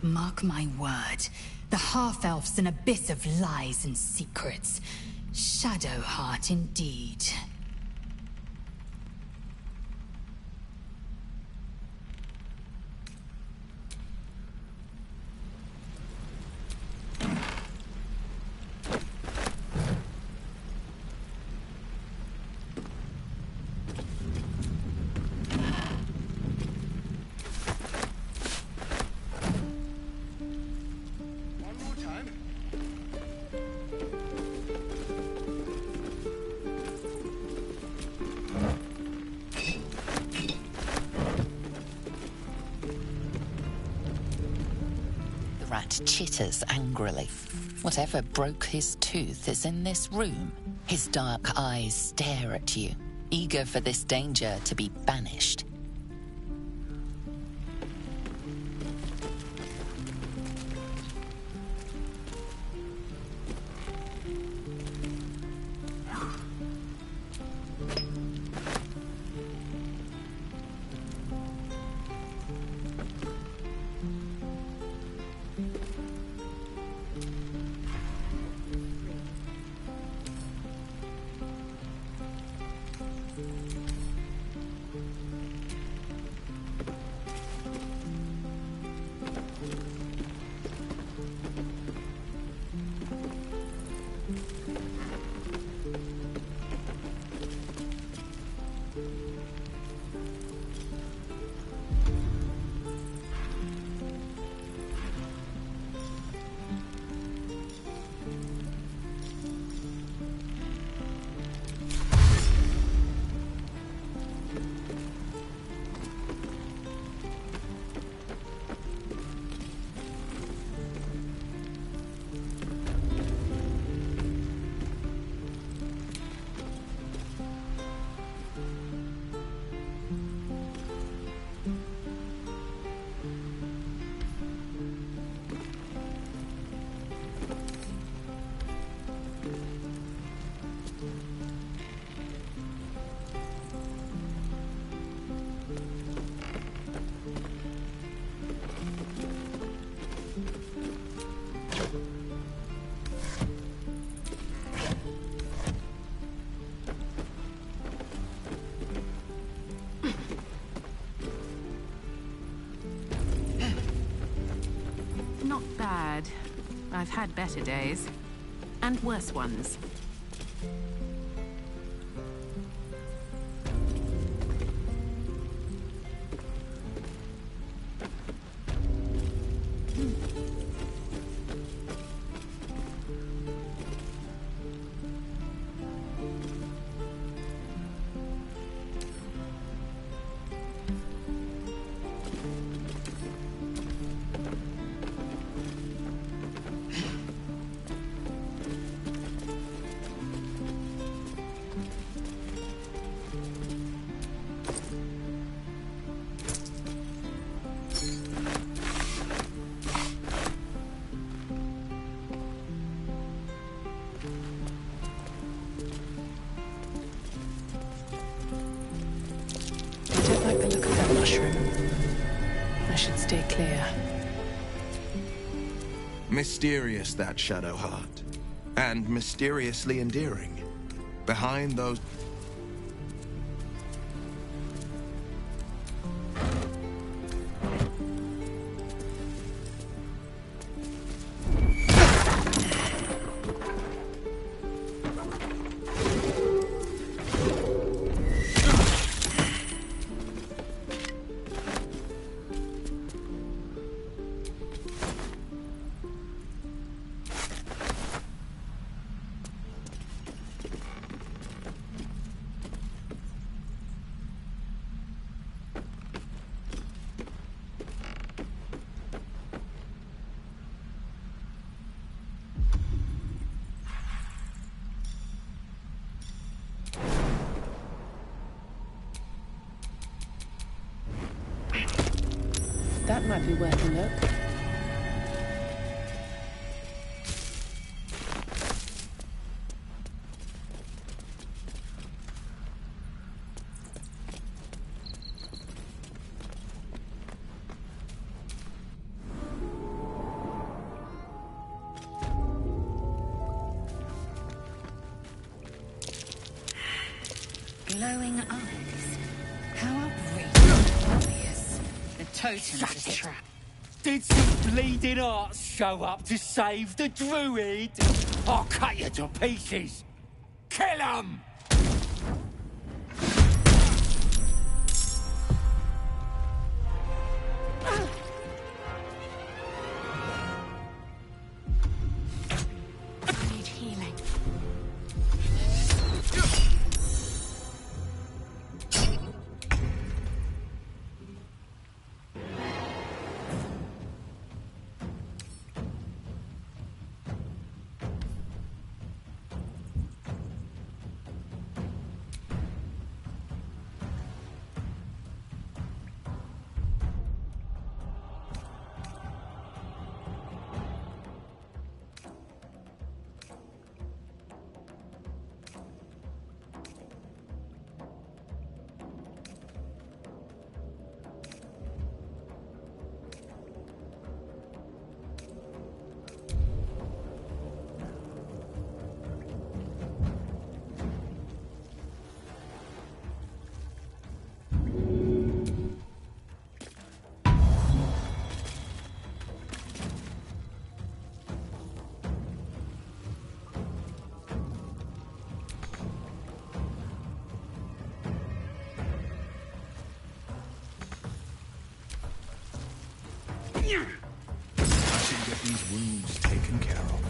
Mark my word, the half-elf's an abyss of lies and secrets. Shadowheart indeed. Rat chitters angrily. Whatever broke his tooth is in this room. His dark eyes stare at you, eager for this danger to be banished. Not bad. I've had better days. And worse ones. I should stay clear. Mysterious, that Shadowheart. And mysteriously endearing. Behind those... That might be worth a look. glowing eyes. How outrageous. The totem's a trap. Did some bleeding arts show up to save the druid? I'll cut you to pieces. Kill 'em! I need healing. I should get these wounds taken care of.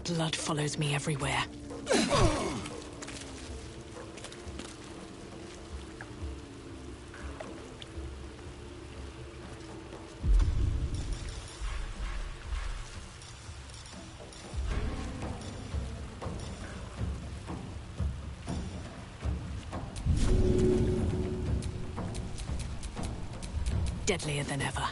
Blood follows me everywhere. Deadlier than ever.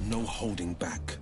No holding back.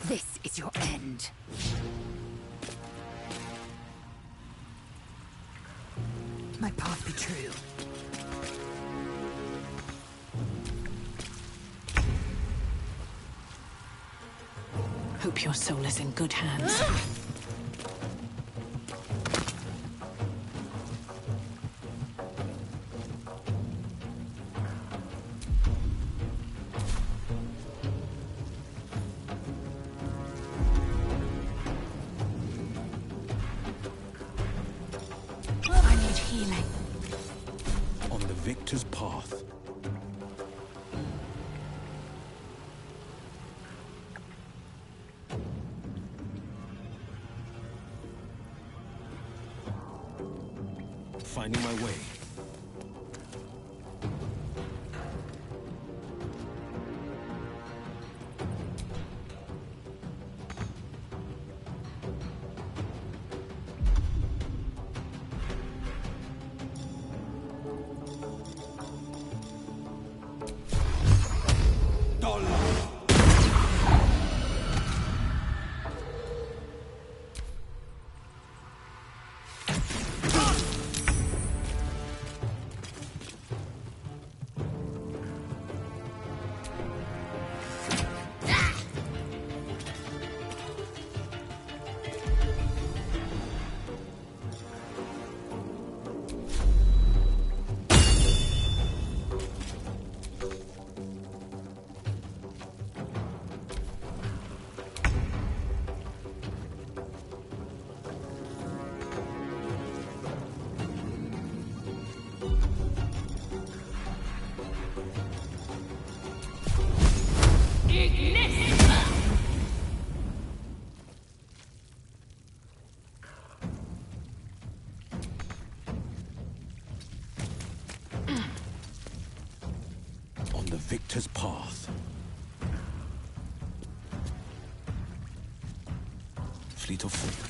This is your end. My path be true. Hope your soul is in good hands. I need healing. On the victor's path. Finding my way. victor's path. Fleet of foot.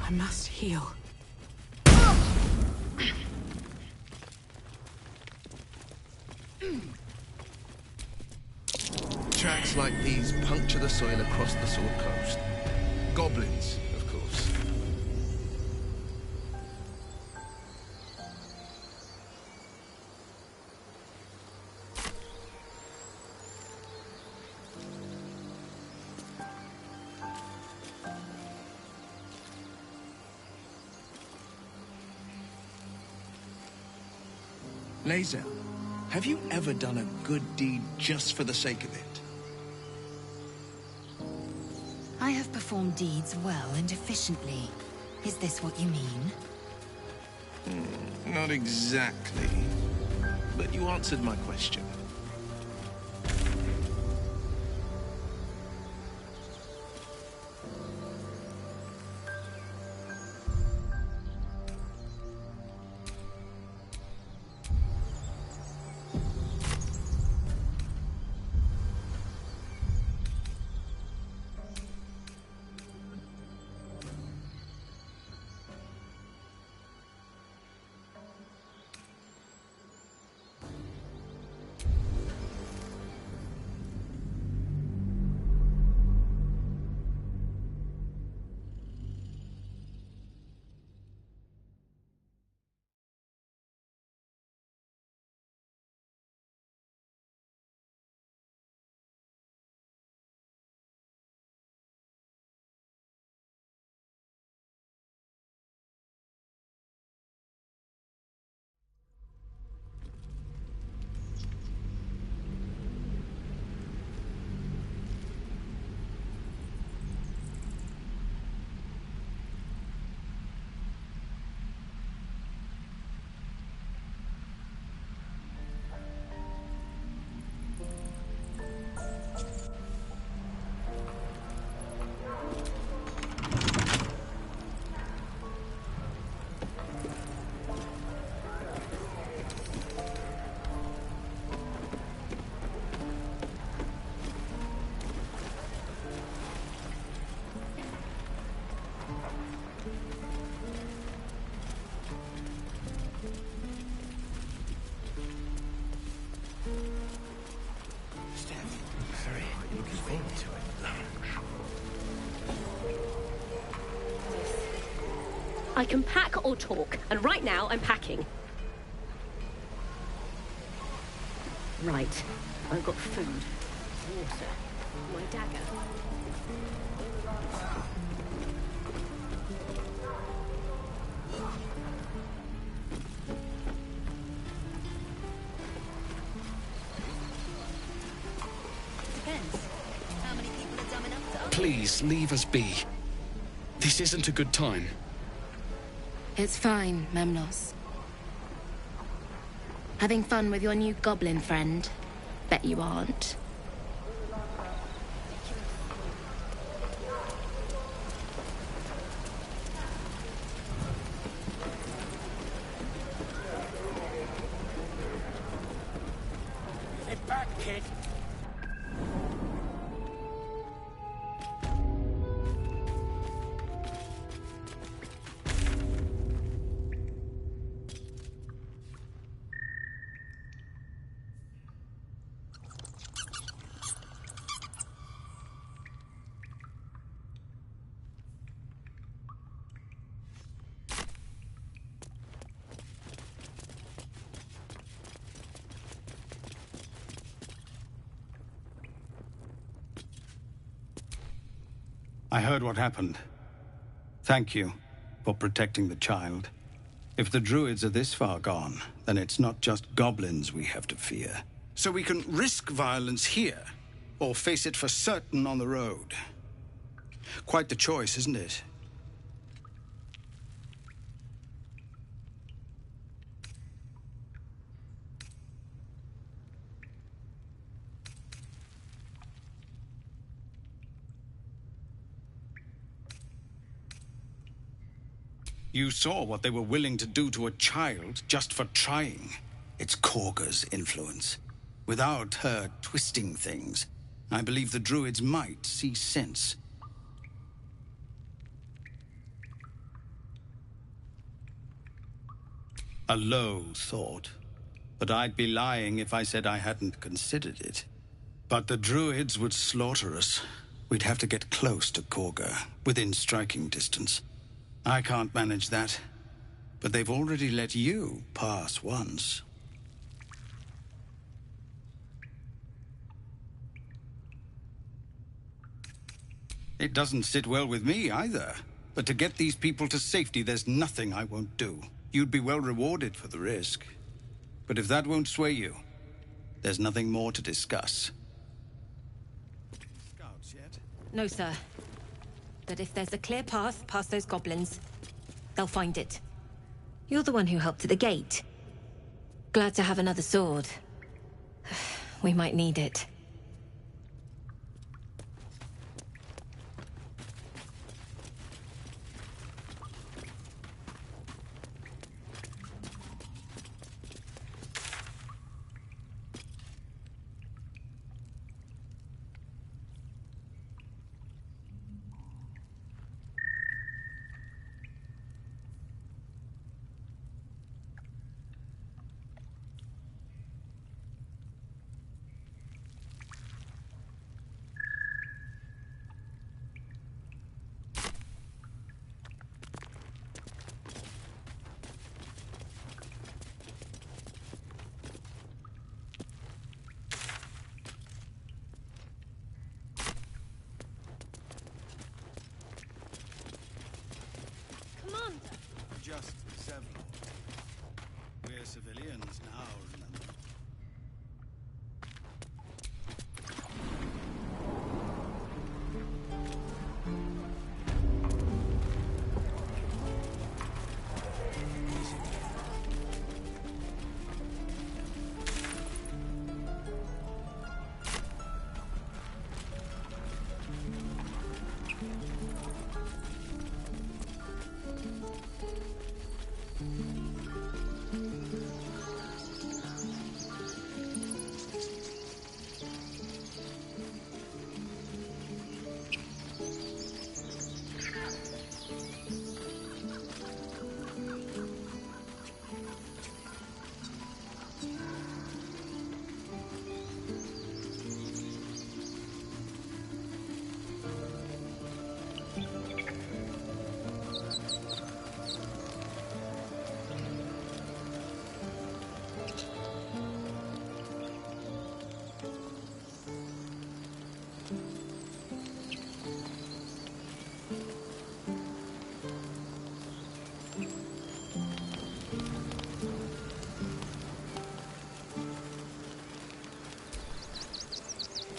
I must heal. Tracks like these puncture the soil across the Sword Coast. Goblins, of course. Lae'zel, have you ever done a good deed just for the sake of it? I have performed deeds well and efficiently. Is this what you mean? Not exactly, but you answered my question. I can pack or talk, and right now I'm packing. Right. I've got food, water, My dagger. Depends. How many people are dumb enough to ask? Please, leave us be. This isn't a good time. It's fine, Memnos. Having fun with your new goblin friend? Bet you aren't. Get back, kid. I heard what happened. Thank you for protecting the child. If the druids are this far gone, then it's not just goblins we have to fear. So we can risk violence here, or face it for certain on the road. Quite the choice, isn't it? You saw what they were willing to do to a child just for trying. It's Korga's influence. Without her twisting things, I believe the druids might see sense. A low thought, but I'd be lying if I said I hadn't considered it. But the druids would slaughter us. We'd have to get close to Korga, within striking distance. I can't manage that, but they've already let you pass once. It doesn't sit well with me either, but to get these people to safety, there's nothing I won't do. You'd be well rewarded for the risk. But if that won't sway you, there's nothing more to discuss. Scouts yet? No, sir. But if there's a clear path past those goblins, they'll find it. You're the one who helped at the gate. Glad to have another sword. We might need it. Just several. We're civilians now, remember?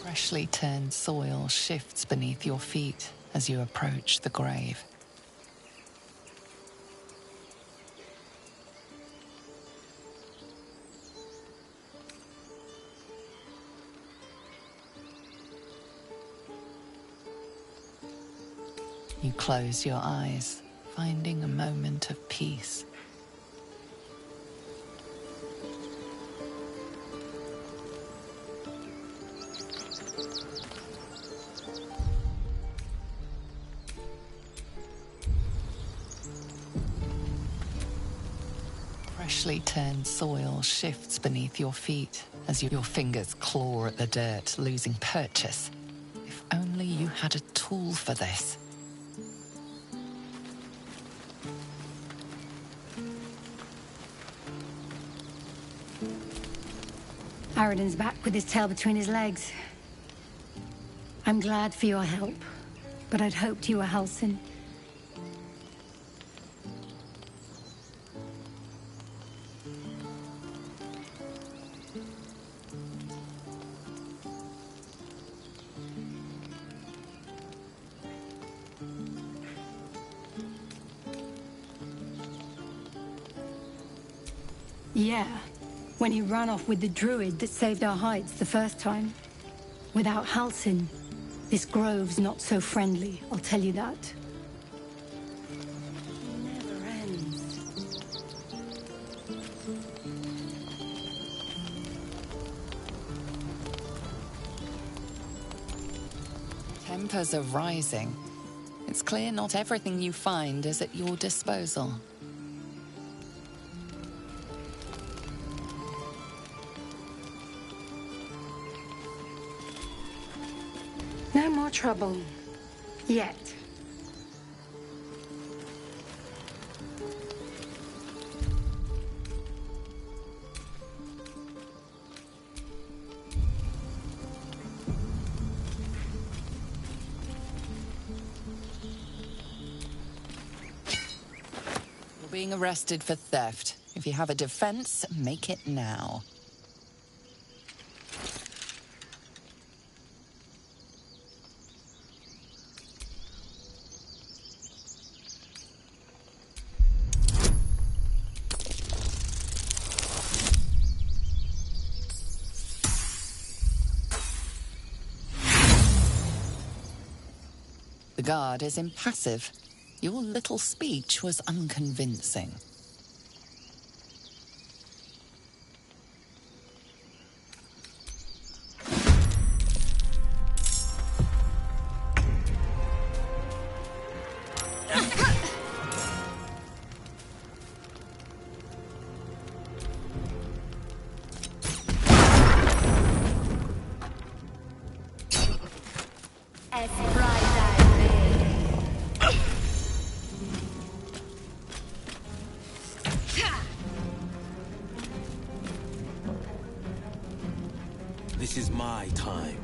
Freshly turned soil shifts beneath your feet as you approach the grave. You close your eyes, finding a moment of peace. Freshly turned soil shifts beneath your feet as your fingers claw at the dirt, losing purchase. If only you had a tool for this. Aradin's back with his tail between his legs. I'm glad for your help, but I'd hoped you were Halsin. Yeah, when he ran off with the druid that saved our hides the first time. Without Halsin, this grove's not so friendly, I'll tell you that. Never ends. Tempers are rising. It's clear not everything you find is at your disposal. No more trouble. Yet. You're being arrested for theft. If you have a defense, make it now. The guard is impassive. Your little speech was unconvincing. This is my time.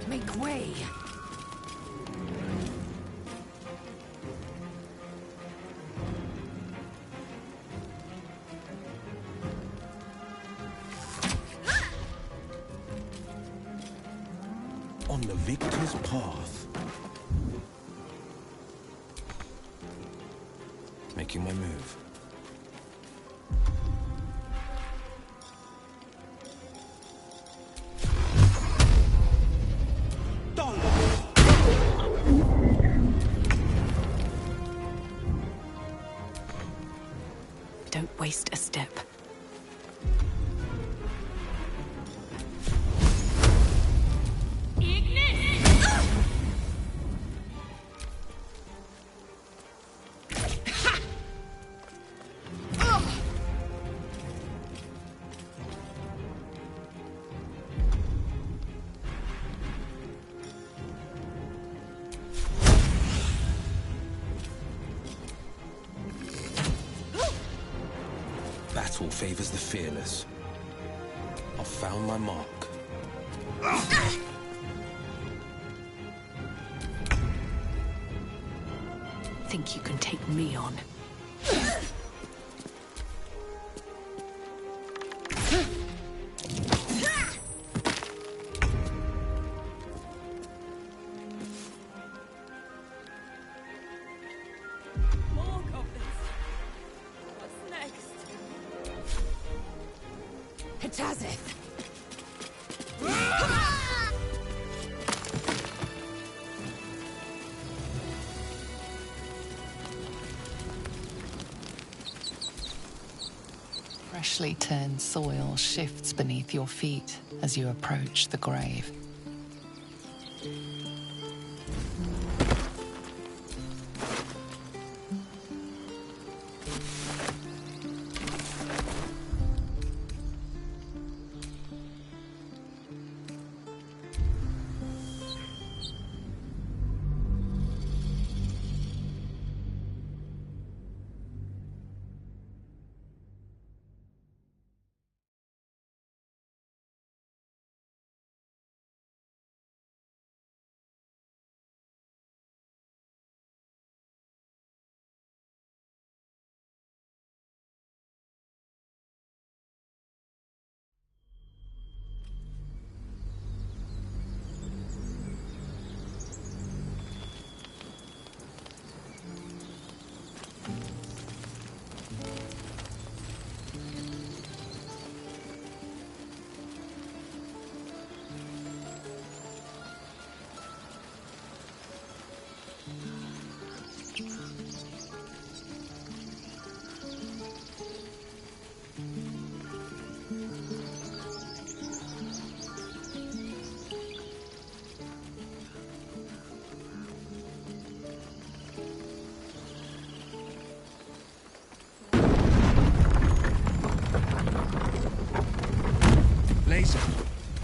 Make way. On the victor's path. Making my move. Don't waste a step. Battle favors the fearless. I've found my mark. Think you can take me on? Freshly turned soil shifts beneath your feet as you approach the grave.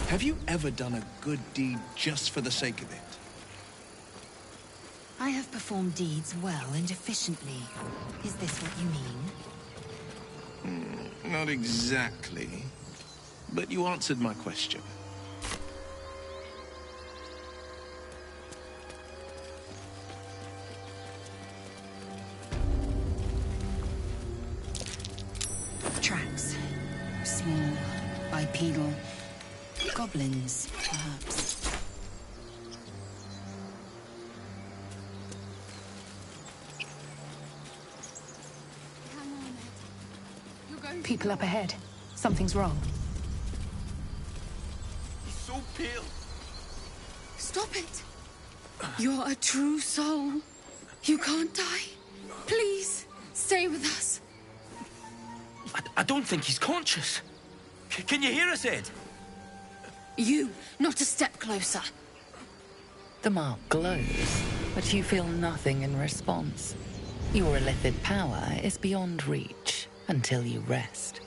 Have you ever done a good deed just for the sake of it? I have performed deeds well and efficiently. Is this what you mean? Not exactly. But you answered my question. Tracks. Small, bipedal. Goblins, perhaps. People up ahead. Something's wrong. He's so pale. Stop it! You're a true soul. You can't die. Please, stay with us. I don't think he's conscious. Can you hear us, Ed? You, not a step closer. The mark glows, but you feel nothing in response. Your illithid power is beyond reach until you rest.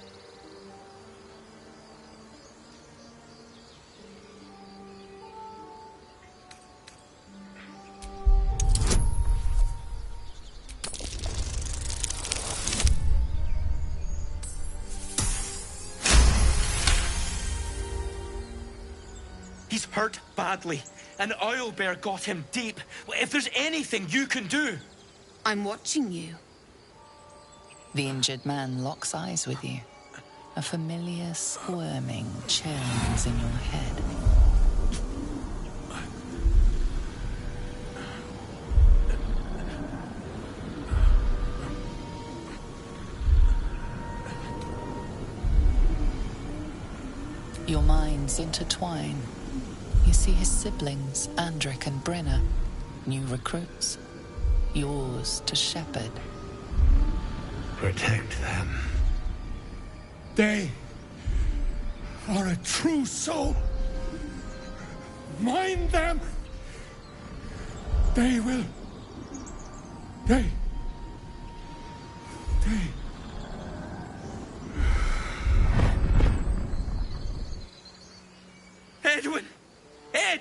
He's hurt badly. An owlbear got him deep. If there's anything you can do... I'm watching you. The injured man locks eyes with you. A familiar squirming churns in your head. Your minds intertwine. You see his siblings, Andric and Brenna, new recruits. Yours to shepherd. Protect them. They are a true soul. Mind them. They will. They. Edwin! Ed!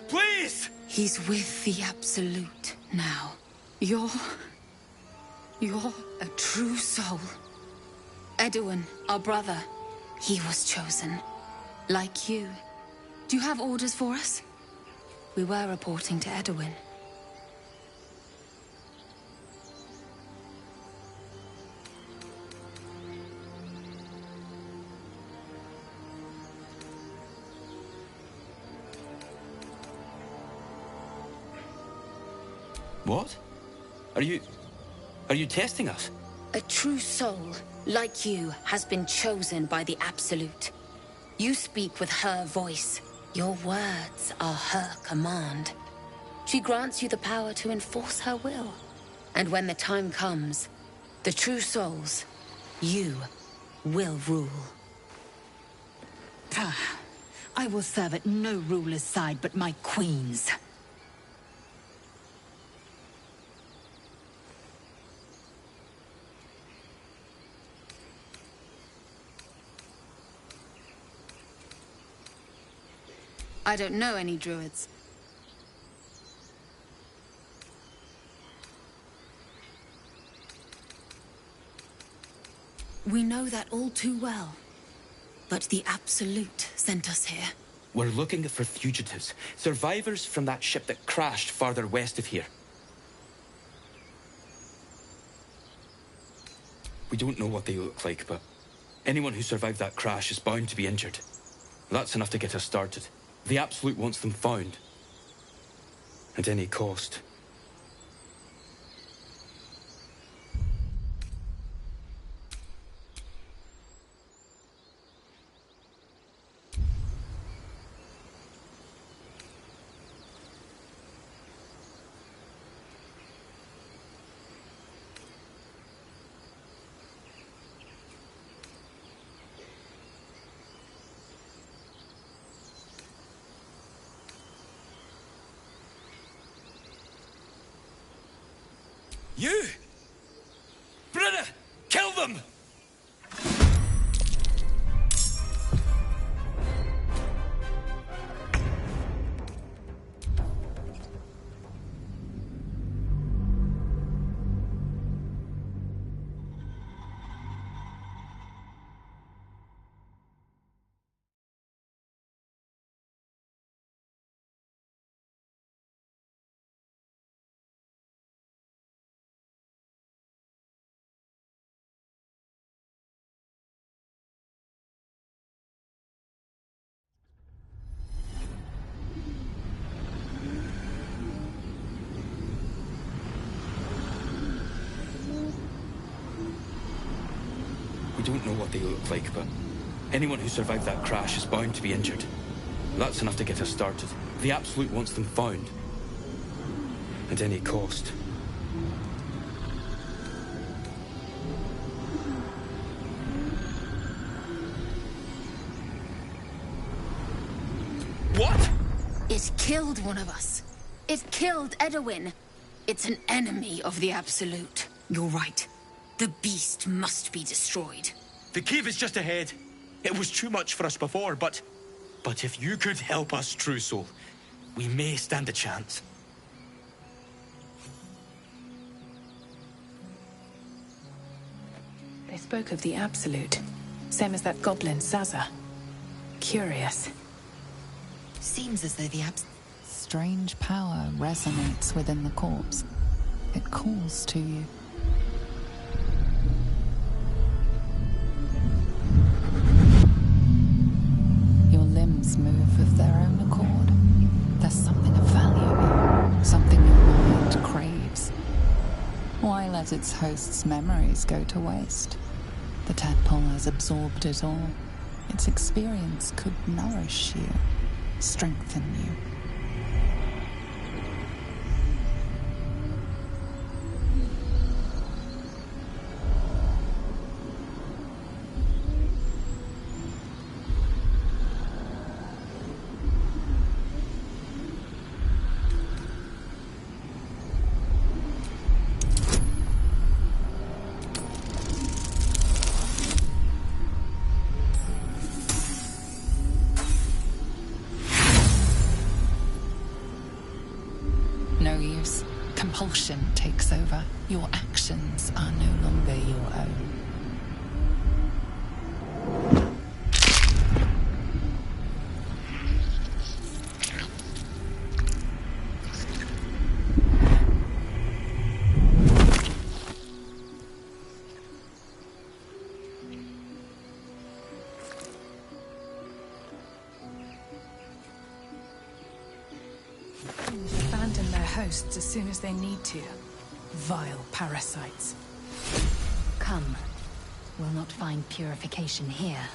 Please! He's with the Absolute now. You're a true soul. Edwin, our brother, he was chosen. Like you. Do you have orders for us? We were reporting to Edwin. What? Are you testing us? A true soul, like you, has been chosen by the Absolute. You speak with her voice. Your words are her command. She grants you the power to enforce her will. And when the time comes, the true souls, you, will rule. I will serve at no ruler's side but my queen's. I don't know any druids. We know that all too well. But the Absolute sent us here. We're looking for fugitives. Survivors from that ship that crashed farther west of here. We don't know what they look like, but anyone who survived that crash is bound to be injured. That's enough to get us started. The Absolute wants them found. At any cost. You! Britta! Kill them! We don't know what they look like, but anyone who survived that crash is bound to be injured. That's enough to get us started. The Absolute wants them found. At any cost. What? It killed one of us. It killed Edwin. It's an enemy of the Absolute. You're right. The beast must be destroyed. The cave is just ahead. It was too much for us before, but if you could help us, True Soul, we may stand a chance. They spoke of the Absolute. Same as that goblin, Zaza. Curious. Seems as though the strange power resonates within the corpse. It calls to you. Your limbs move of their own accord. There's something of value in, something your mind craves. Why let its host's memories go to waste? The tadpole has absorbed it all. Its experience could nourish you, strengthen you. Compulsion takes over. Your actions are no longer your own. abandon their hosts as soon as they need to. Vile parasites. Come. We'll not find purification here.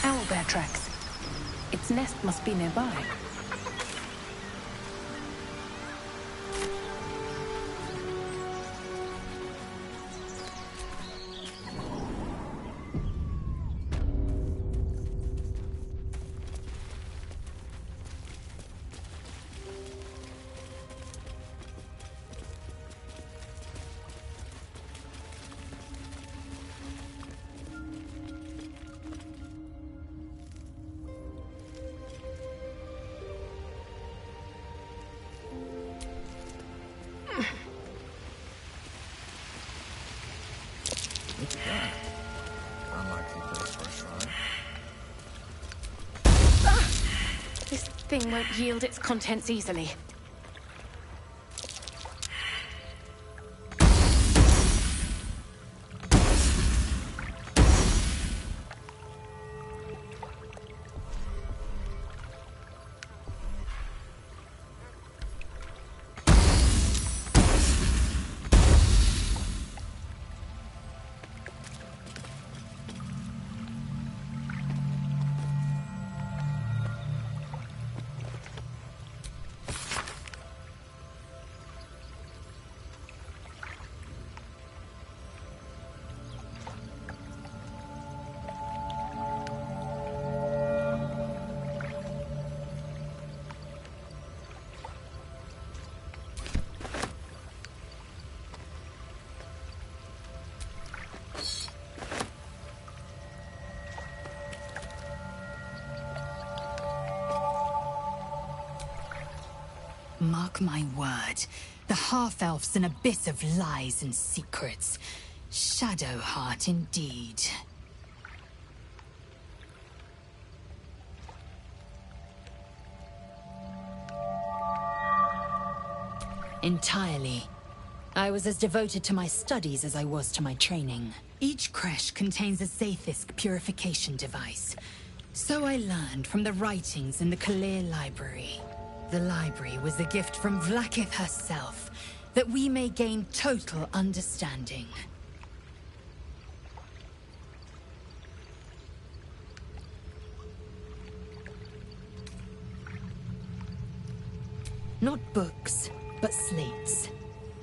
Owlbear tracks. Its nest must be nearby. Look at that. Unlikely place for a shrine. This thing won't yield its contents easily. Mark my word, the half-elf's an abyss of lies and secrets. Shadowheart indeed. Entirely. I was as devoted to my studies as I was to my training. Each creche contains a Zaithisk purification device. So I learned from the writings in the Kalir Library. The library was a gift from Vlaakith herself, that we may gain total understanding. Not books, but slates.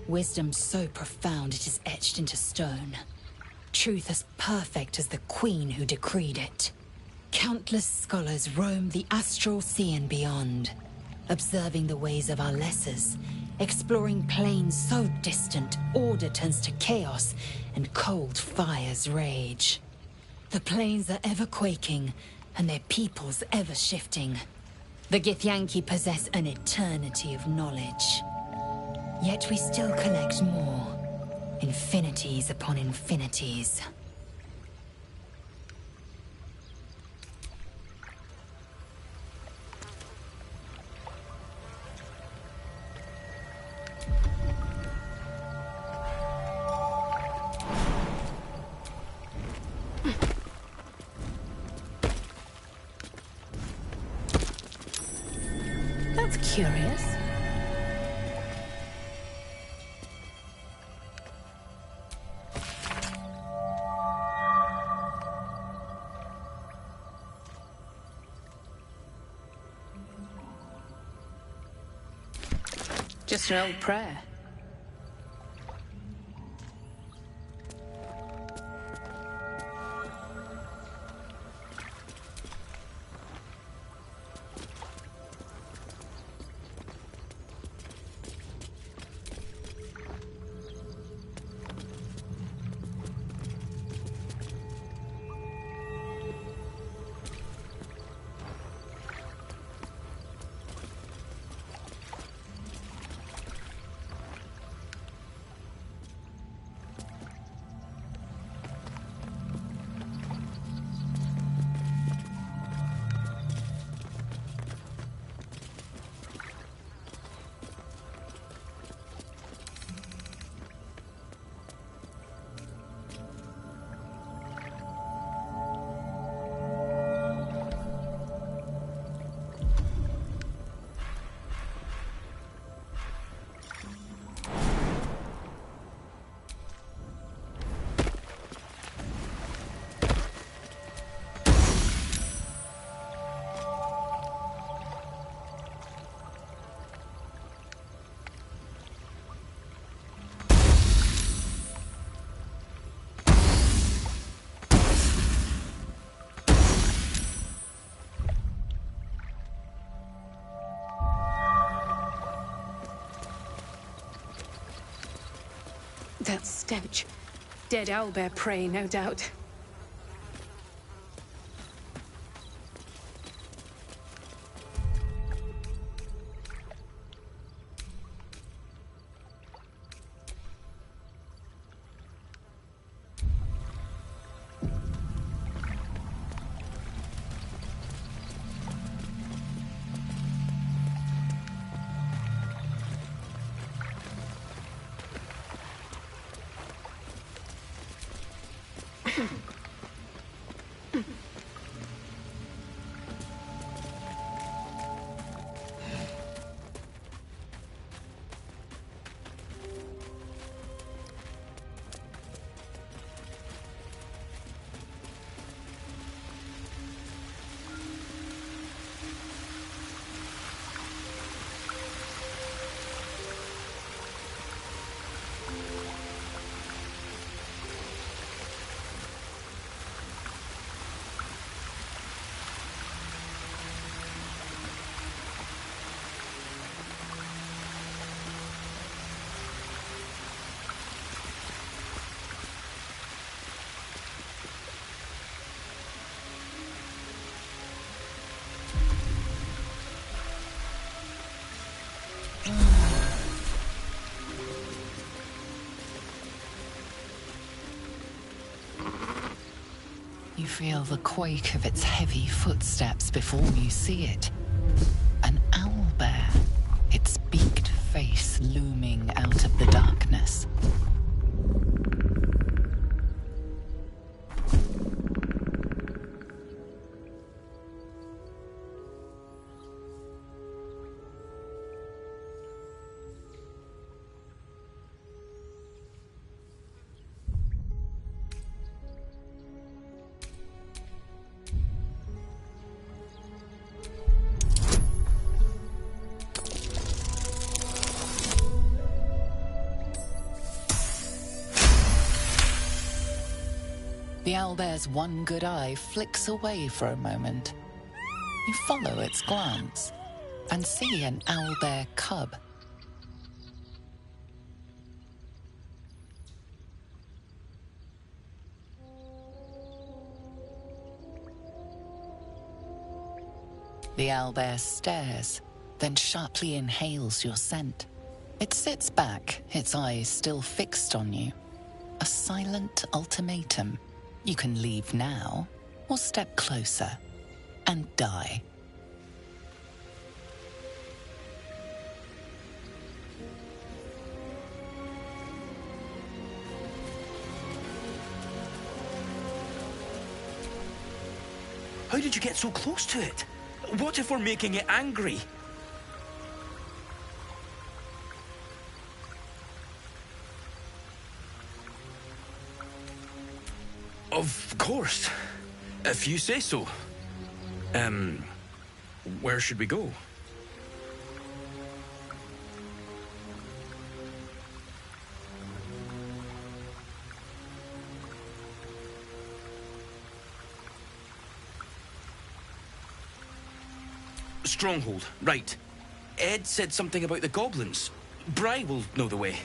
Wisdom so profound it is etched into stone. Truth as perfect as the queen who decreed it. Countless scholars roam the astral sea and beyond, observing the ways of our lessers, exploring planes so distant order turns to chaos and cold fires rage. The planes are ever quaking, and their peoples ever shifting. The Githyanki possess an eternity of knowledge. Yet we still collect more. Infinities upon infinities. That's curious. Just an old prayer. That stench. Dead owlbear prey, no doubt. You feel the quake of its heavy footsteps before you see it. An owlbear, its beaked face looming out of the darkness. The owlbear's one good eye flicks away for a moment. You follow its glance and see an owlbear cub. The owlbear stares, then sharply inhales your scent. It sits back, its eyes still fixed on you. A silent ultimatum. You can leave now, or step closer, and die. How did you get so close to it? What if we're making it angry? Of course. If you say so. Where should we go? Stronghold, right. Ed said something about the goblins. Bri will know the way.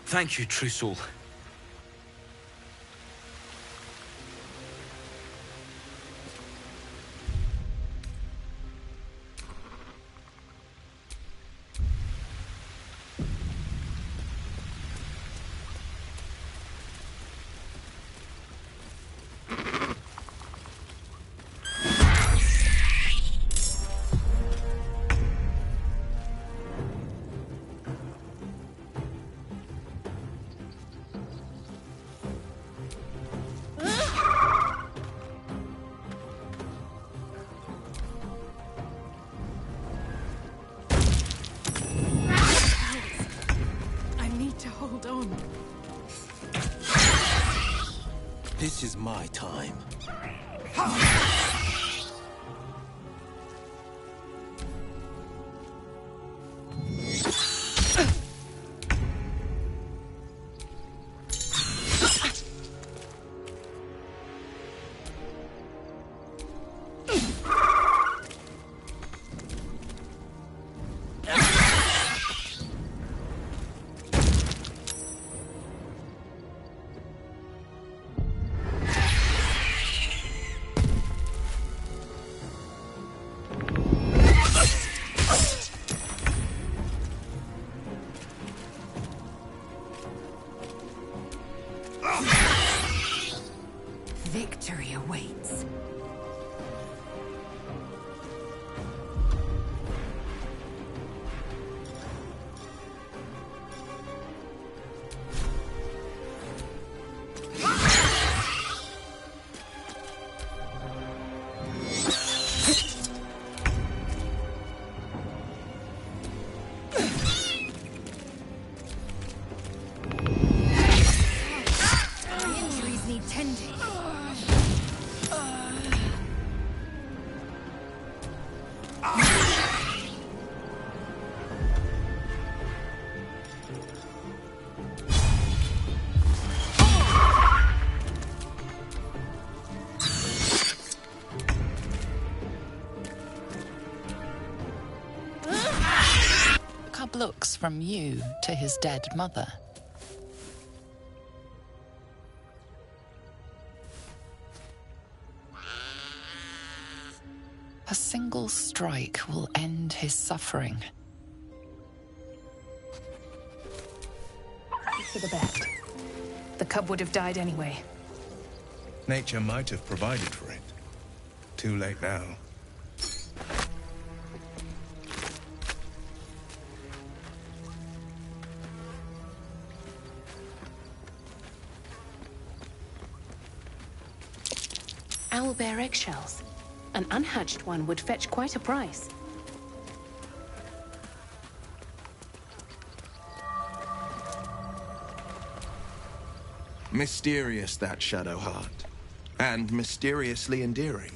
Thank you, true soul. Hold on. This is my time. Victory awaits. Injuries need tending. Cub looks from you to his dead mother. A single strike will end his suffering. For the best. The cub would have died anyway. Nature might have provided for it. Too late now. Owlbear eggshells. An unhatched one would fetch quite a price. Mysterious, that shadow heart. And mysteriously endearing.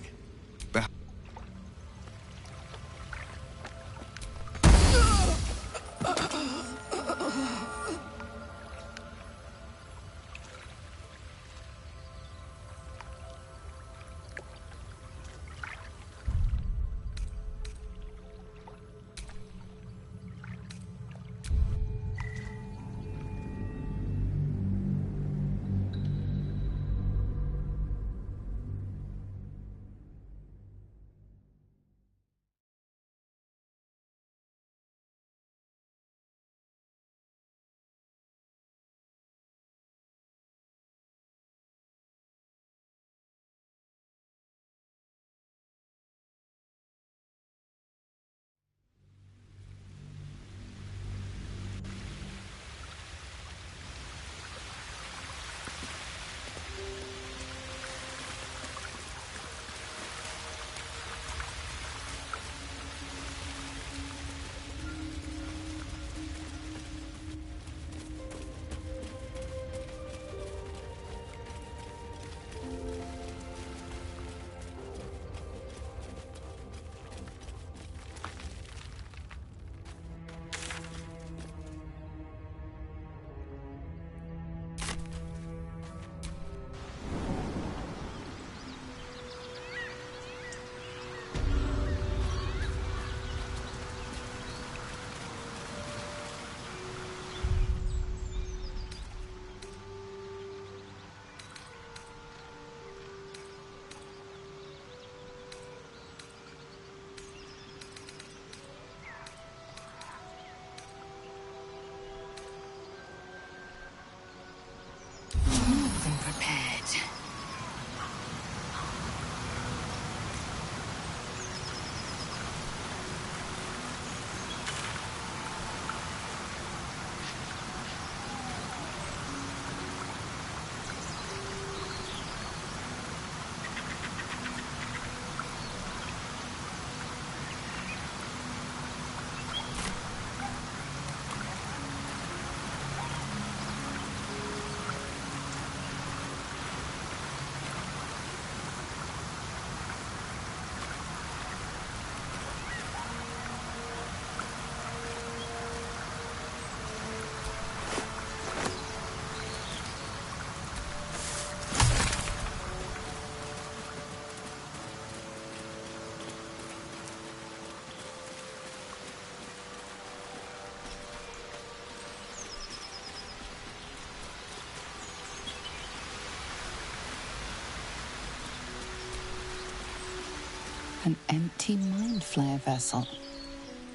An empty mind flayer vessel.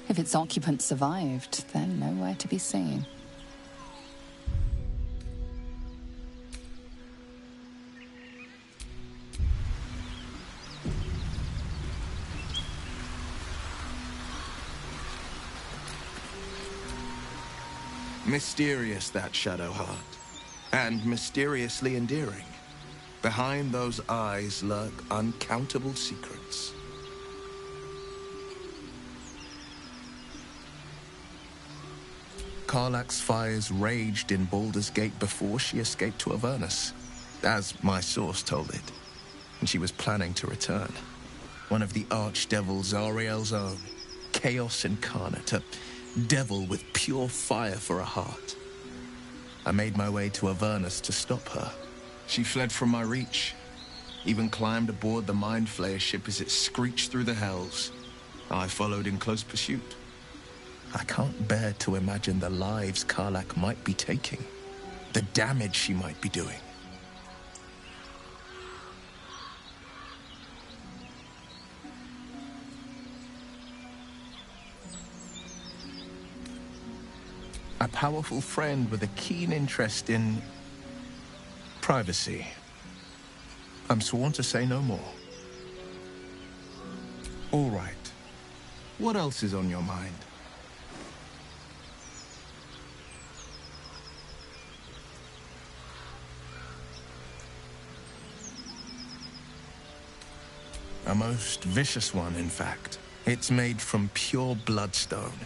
If its occupants survived, they're nowhere to be seen. Mysterious, that shadow heart. And mysteriously endearing. Behind those eyes lurk uncountable secrets. Karlach's fires raged in Baldurs Gate before she escaped to Avernus, as my source told it, and she was planning to return. One of the archdevils Ariel's own, chaos incarnate, a devil with pure fire for a heart. I made my way to Avernus to stop her. She fled from my reach, even climbed aboard the Mind Flayer ship as it screeched through the hells. I followed in close pursuit. I can't bear to imagine the lives Karlach might be taking, the damage she might be doing. A powerful friend with a keen interest in privacy. I'm sworn to say no more. All right. What else is on your mind? A most vicious one, in fact. It's made from pure bloodstone,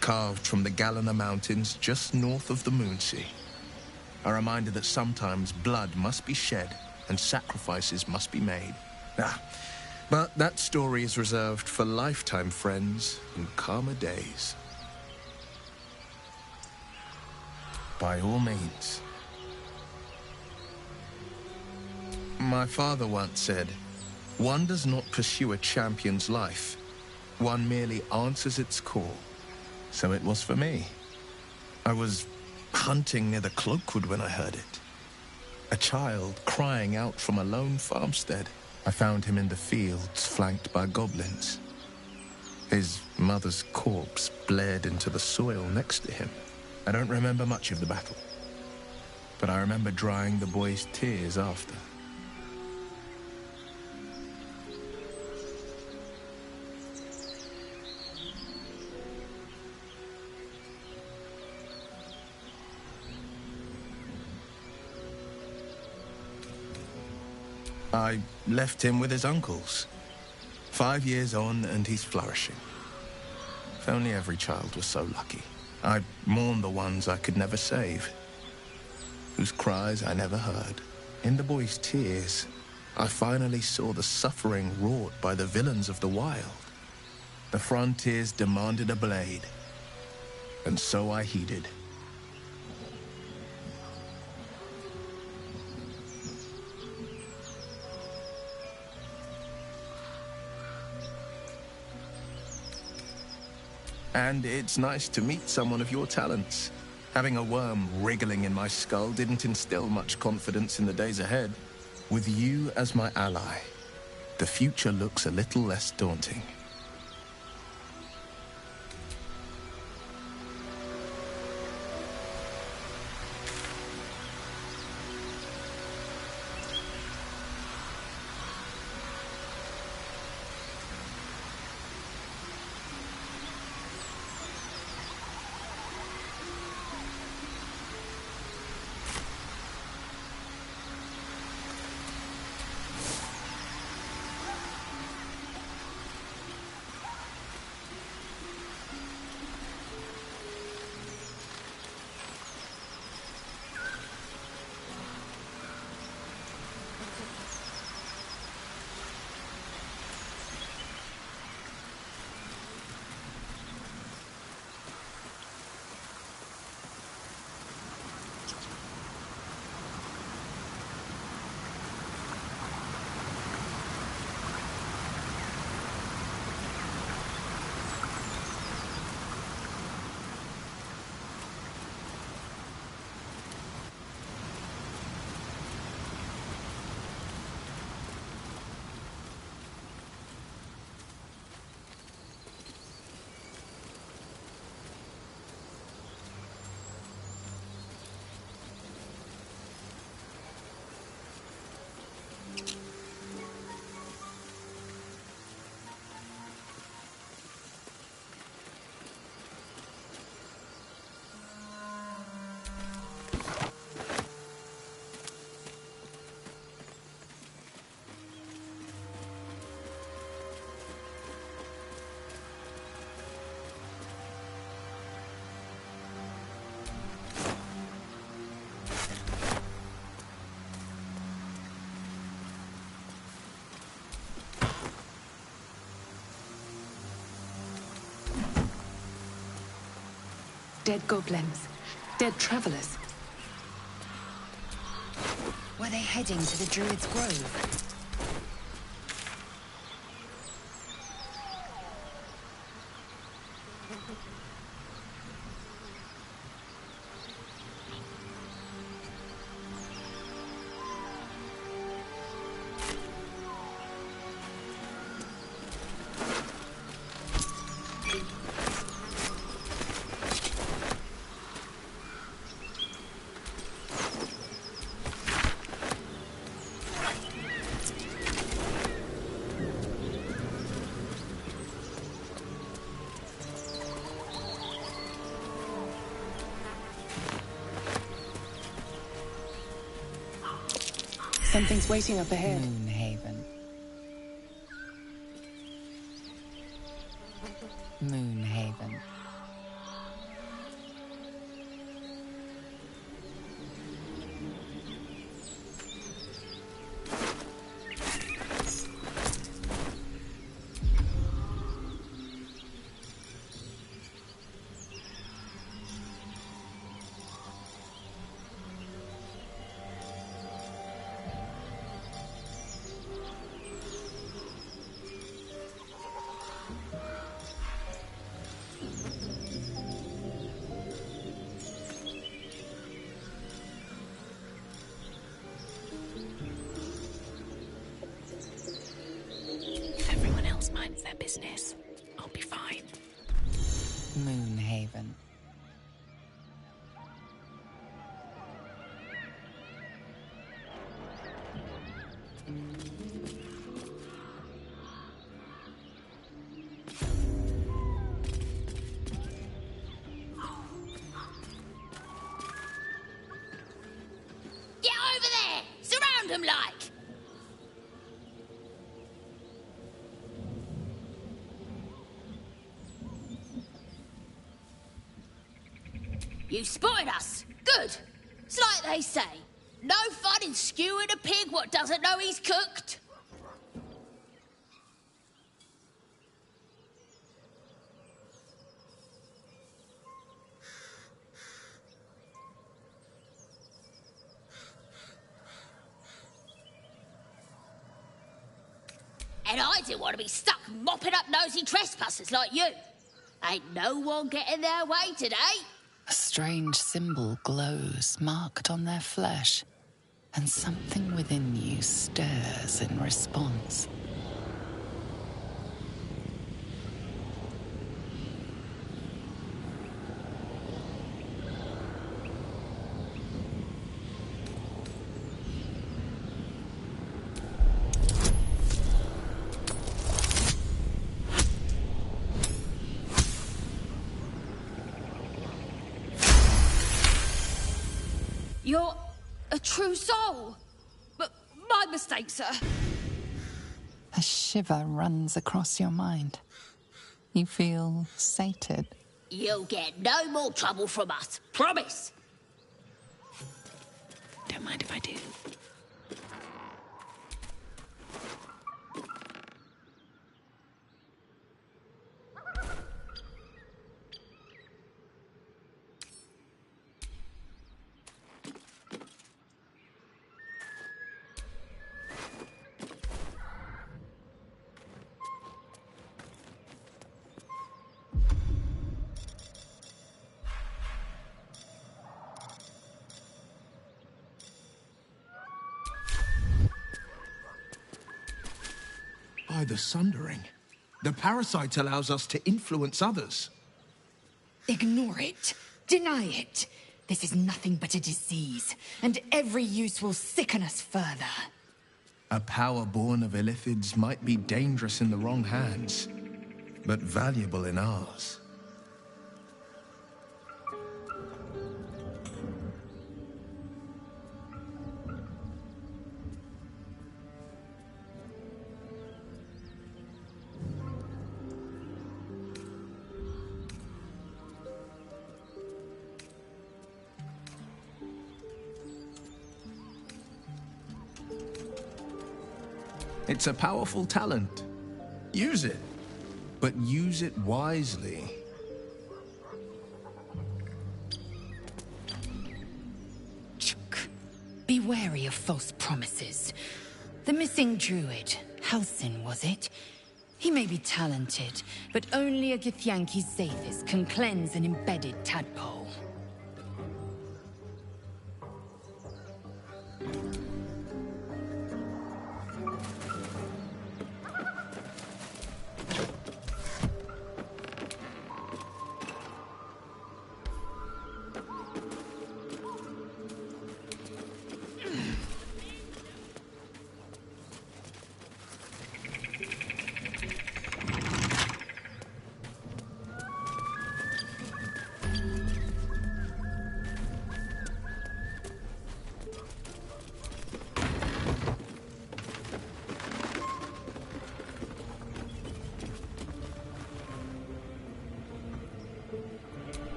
carved from the Galena Mountains just north of the Moonsea. A reminder that sometimes blood must be shed and sacrifices must be made. But that story is reserved for lifetime friends and calmer days. By all means. My father once said, one does not pursue a champion's life. One merely answers its call. So it was for me. I was hunting near the Cloakwood when I heard it. A child crying out from a lone farmstead. I found him in the fields, flanked by goblins. His mother's corpse blared into the soil next to him. I don't remember much of the battle, but I remember drying the boy's tears after. I left him with his uncles. 5 years on, and he's flourishing. If only every child was so lucky. I mourn the ones I could never save, whose cries I never heard. In the boy's tears, I finally saw the suffering wrought by the villains of the wild. The frontiers demanded a blade, and so I heeded. And it's nice to meet someone of your talents. Having a worm wriggling in my skull didn't instill much confidence in the days ahead. With you as my ally, the future looks a little less daunting. Dead goblins. Dead travelers. Were they heading to the Druid's Grove? Something's waiting up ahead. Moonhaven. Moonhaven. If everyone else minds their business, I'll be fine. Moonhaven. Get over there! Surround them like! You spotted us. Good. It's like they say. No fun in skewing a pig what doesn't know he's cooked. And I didn't want to be stuck mopping up nosy trespassers like you. Ain't no one getting their way today. A strange symbol glows, marked on their flesh, and something within you stirs in response. You're a true soul. But my mistake, sir. A shiver runs across your mind. You feel sated. You'll get no more trouble from us. Promise. Don't mind if I do. By the Sundering, the parasite allows us to influence others. Ignore it. Deny it. This is nothing but a disease, and every use will sicken us further. A power born of illithids might be dangerous in the wrong hands, but valuable in ours. It's a powerful talent. Use it, but use it wisely. Be wary of false promises. The missing druid, Halsin, was it? He may be talented, but only a Githyanki's Zathis can cleanse an embedded tadpole.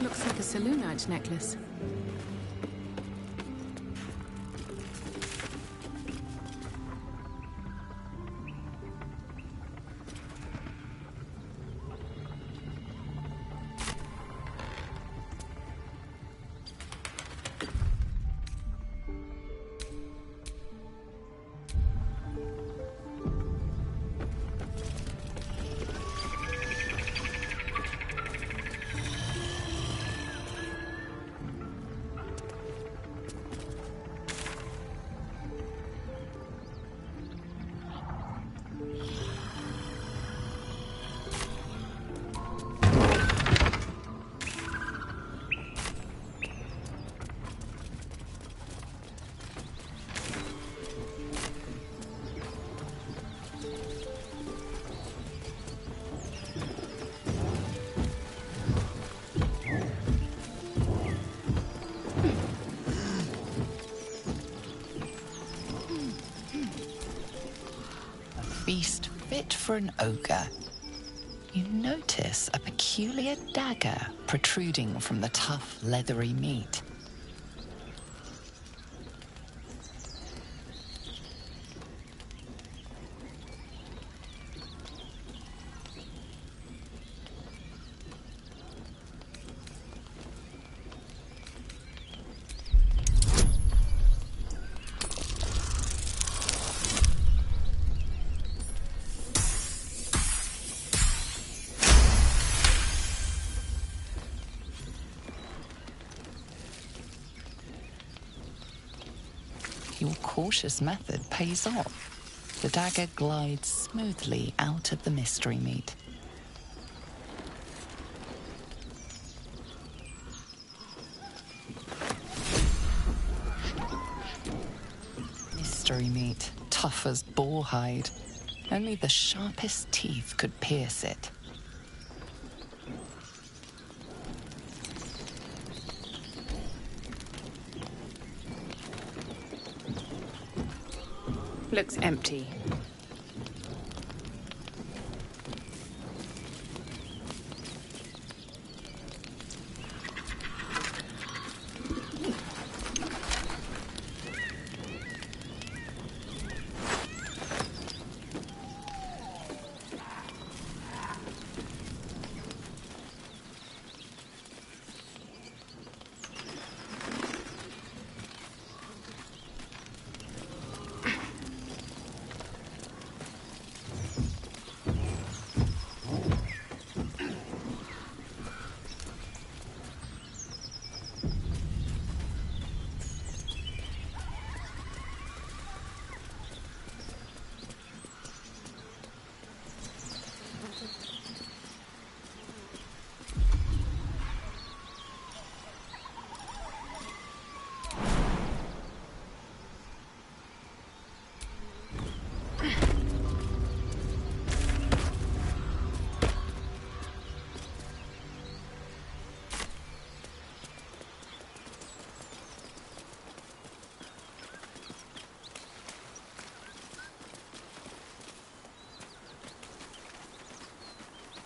Looks like a Saloonite necklace. Feast fit for an ogre. You notice a peculiar dagger protruding from the tough, leathery meat. Your cautious method pays off. The dagger glides smoothly out of the mystery meat. Mystery meat, tough as boar hide. Only the sharpest teeth could pierce it. Looks empty.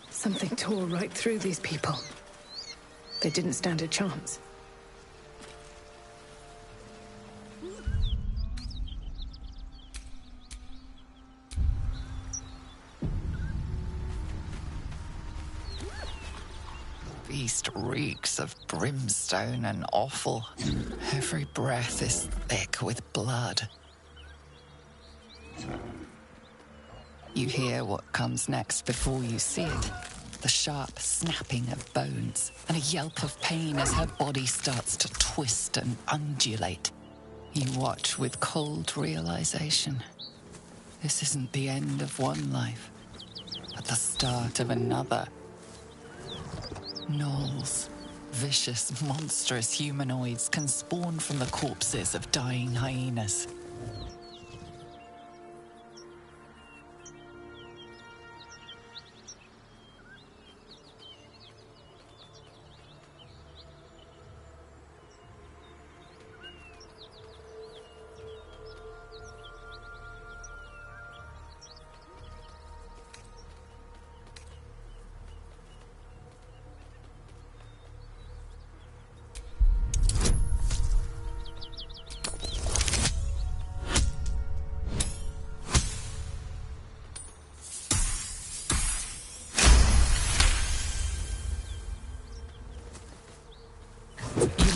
Something tore right through these people. They didn't stand a chance. beast reeks of brimstone and offal. Every breath is thick with blood. You hear what comes next before you see it. The sharp snapping of bones, and a yelp of pain as her body starts to twist and undulate. You watch with cold realization. This isn't the end of one life, but the start of another. Gnolls, vicious, monstrous humanoids, can spawn from the corpses of dying hyenas.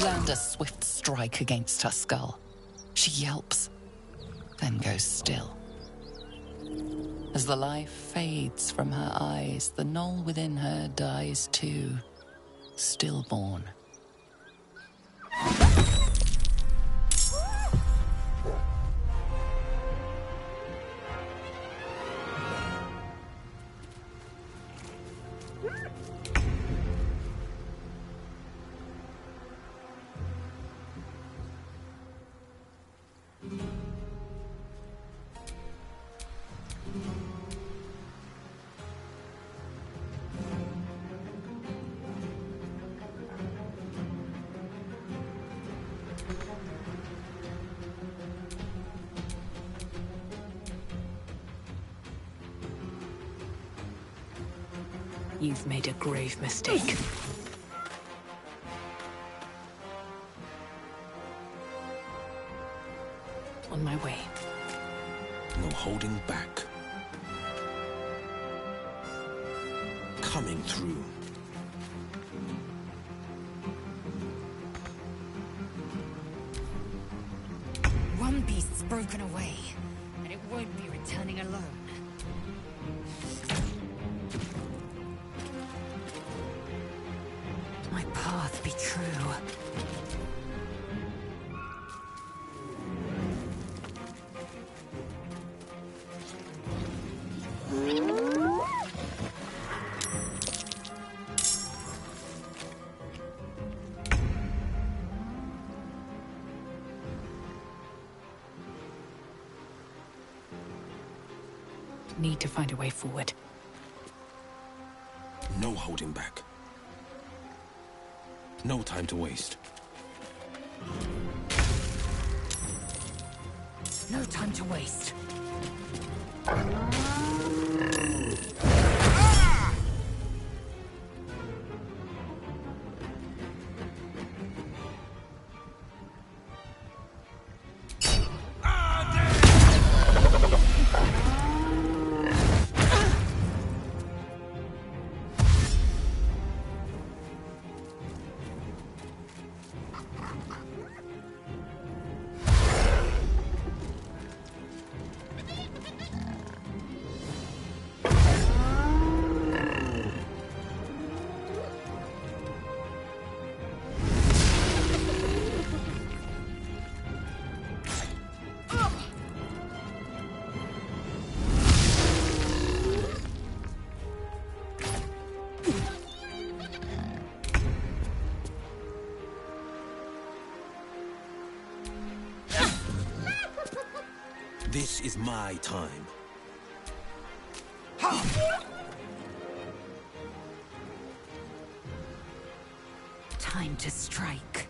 Land a swift strike against her skull. She yelps, then goes still. As the life fades from her eyes, the gnoll within her dies too, stillborn. You've made a grave mistake. On my way. No holding back. Coming through. One beast's broken away, and it won't be returning alone. My path be true. Need to find a way forward. No holding back. No time to waste. No time to waste. This is my time. Time to strike.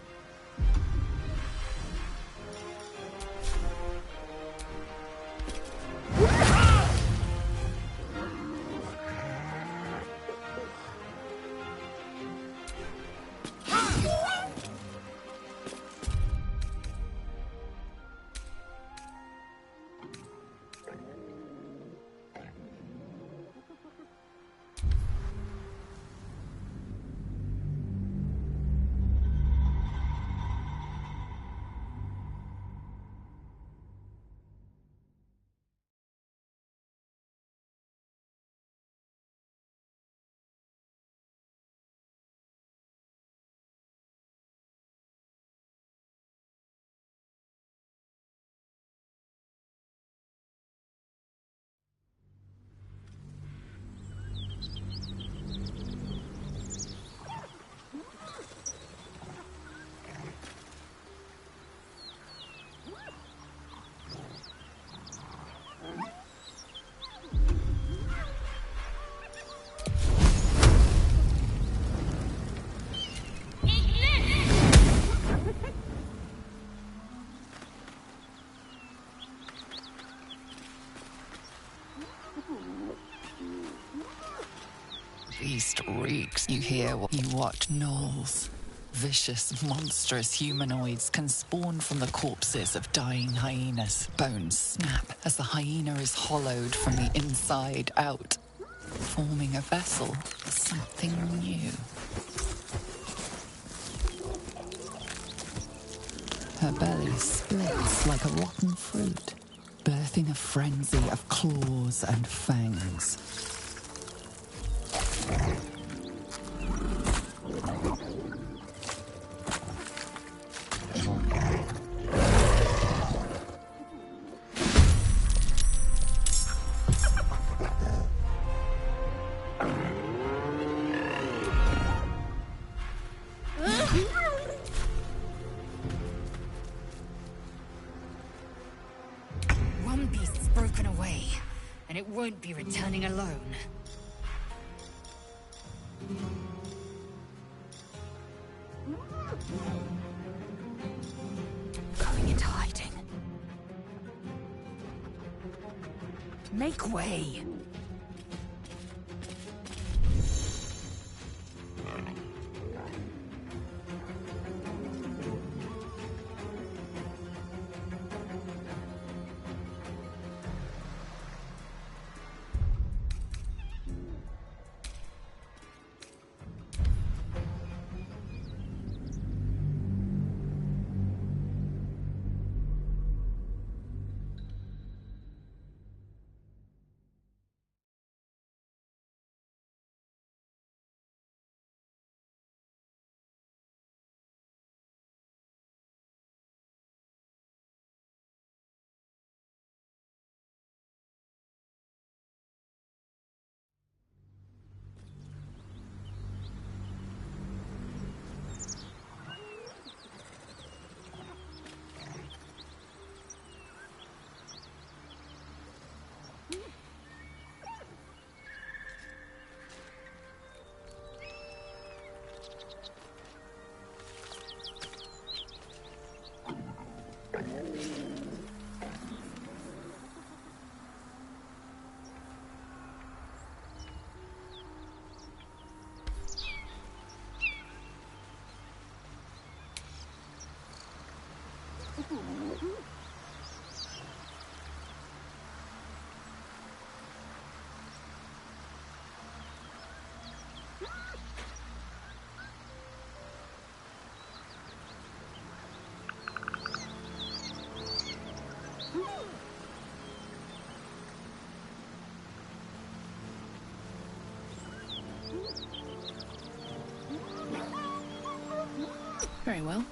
beast reeks. You watch gnolls. Vicious, monstrous humanoids can spawn from the corpses of dying hyenas. Bones snap as the hyena is hollowed from the inside out, forming a vessel for something new. Her belly splits like a rotten fruit, birthing a frenzy of claws and fangs. One beast's broken away, and it won't be returning alone. Going into hiding. Make way! Very well.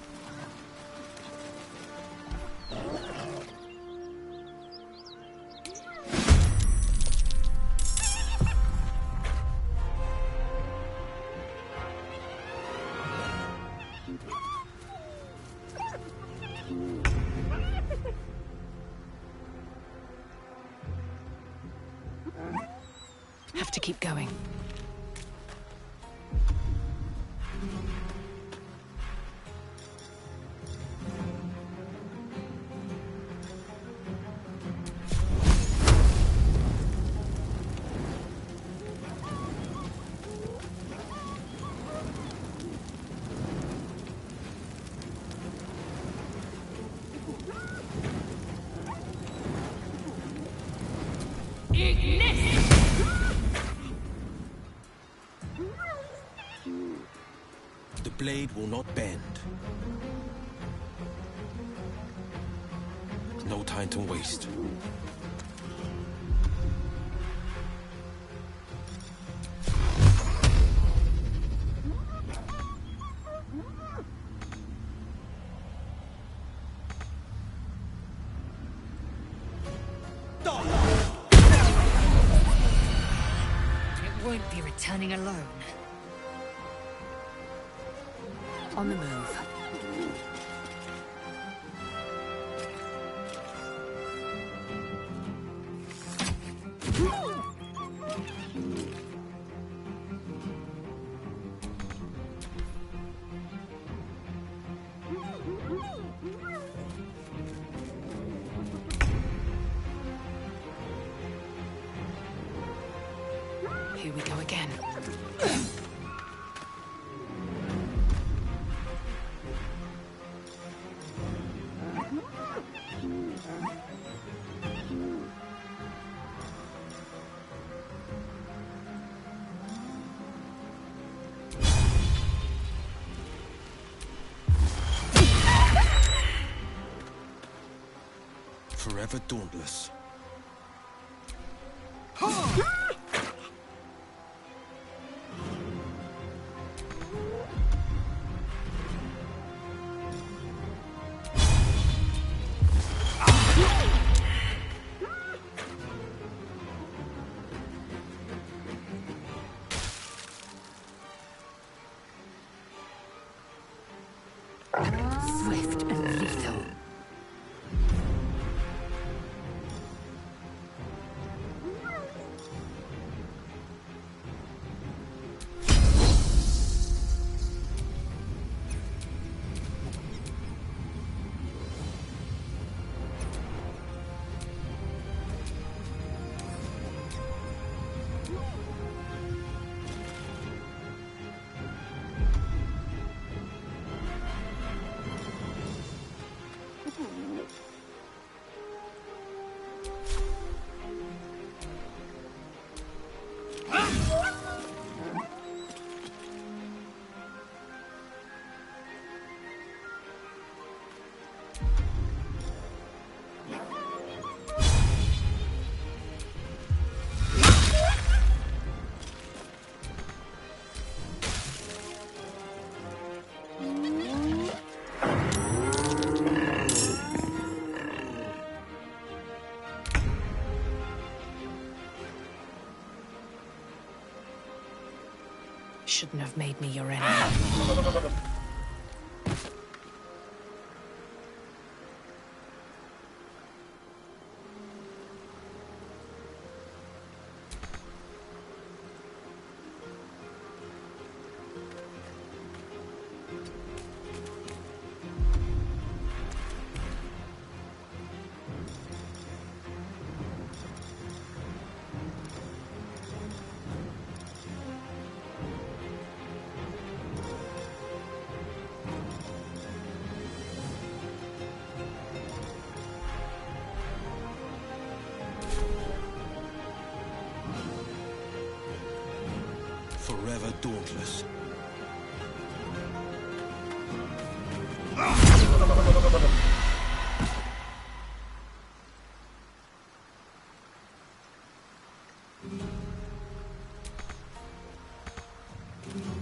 Have to keep going. The blade will not bend. No time to waste. It won't be returning alone. On the move. Here we go again. Forever dauntless. Swift and lethal. Shouldn't have made me your enemy. Forever dauntless.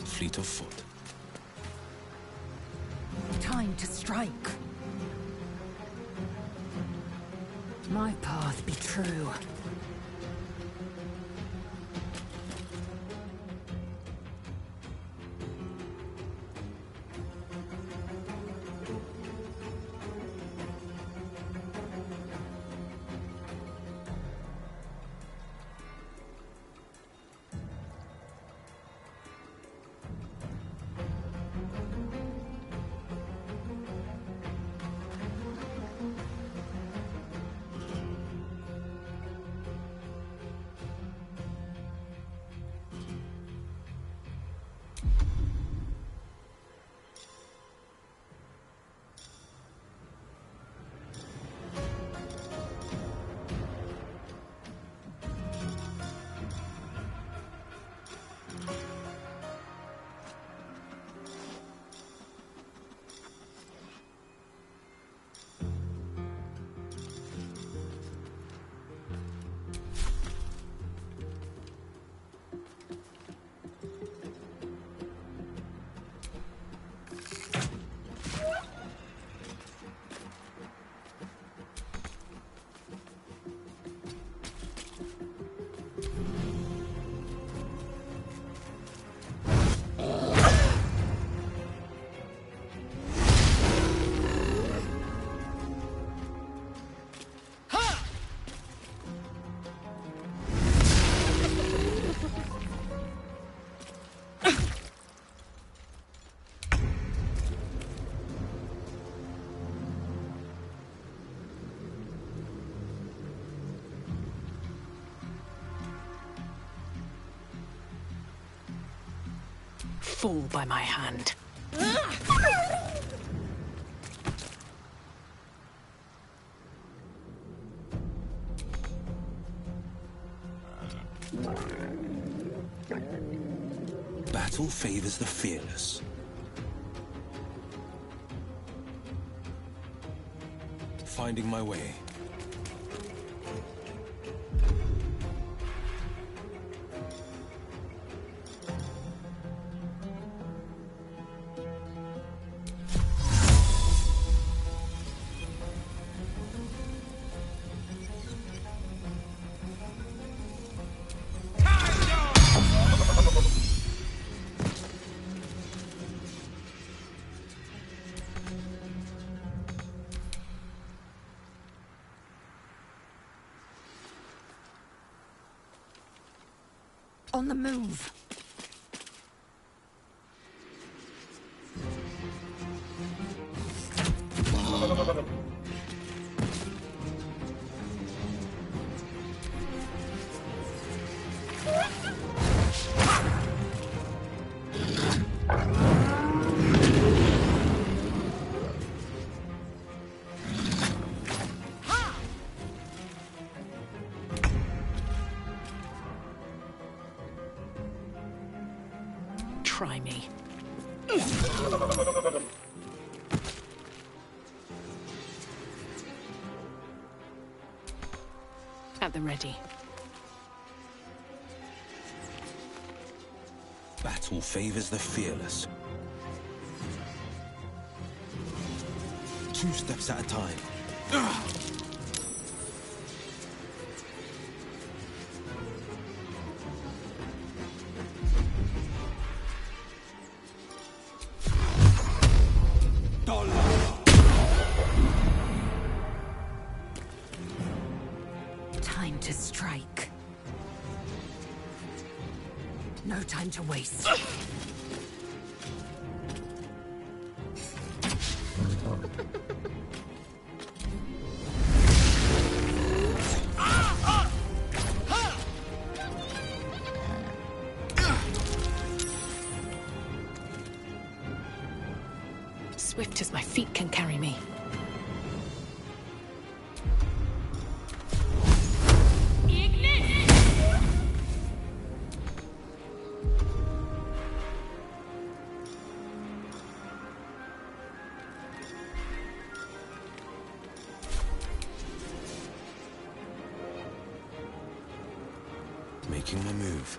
Fleet of foot. Time to strike. My path be true. fall by my hand. Battle favors the fearless. Finding my way. On the move. Try me. At the ready. Battle favors the fearless. 2 steps at a time. Time to strike. No time to waste. Swift as my feet can carry me. Making my move.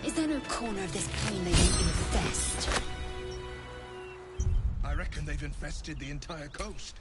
Is there no corner of this plain they don't infest? I reckon they've infested the entire coast.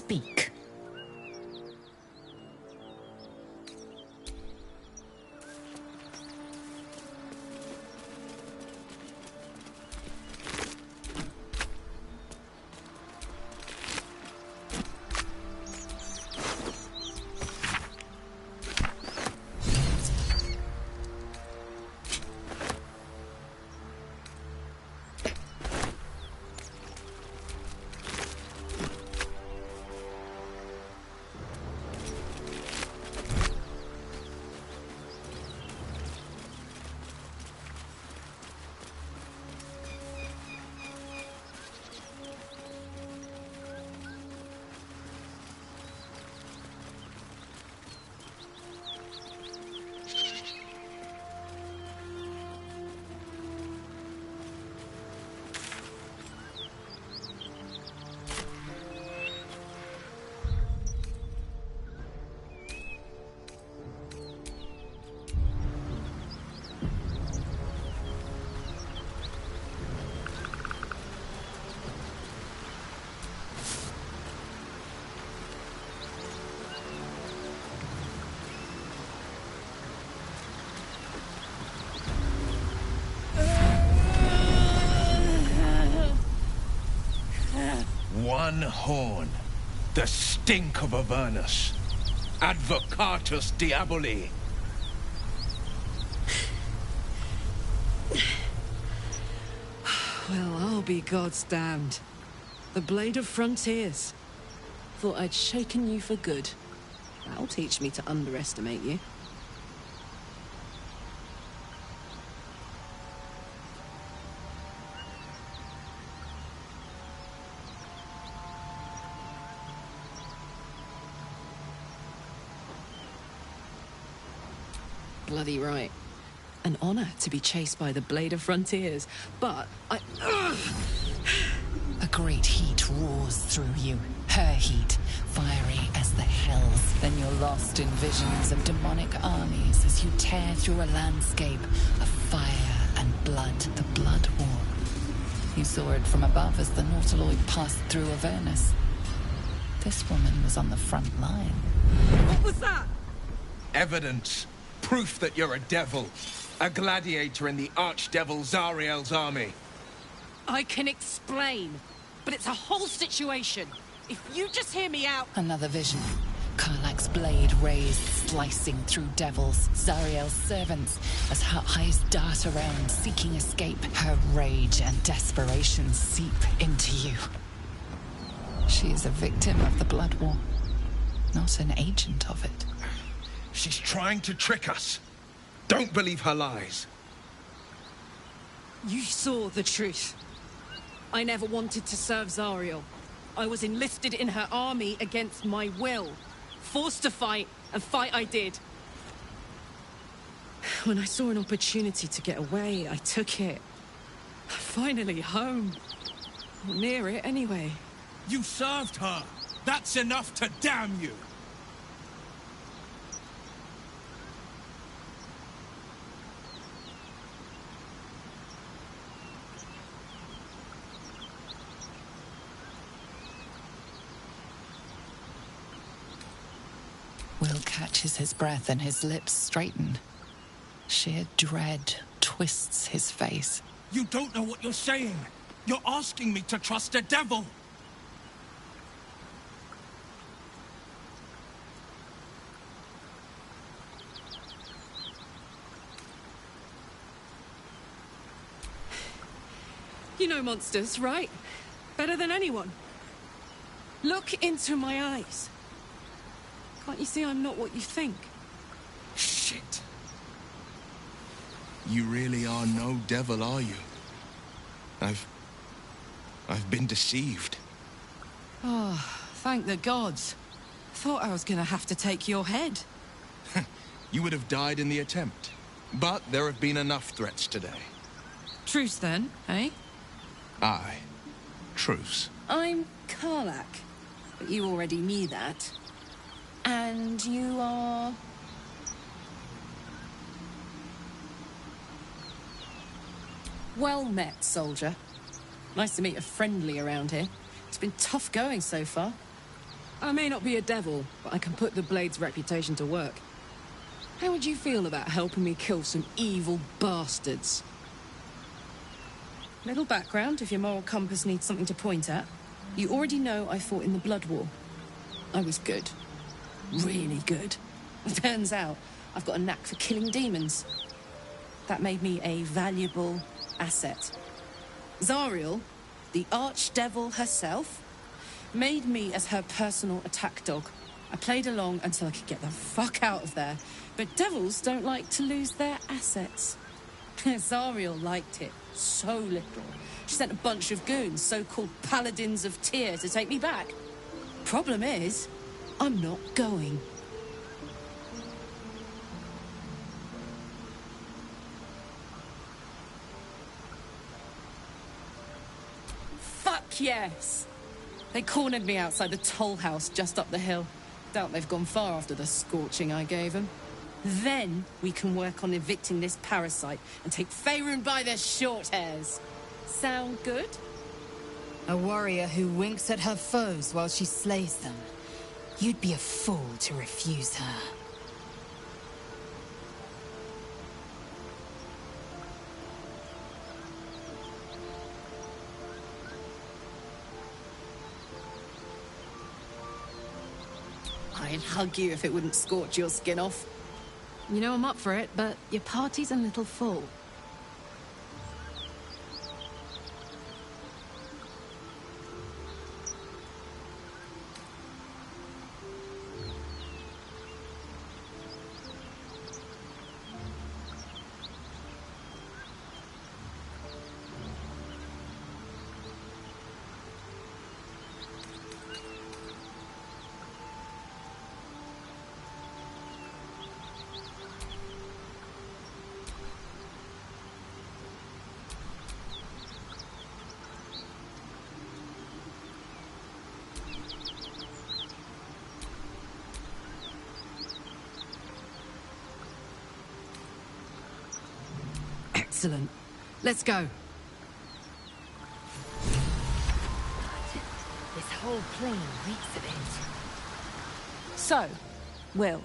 speak. One horn. The stink of Avernus. Advocatus Diaboli. Well, I'll be God's damned. The Blade of Frontiers. Thought I'd shaken you for good. That'll teach me to underestimate you. Bloody right. An honor to be chased by the Blade of Frontiers, but I... A great heat roars through you. Her heat, fiery as the hells. Then you're lost in visions of demonic armies as you tear through a landscape of fire and blood. The Blood War. You saw it from above as the Nautiloid passed through Avernus. This woman was on the front line. What was that? Evidence. Proof that you're a devil. A gladiator in the archdevil Zariel's army. I can explain, but it's a whole situation. If you just hear me out... Another vision. Karlach's blade raised, slicing through devils, Zariel's servants, as her eyes dart around, seeking escape. Her rage and desperation seep into you. She is a victim of the Blood War, not an agent of it. She's trying to trick us. Don't believe her lies. You saw the truth. I never wanted to serve Zariel. I was enlisted in her army against my will. Forced to fight, and fight I did. When I saw an opportunity to get away, I took it. Finally home. Or near it, anyway. You served her. That's enough to damn you. Will catches his breath and his lips straighten. Sheer dread twists his face. You don't know what you're saying. You're asking me to trust a devil. You know monsters, right? Better than anyone. Look into my eyes. Can't you see I'm not what you think? Shit. You really are no devil, are you? I've been deceived. Oh, thank the gods. Thought I was gonna have to take your head. You would have died in the attempt. But there have been enough threats today. Truce then, eh? Aye. Truce. I'm Karlach, but you already knew that. And you are... Well met, soldier. Nice to meet a friendly around here. It's been tough going so far. I may not be a devil, but I can put the Blade's reputation to work. How would you feel about helping me kill some evil bastards? Little background, if your moral compass needs something to point at. You already know I fought in the Blood War. I was good. Really good. Turns out, I've got a knack for killing demons. That made me a valuable asset. Zariel, the archdevil herself, made me as her personal attack dog. I played along until I could get the fuck out of there. But devils don't like to lose their assets. Zariel liked it so little. She sent a bunch of goons, so-called paladins of Tyr, to take me back. Problem is, I'm not going. Fuck yes! They cornered me outside the toll house just up the hill. Doubt they've gone far after the scorching I gave them. Then we can work on evicting this parasite and take Faerun by their short hairs. Sound good? A warrior who winks at her foes while she slays them. You'd be a fool to refuse her. I'd hug you if it wouldn't scorch your skin off. You know I'm up for it, but your party's a little full. Excellent. Let's go. This whole plane reeks of it. So, Will,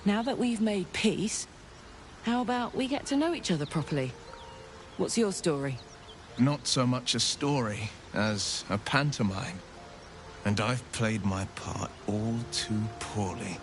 now that we've made peace, how about we get to know each other properly? What's your story? Not so much a story as a pantomime. And I've played my part all too poorly.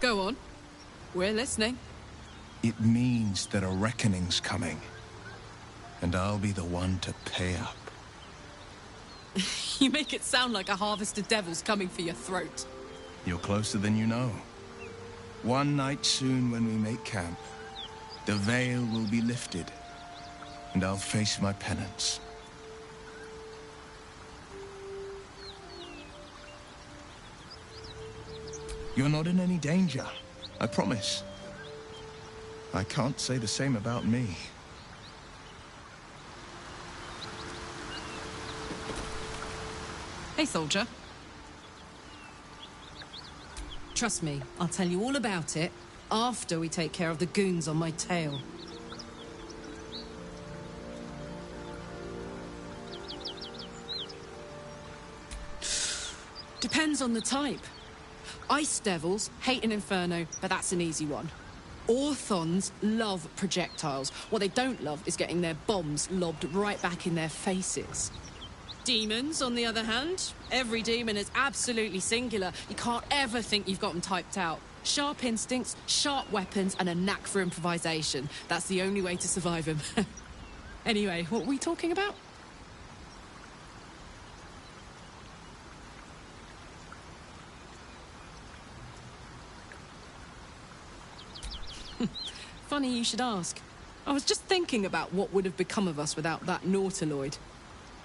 Go on. We're listening. It means that a reckoning's coming. And I'll be the one to pay up. You make it sound like a harvest of devils coming for your throat. You're closer than you know. One night soon when we make camp, the veil will be lifted, and I'll face my penance. You're not in any danger, I promise. I can't say the same about me. Hey, soldier. Trust me, I'll tell you all about it after we take care of the goons on my tail. Depends on the type. Ice devils hate an inferno, but that's an easy one. Orthons love projectiles. What they don't love is getting their bombs lobbed right back in their faces. Demons, on the other hand, every demon is absolutely singular. You can't ever think you've got them typed out. Sharp instincts, sharp weapons, and a knack for improvisation. That's the only way to survive them. Anyway, what were we talking about? Funny you should ask. I was just thinking about what would have become of us without that Nautiloid.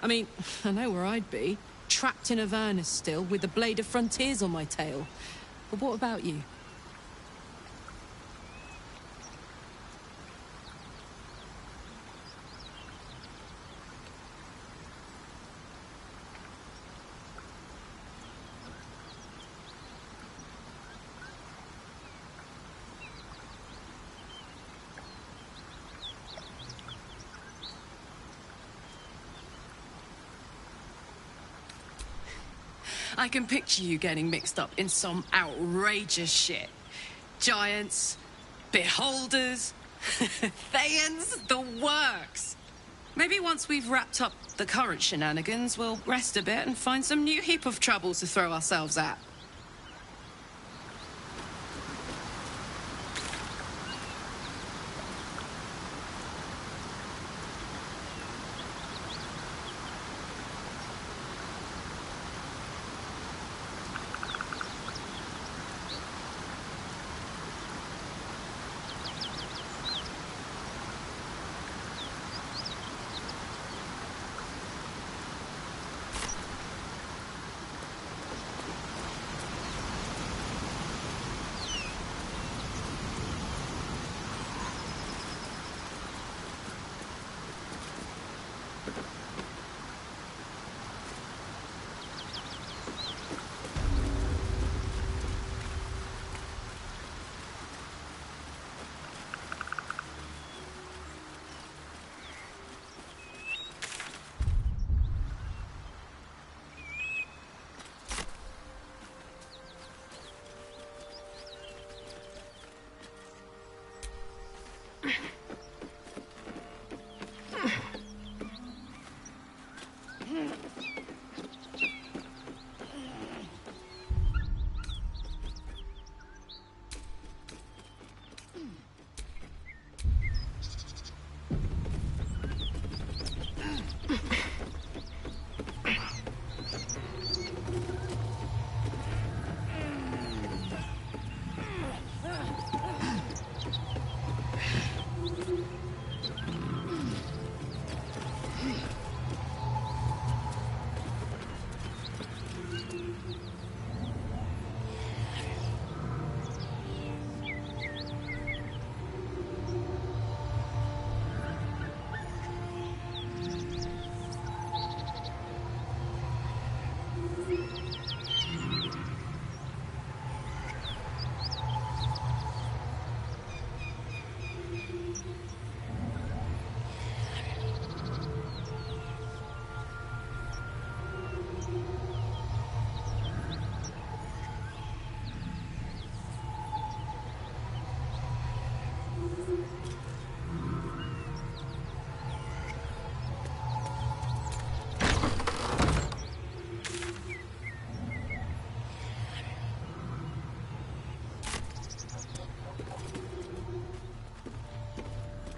I mean, I know where I'd be. Trapped in Avernus still, with the Blade of Frontiers on my tail. But what about you? I can picture you getting mixed up in some outrageous shit. Giants, beholders, Thayans, the works. Maybe once we've wrapped up the current shenanigans, we'll rest a bit and find some new heap of trouble to throw ourselves at.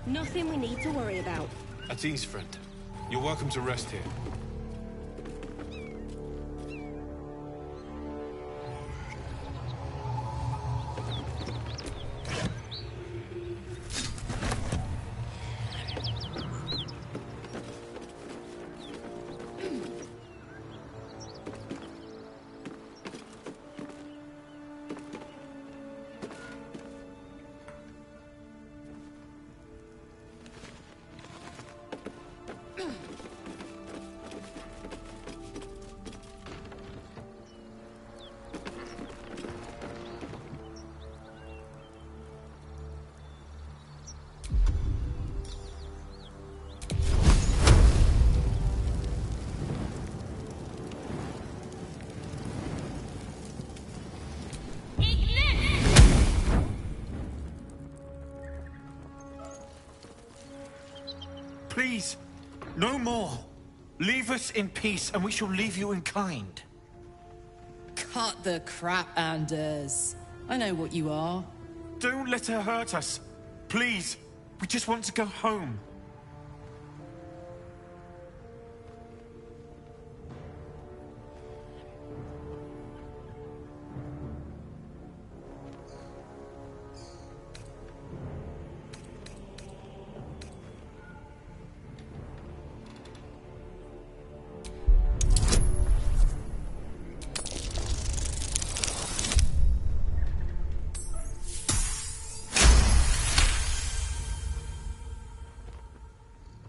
Nothing we need to worry about. At ease, friend. You're welcome to rest here. Please, no more. Leave us in peace, and we shall leave you in kind. Cut the crap, Anders. I know what you are. Don't let her hurt us. Please, we just want to go home.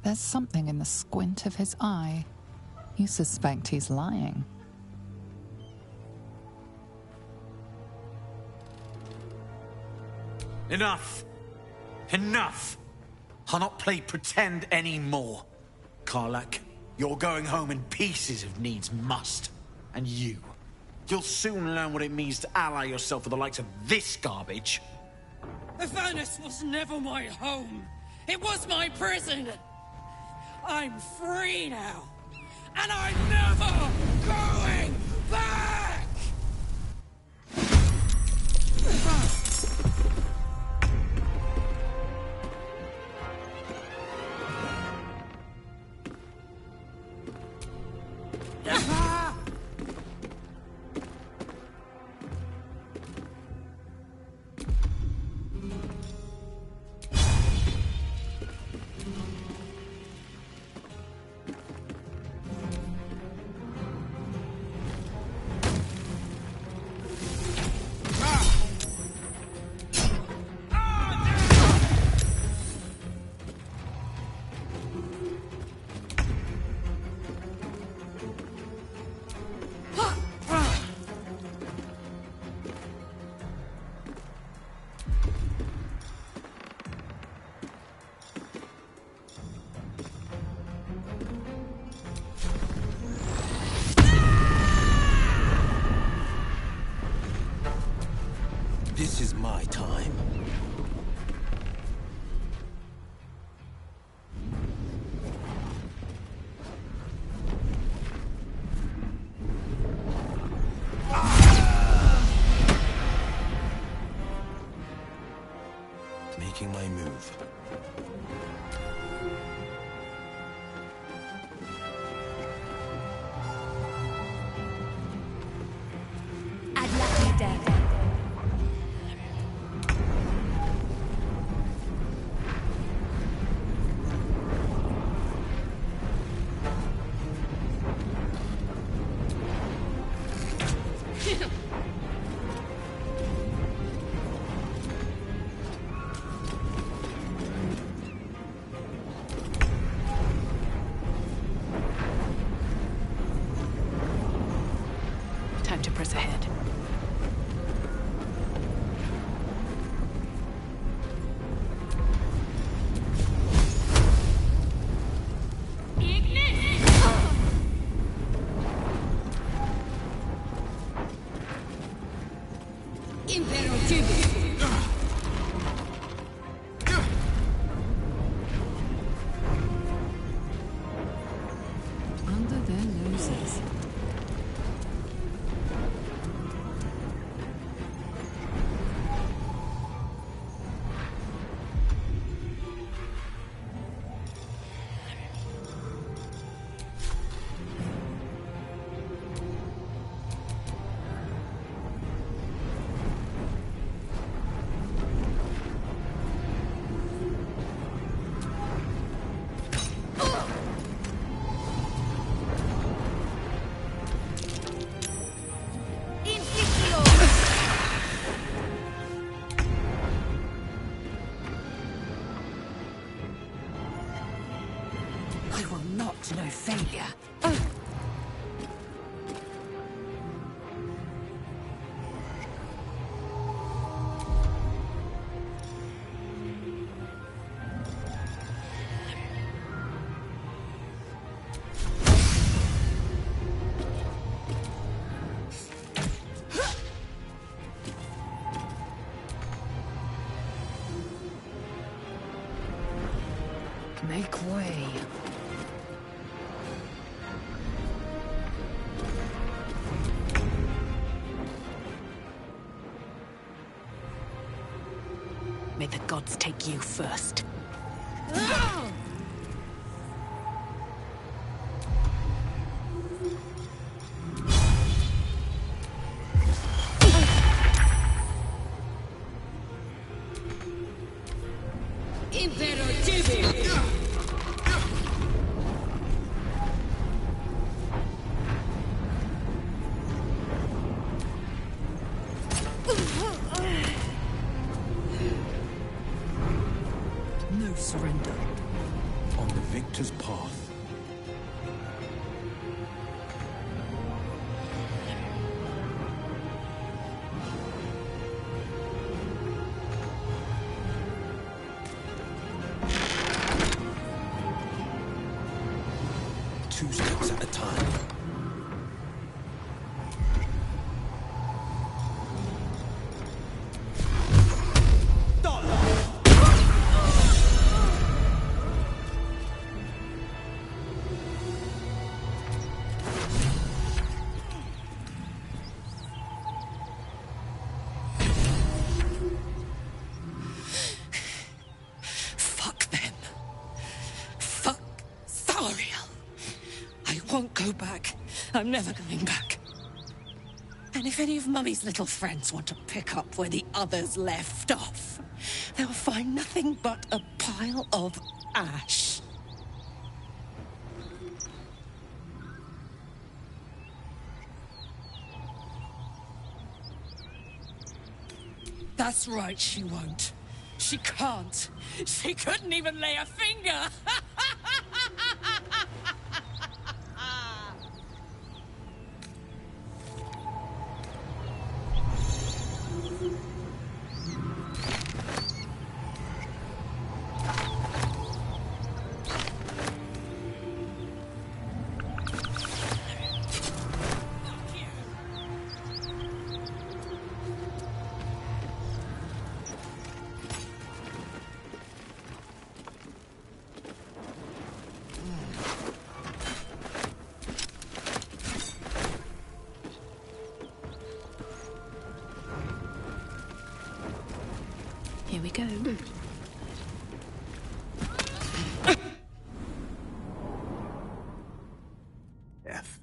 There's something in the squint of his eye. You suspect he's lying. Enough! Enough! I'll not play pretend anymore. Karlak, you're going home in pieces if needs must. And you, You'll soon learn what it means to ally yourself with the likes of this garbage. Avernus was never my home. It was my prison. I'm free now. And I'm never going back! This is my time. Making my move. Time to press ahead. Under their noses. I will not know failure. Make way. May the gods take you first. No surrender. On the victor's path. Two steps at a time. go back. I'm never going back. And if any of Mummy's little friends want to pick up where the others left off, they'll find nothing but a pile of ash. That's right, she won't. She can't. She couldn't even lay a finger! Here we go. F.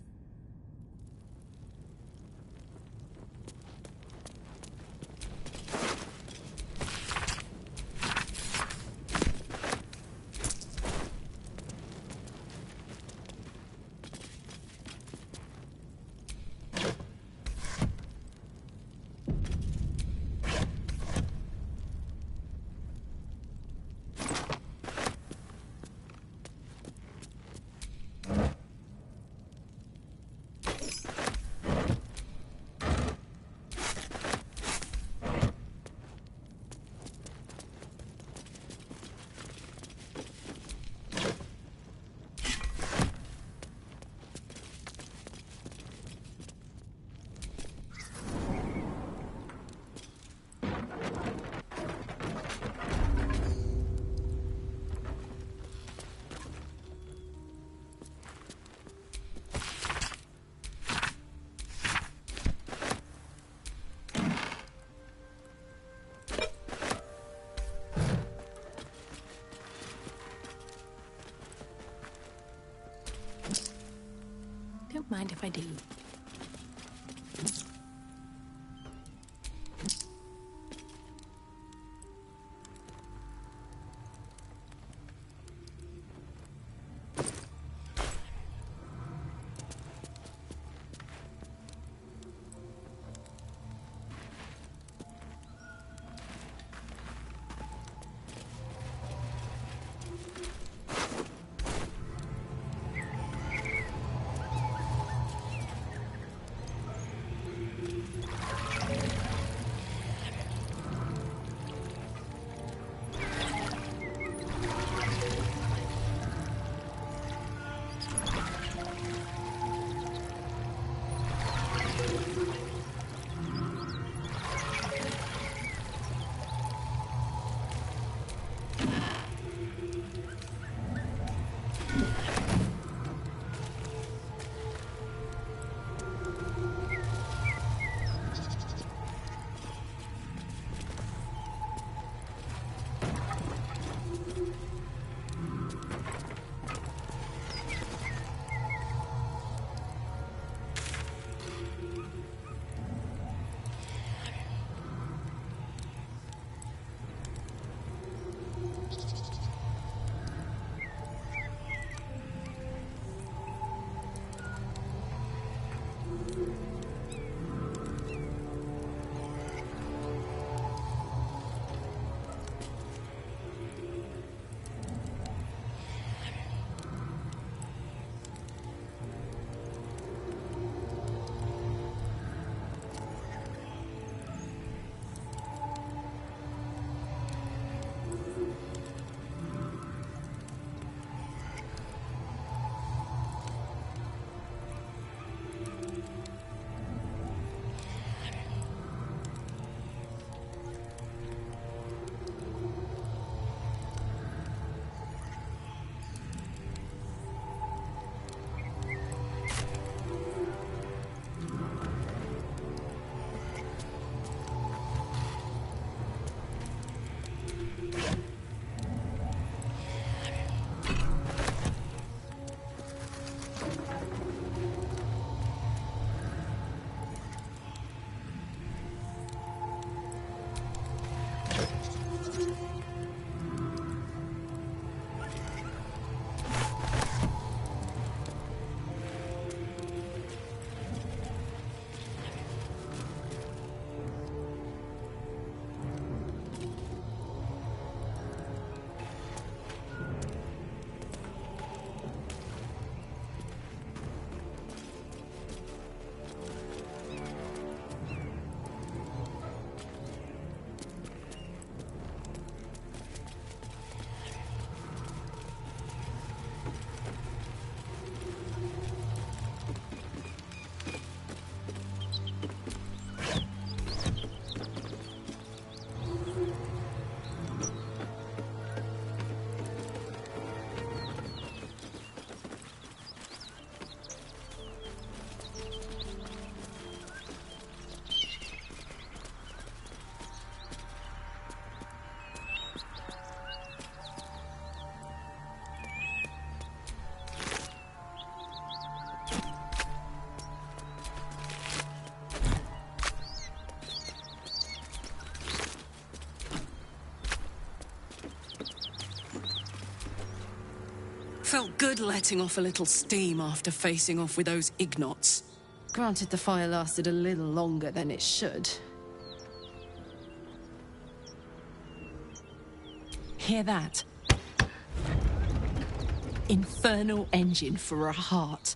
Don't mind if I do. Felt good letting off a little steam after facing off with those Ignots. Granted, the fire lasted a little longer than it should. Hear that? Infernal engine for a heart.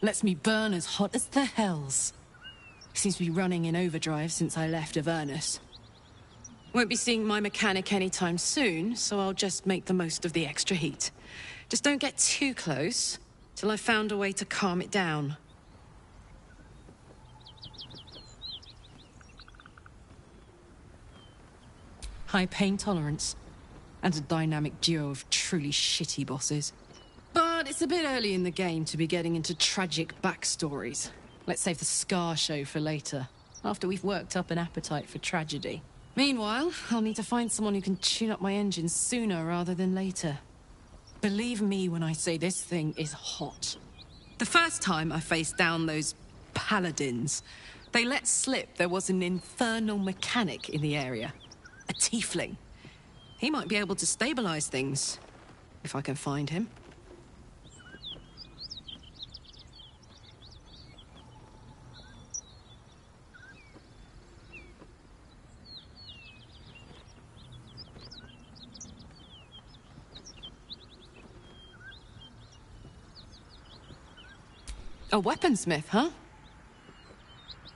Lets me burn as hot as the hells. Seems to be running in overdrive since I left Avernus. Won't be seeing my mechanic anytime soon, so I'll just make the most of the extra heat. Just don't get too close, till I've found a way to calm it down. High pain tolerance, and a dynamic duo of truly shitty bosses. But it's a bit early in the game to be getting into tragic backstories. Let's save the Scar show for later, after we've worked up an appetite for tragedy. Meanwhile, I'll need to find someone who can tune up my engine sooner rather than later. Believe me when I say this thing is hot. The first time I faced down those paladins, they let slip there was an infernal mechanic in the area. A tiefling. He might be able to stabilize things, if I can find him. A weaponsmith, huh?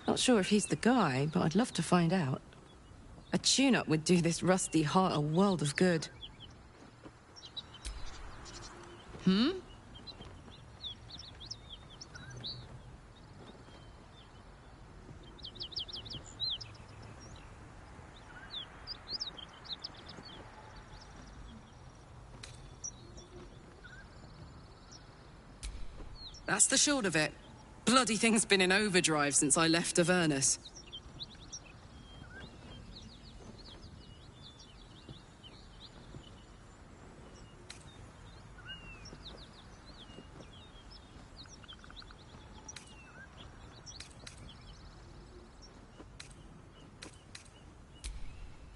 Not sure if he's the guy, but I'd love to find out. A tune-up would do this rusty heart a world of good. Hmm? That's the short of it. Bloody thing's been in overdrive since I left Avernus.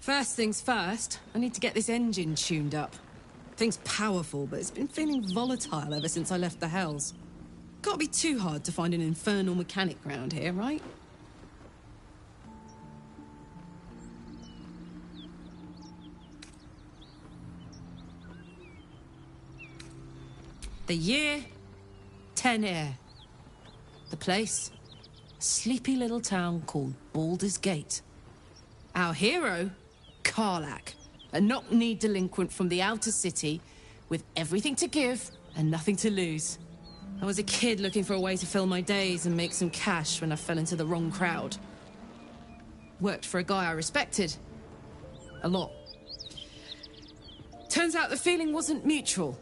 First things first, I need to get this engine tuned up. Thing's powerful, but it's been feeling volatile ever since I left the Hells. Can't be too hard to find an infernal mechanic round here, right? The year, 10 air. The place, a sleepy little town called Baldurs Gate. Our hero, Karlach, a knock-kneed delinquent from the outer city with everything to give and nothing to lose. I was a kid looking for a way to fill my days and make some cash when I fell into the wrong crowd. Worked for a guy I respected. A lot. Turns out the feeling wasn't mutual.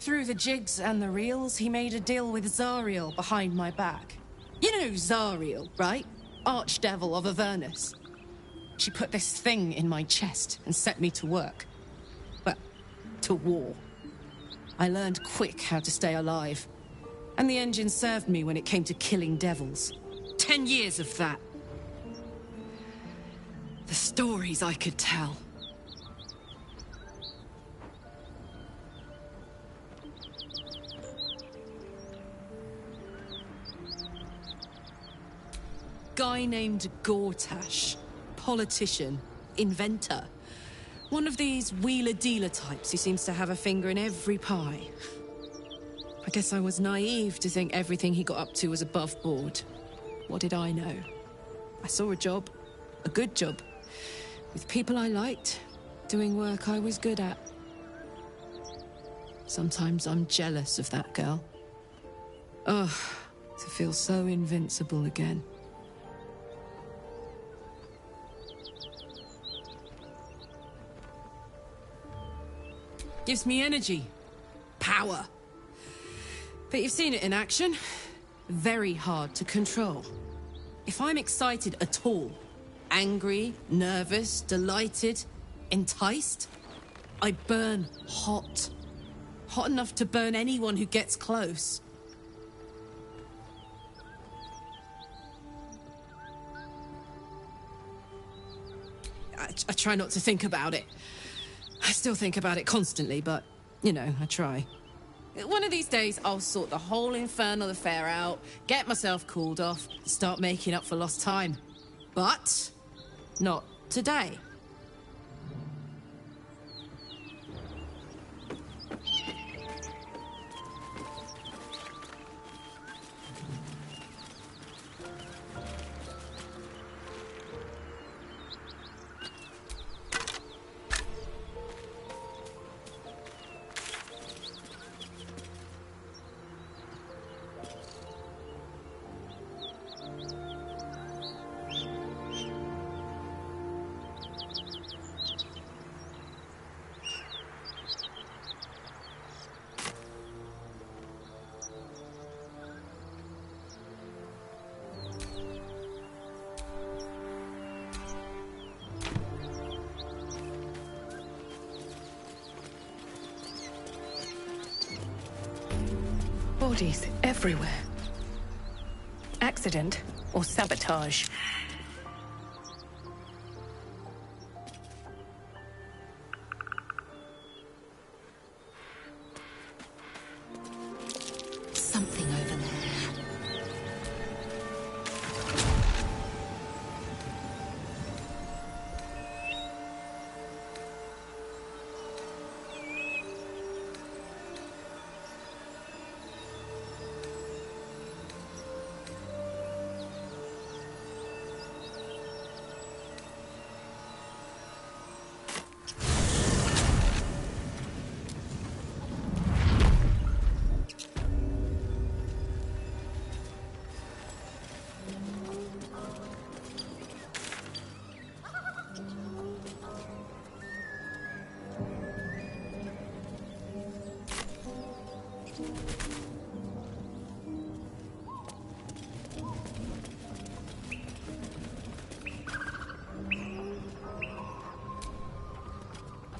Through the jigs and the reels, he made a deal with Zariel behind my back. You know Zariel, right? Archdevil of Avernus. She put this thing in my chest and set me to work. Well, to war. I learned quick how to stay alive. And the engine served me when it came to killing devils. 10 years of that. The stories I could tell. Guy named Gortash. Politician. Inventor. One of these wheeler-dealer types who seems to have a finger in every pie. I guess I was naive to think everything he got up to was above board. What did I know? I saw a job. A good job. With people I liked. Doing work I was good at. Sometimes I'm jealous of that girl. Ugh, to feel so invincible again. Gives me energy. Power. But you've seen it in action. Very hard to control. If I'm excited at all, angry, nervous, delighted, enticed, I burn hot. Hot enough to burn anyone who gets close. I try not to think about it. I still think about it constantly, but, you know, I try. One of these days, I'll sort the whole infernal affair out, get myself cooled off, and start making up for lost time. But not today. Bodies everywhere. Accident or sabotage? Something over there.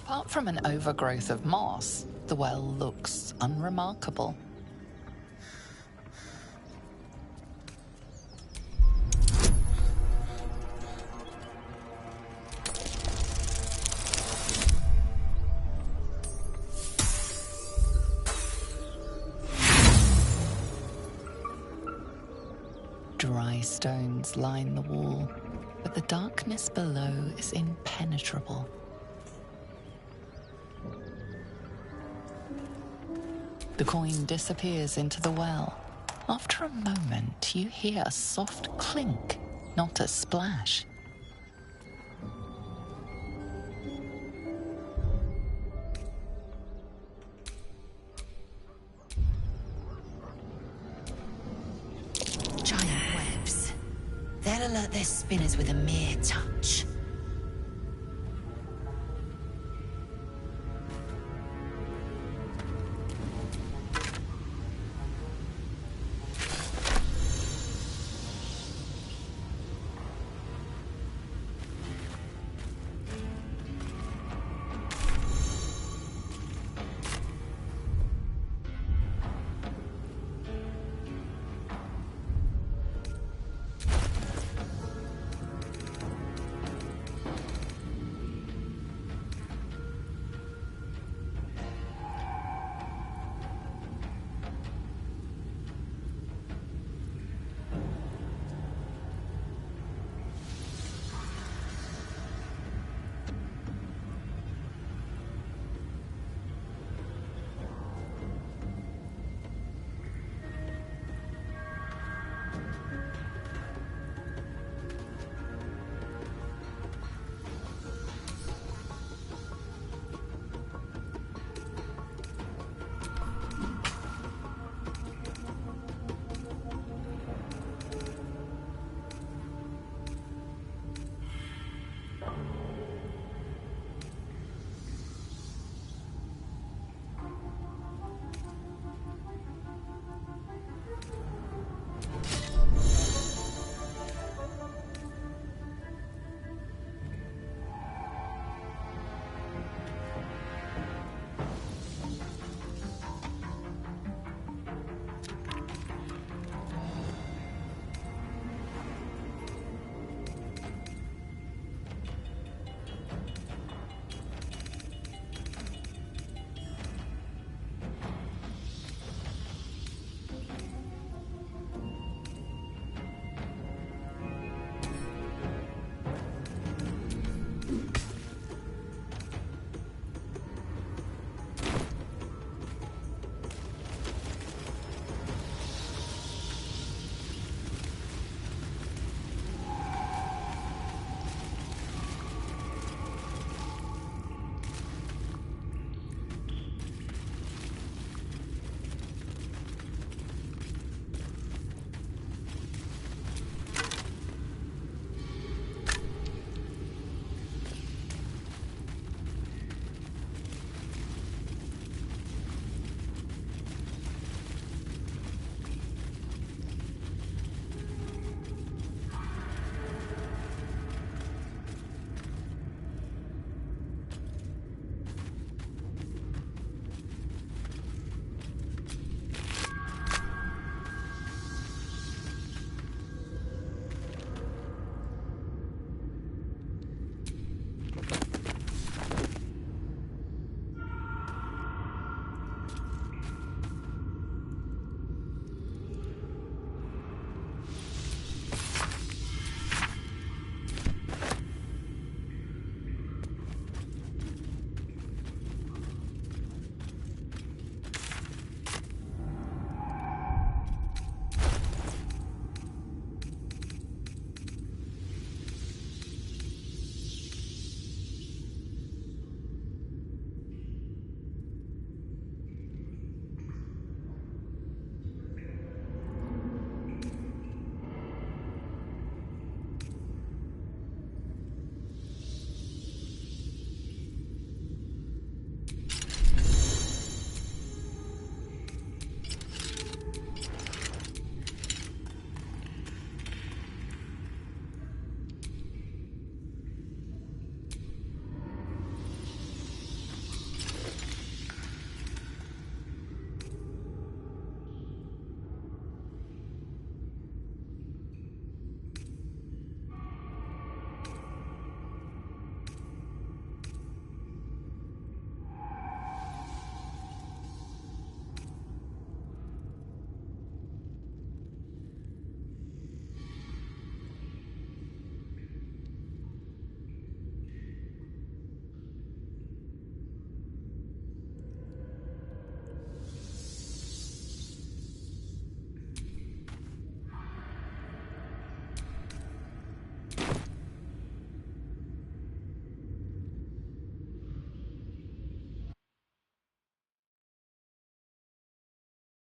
Apart from an overgrowth of moss, the well looks unremarkable. Dry stones line the wall, but the darkness below is impenetrable. The coin disappears into the well. After a moment, you hear a soft clink, not a splash. Giant webs. They'll alert their spinners with a mere touch.